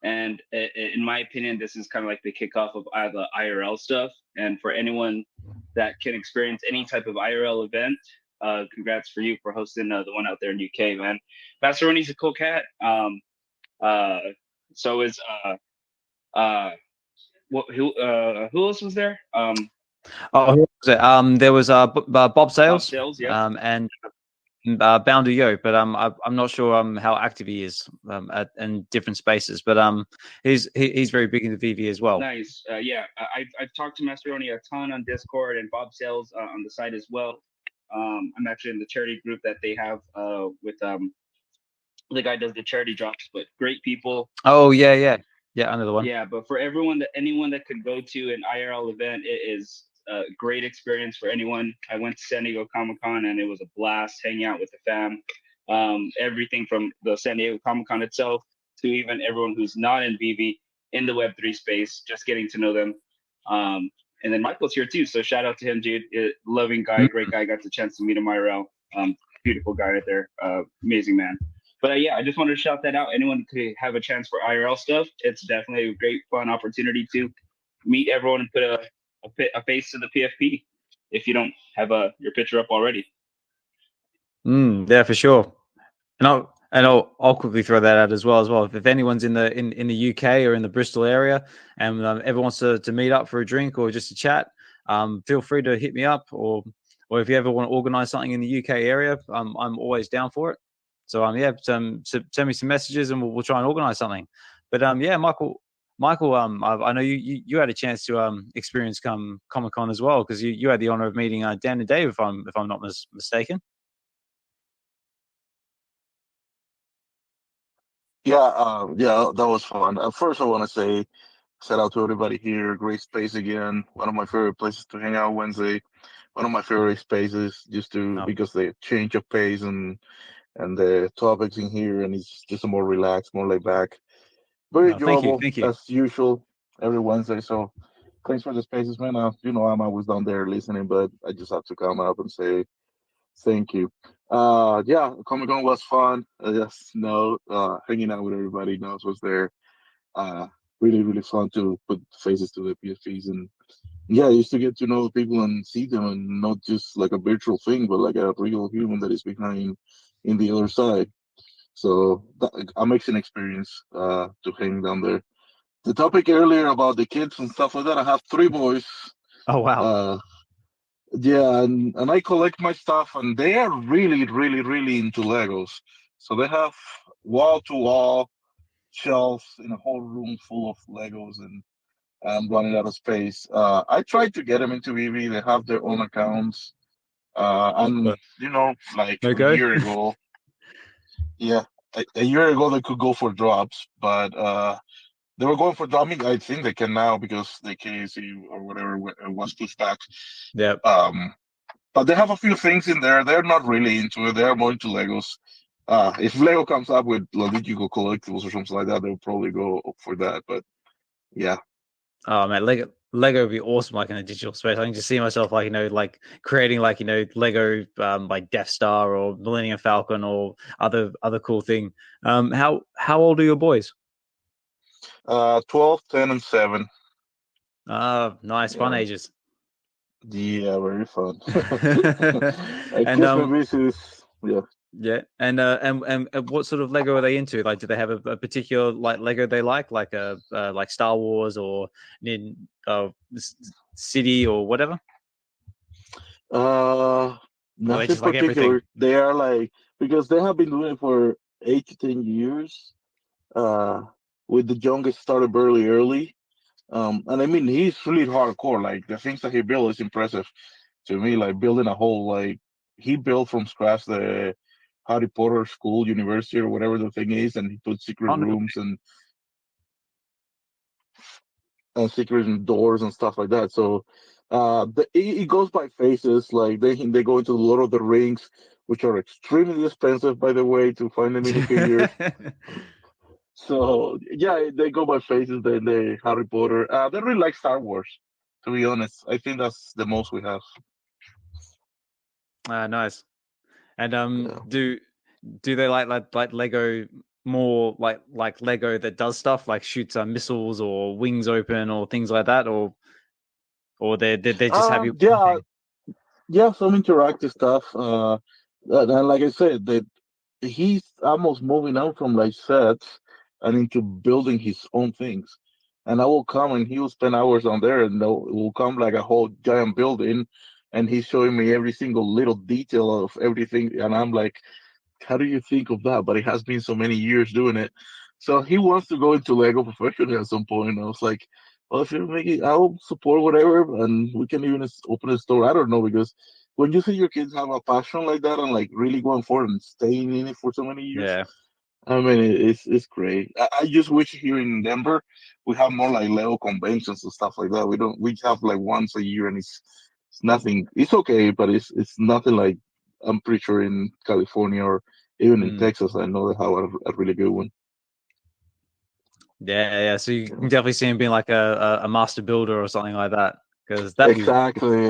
Speaker 14: and in my opinion, this is kind of like the kickoff of the IRL stuff. And for anyone that can experience any type of IRL event, congrats for you for hosting the one out there in UK, man. Masteroni's a cool cat. So is who else was there?
Speaker 1: Who was it? There was Bob Sales,
Speaker 14: yeah.
Speaker 1: And Bounder Yo, but I'm not sure how active he is in different spaces, but he's very big into VeVe as well.
Speaker 14: Nice. Yeah, I've talked to Masteroni a ton on Discord and Bob Sales on the site as well. I'm actually in the charity group that they have with the guy does the charity drops, but great people.
Speaker 1: Oh yeah, another one.
Speaker 14: Yeah, but for anyone that could go to an IRL event, it is a great experience for anyone. I went to San Diego Comic-Con and it was a blast hanging out with the fam. Everything from the San Diego Comic-Con itself to even everyone who's not in VeVe in the Web3 space, just getting to know them. And then Michael's here too, so shout out to him, dude. Loving guy, great guy. Got the chance to meet him IRL. Beautiful guy right there. Amazing man. But yeah, I just wanted to shout that out. Anyone could have a chance for IRL stuff. It's definitely a great, fun opportunity to meet everyone and put a face to the PFP if you don't have your picture up already.
Speaker 1: Yeah, for sure. And I'll quickly throw that out as well. If anyone's in the UK or in the Bristol area and ever wants to meet up for a drink or just to chat, feel free to hit me up, or if you ever want to organize something in the UK area, I'm always down for it. So send me some messages and we'll try and organize something. But Michael, I know you had a chance to experience Comic-Con as well, because you had the honor of meeting Dan and Dave, if I'm not mistaken.
Speaker 15: Yeah, that was fun. First, I want to say shout out to everybody here. Great space again. One of my favorite places to hang out Wednesday. One of my favorite spaces, because the change of pace and the topics in here, and it's just more relaxed, more laid back. Very enjoyable,
Speaker 1: thank you.
Speaker 15: as usual, every Wednesday. So thanks for the spaces, man. I'm always down there listening, but I just have to come up and say thank you. Comic-Con was fun. Hanging out with everybody knows was there. Really, really fun to put faces to the PFPs, and I used to get to know people and see them, and not just like a virtual thing, but like a real human that is behind in the other side. So amazing experience to hang down there. The topic earlier about the kids and stuff like that. I have 3 boys.
Speaker 1: Oh wow.
Speaker 15: And I collect my stuff, and they are really, really, really into Legos. So they have wall-to-wall shelves in a whole room full of Legos, and I'm running out of space. I tried to get them into VeVe. They have their own accounts. Like a year ago. Yeah, a year ago they could go for drops, but they were going for dropping. I think they can now because the KAC or whatever was pushed back.
Speaker 1: Yeah.
Speaker 15: But they have a few things in there. They're not really into it. They're more into Legos. If Lego comes up with Ms.Gekko collectibles or something like that, they'll probably go for that. But yeah.
Speaker 1: Oh man, Lego would be awesome, like in a digital space. I can just see myself like creating Lego like Death Star or Millennium Falcon or other cool thing. How old are your boys?
Speaker 15: 12, 10, and 7.
Speaker 1: Nice, fun ages.
Speaker 15: Yeah, very fun.
Speaker 1: Yeah, and what sort of Lego are they into? Like, do they have a particular Lego they like Star Wars or City or whatever?
Speaker 15: Nothing particular. They are because they have been doing it for 8 to 10 years. With the youngest started very early. And I mean, he's really hardcore. Like, the things that he built is impressive to me. Like, building a whole, he built from scratch the Harry Potter school, university, or whatever the thing is, and he put secret rooms and secret doors and stuff like that. So it goes by phases. Like, they go into the Lord of the Rings, which are extremely expensive, by the way, to find the minifigures. So they go by phases. Then they Harry Potter. They really like Star Wars, to be honest. I think that's the most we have.
Speaker 1: Nice. And do they like Lego more like Lego that does stuff like shoots missiles or wings open or things like that, or they just have you?
Speaker 15: Some interactive stuff. And like I said, he's almost moving out from sets and into building his own things. And I will come and he will spend hours on there, and it will come like a whole giant building, and he's showing me every single little detail of everything. And I'm like, how do you think of that? But it has been so many years doing it. So he wants to go into Lego professionally at some point. And I was like, well, if you're making, I'll support whatever, and we can even open a store. I don't know, because when you see your kids have a passion like that and really going for it and staying in it for so many years, I mean, it's great. I just wish here in Denver we have more Lego conventions and stuff like that. We have once a year, and it's nothing. It's okay, but it's nothing like, I'm pretty sure in California or even in Texas, I know they have a really good one.
Speaker 1: Yeah. So you can definitely see him being like a master builder or something like that. because that
Speaker 15: exactly.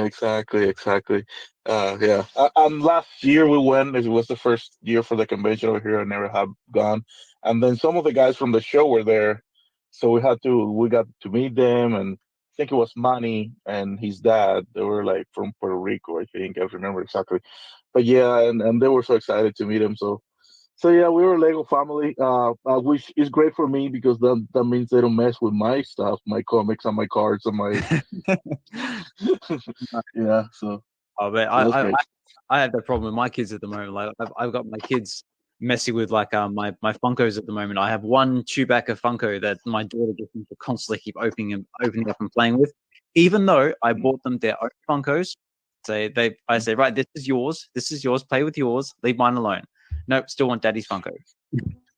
Speaker 15: Yeah. And last year we went. It was the first year for the convention over here. I never have gone. And then some of the guys from the show were there, so we got to meet them. And I think it was Manny and his dad. They were like from Puerto Rico, I think. I don't remember exactly. But yeah, and they were so excited to meet him. So yeah, we were a Lego family, which is great for me because that means they don't mess with my stuff, my comics and my cards and my yeah. So
Speaker 1: but
Speaker 15: that's great.
Speaker 1: I have that problem with my kids at the moment. Like I've got my kids messing with like my Funkos at the moment. I have one Chewbacca Funko that my daughter gets them to constantly keep opening up and playing with, even though I bought them their own Funkos. I say, right, this is yours, play with yours, leave mine alone. Nope, still want Daddy's Funko.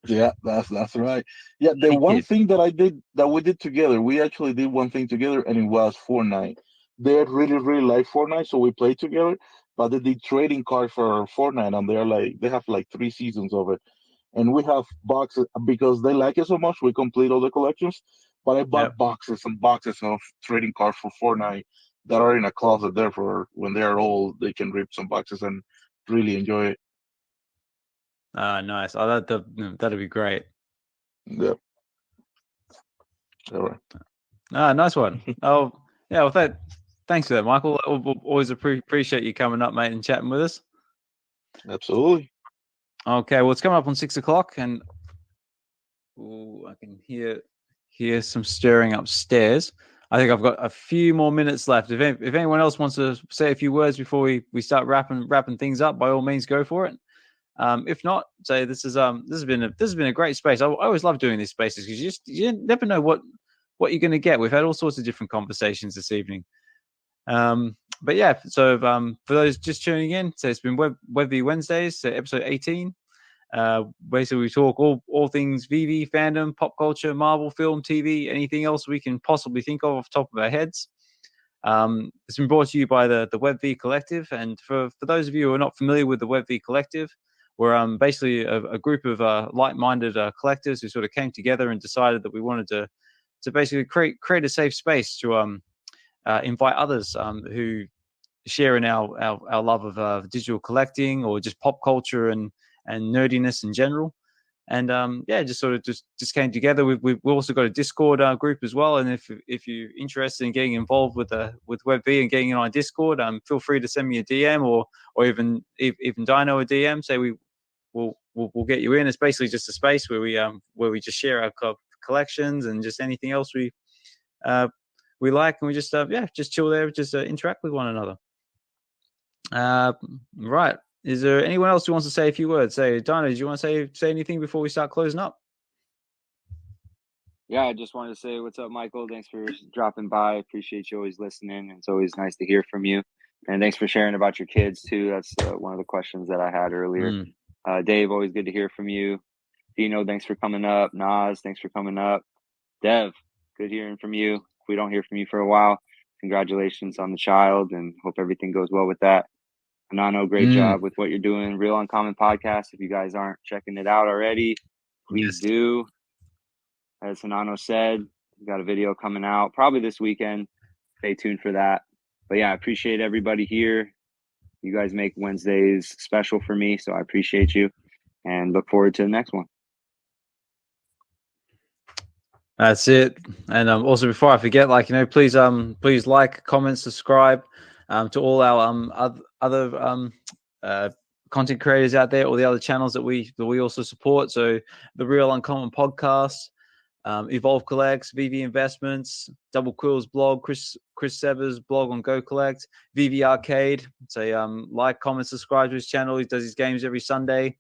Speaker 15: Yeah, that's right. Yeah, the one thing that we did together, we actually did one thing together, and it was Fortnite. They really like Fortnite, so we played together. But they did trading cards for Fortnite, and they have like 3 seasons of it. And we have boxes because they like it so much. We complete all the collections. But I bought boxes and boxes of trading cards for Fortnite that are in a closet there for when they are old. They can rip some boxes and really enjoy it.
Speaker 1: Nice. Oh, that'd be great.
Speaker 15: Yep. All right.
Speaker 1: Nice one. Oh, yeah. Well, thanks for that, Michael. Always appreciate you coming up, mate, and chatting with us.
Speaker 15: Absolutely.
Speaker 1: Okay. Well, it's coming up on 6 o'clock, and I can hear some stirring upstairs. I think I've got a few more minutes left. If anyone else wants to say a few words before we start wrapping things up, by all means, go for it. If not, say this has been a great space. I always love doing these spaces because you never know what you're going to get. We've had all sorts of different conversations this evening. But yeah, so for those just tuning in, so it's been VeVe Wednesdays, so episode 18. Basically, we talk all things VeVe, fandom, pop culture, Marvel, film, TV, anything else we can possibly think of off the top of our heads. It's been brought to you by the VeVe Collective, and for those of you who are not familiar with the VeVe Collective, we're basically a group of like-minded collectors who sort of came together and decided that we wanted to basically create a safe space to invite others who share in our love of digital collecting or just pop culture and nerdiness in general. And just sort of just came together. We've also got a Discord group as well. And if you're interested in getting involved with VeVe and getting in on Discord, feel free to send me a DM or even DYNO a DM. Say we'll get you in. It's basically just a space where we just share our collections and just anything else we like, and we just just chill there, just interact with one another. Right. Is there anyone else who wants to say a few words? Say, Dino, do you want to say anything before we start closing up?
Speaker 2: Yeah, I just wanted to say what's up, Michael. Thanks for dropping by. Appreciate you always listening. It's always nice to hear from you. And thanks for sharing about your kids, too. That's one of the questions that I had earlier. Dave, always good to hear from you. Dino, thanks for coming up. Nas, thanks for coming up. Dev, good hearing from you. If we don't hear from you for a while, congratulations on the child, and hope everything goes well with that. Hinano, great job with what you're doing. Real Uncommon Podcast. If you guys aren't checking it out already, please do. As Hinano said, we got a video coming out probably this weekend. Stay tuned for that. But yeah, I appreciate everybody here. You guys make Wednesdays special for me, so I appreciate you and look forward to the next one.
Speaker 1: That's it. And also, before I forget, please like, comment, subscribe to all our other content creators out there, or the other channels that we also support. So the Real Uncommon Podcast, Evolve Collects, VeVe Investments, Double Quill's blog, Chris Severs' blog on Go Collect, VeVe Arcade. So like, comment, subscribe to his channel. He does his games every Sunday.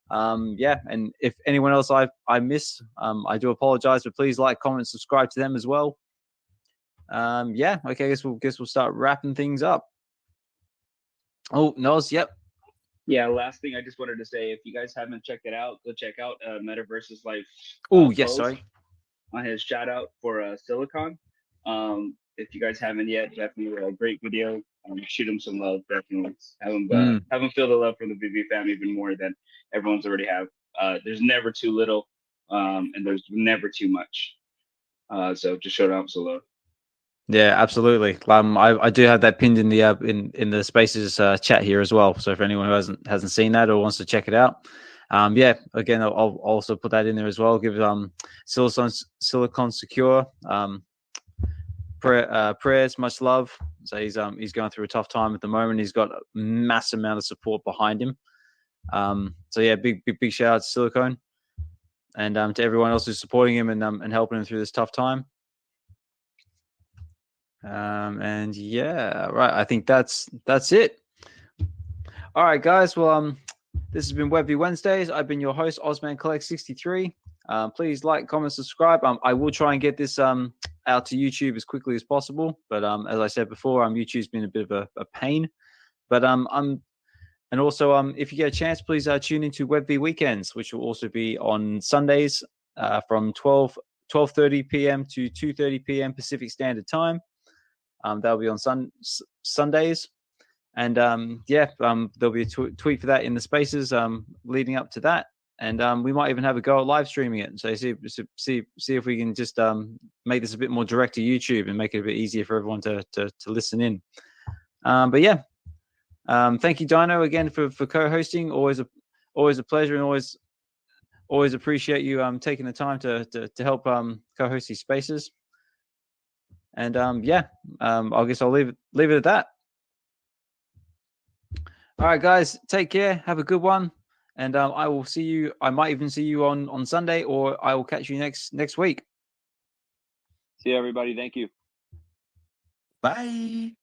Speaker 1: And if anyone else I miss, I do apologize, but please like, comment, subscribe to them as well. Okay, I guess we'll start wrapping things up. Oh, Nos, yep.
Speaker 14: Yeah, last thing I just wanted to say, if you guys haven't checked it out, go check out Metaverse's Life.
Speaker 1: Yes, sorry.
Speaker 14: On his shout out for Silicon. If you guys haven't yet, definitely a great video. Shoot him some love, definitely. Have him feel the love from the VeVe family even more than everyone's already have. There's never too little, and there's never too much. So just show out some love.
Speaker 1: Yeah, absolutely. I do have that pinned in the in the Spaces chat here as well. So for anyone who hasn't seen that or wants to check it out, yeah, again, I'll also put that in there as well. Give Silicon Secure prayers, much love. So he's going through a tough time at the moment. He's got a massive amount of support behind him. So yeah, big shout out to Silicon and to everyone else who's supporting him and helping him through this tough time. And yeah, right. I think that's it. All right, guys. Well, this has been VeVe Wednesdays. I've been your host, OzmanCollect63. Please like, comment, subscribe. I will try and get this out to YouTube as quickly as possible. But as I said before, YouTube's been a bit of a pain. But and also if you get a chance, please tune into VeVe Weekends, which will also be on Sundays from 12:30 p.m. to 2:30 p.m. Pacific Standard Time. That'll be on Sundays. And there'll be a tweet for that in the Spaces leading up to that. And we might even have a go at live streaming it. So see if we can just make this a bit more direct to YouTube and make it a bit easier for everyone to listen in. But yeah, thank you, Dino, again for co-hosting. Always a pleasure, and always appreciate you taking the time to help co-host these Spaces. And I guess I'll leave it at that. All right, guys, take care. Have a good one. And I will see you. I might even see you on Sunday, or I will catch you next week.
Speaker 16: See you, everybody. Thank you.
Speaker 7: Bye.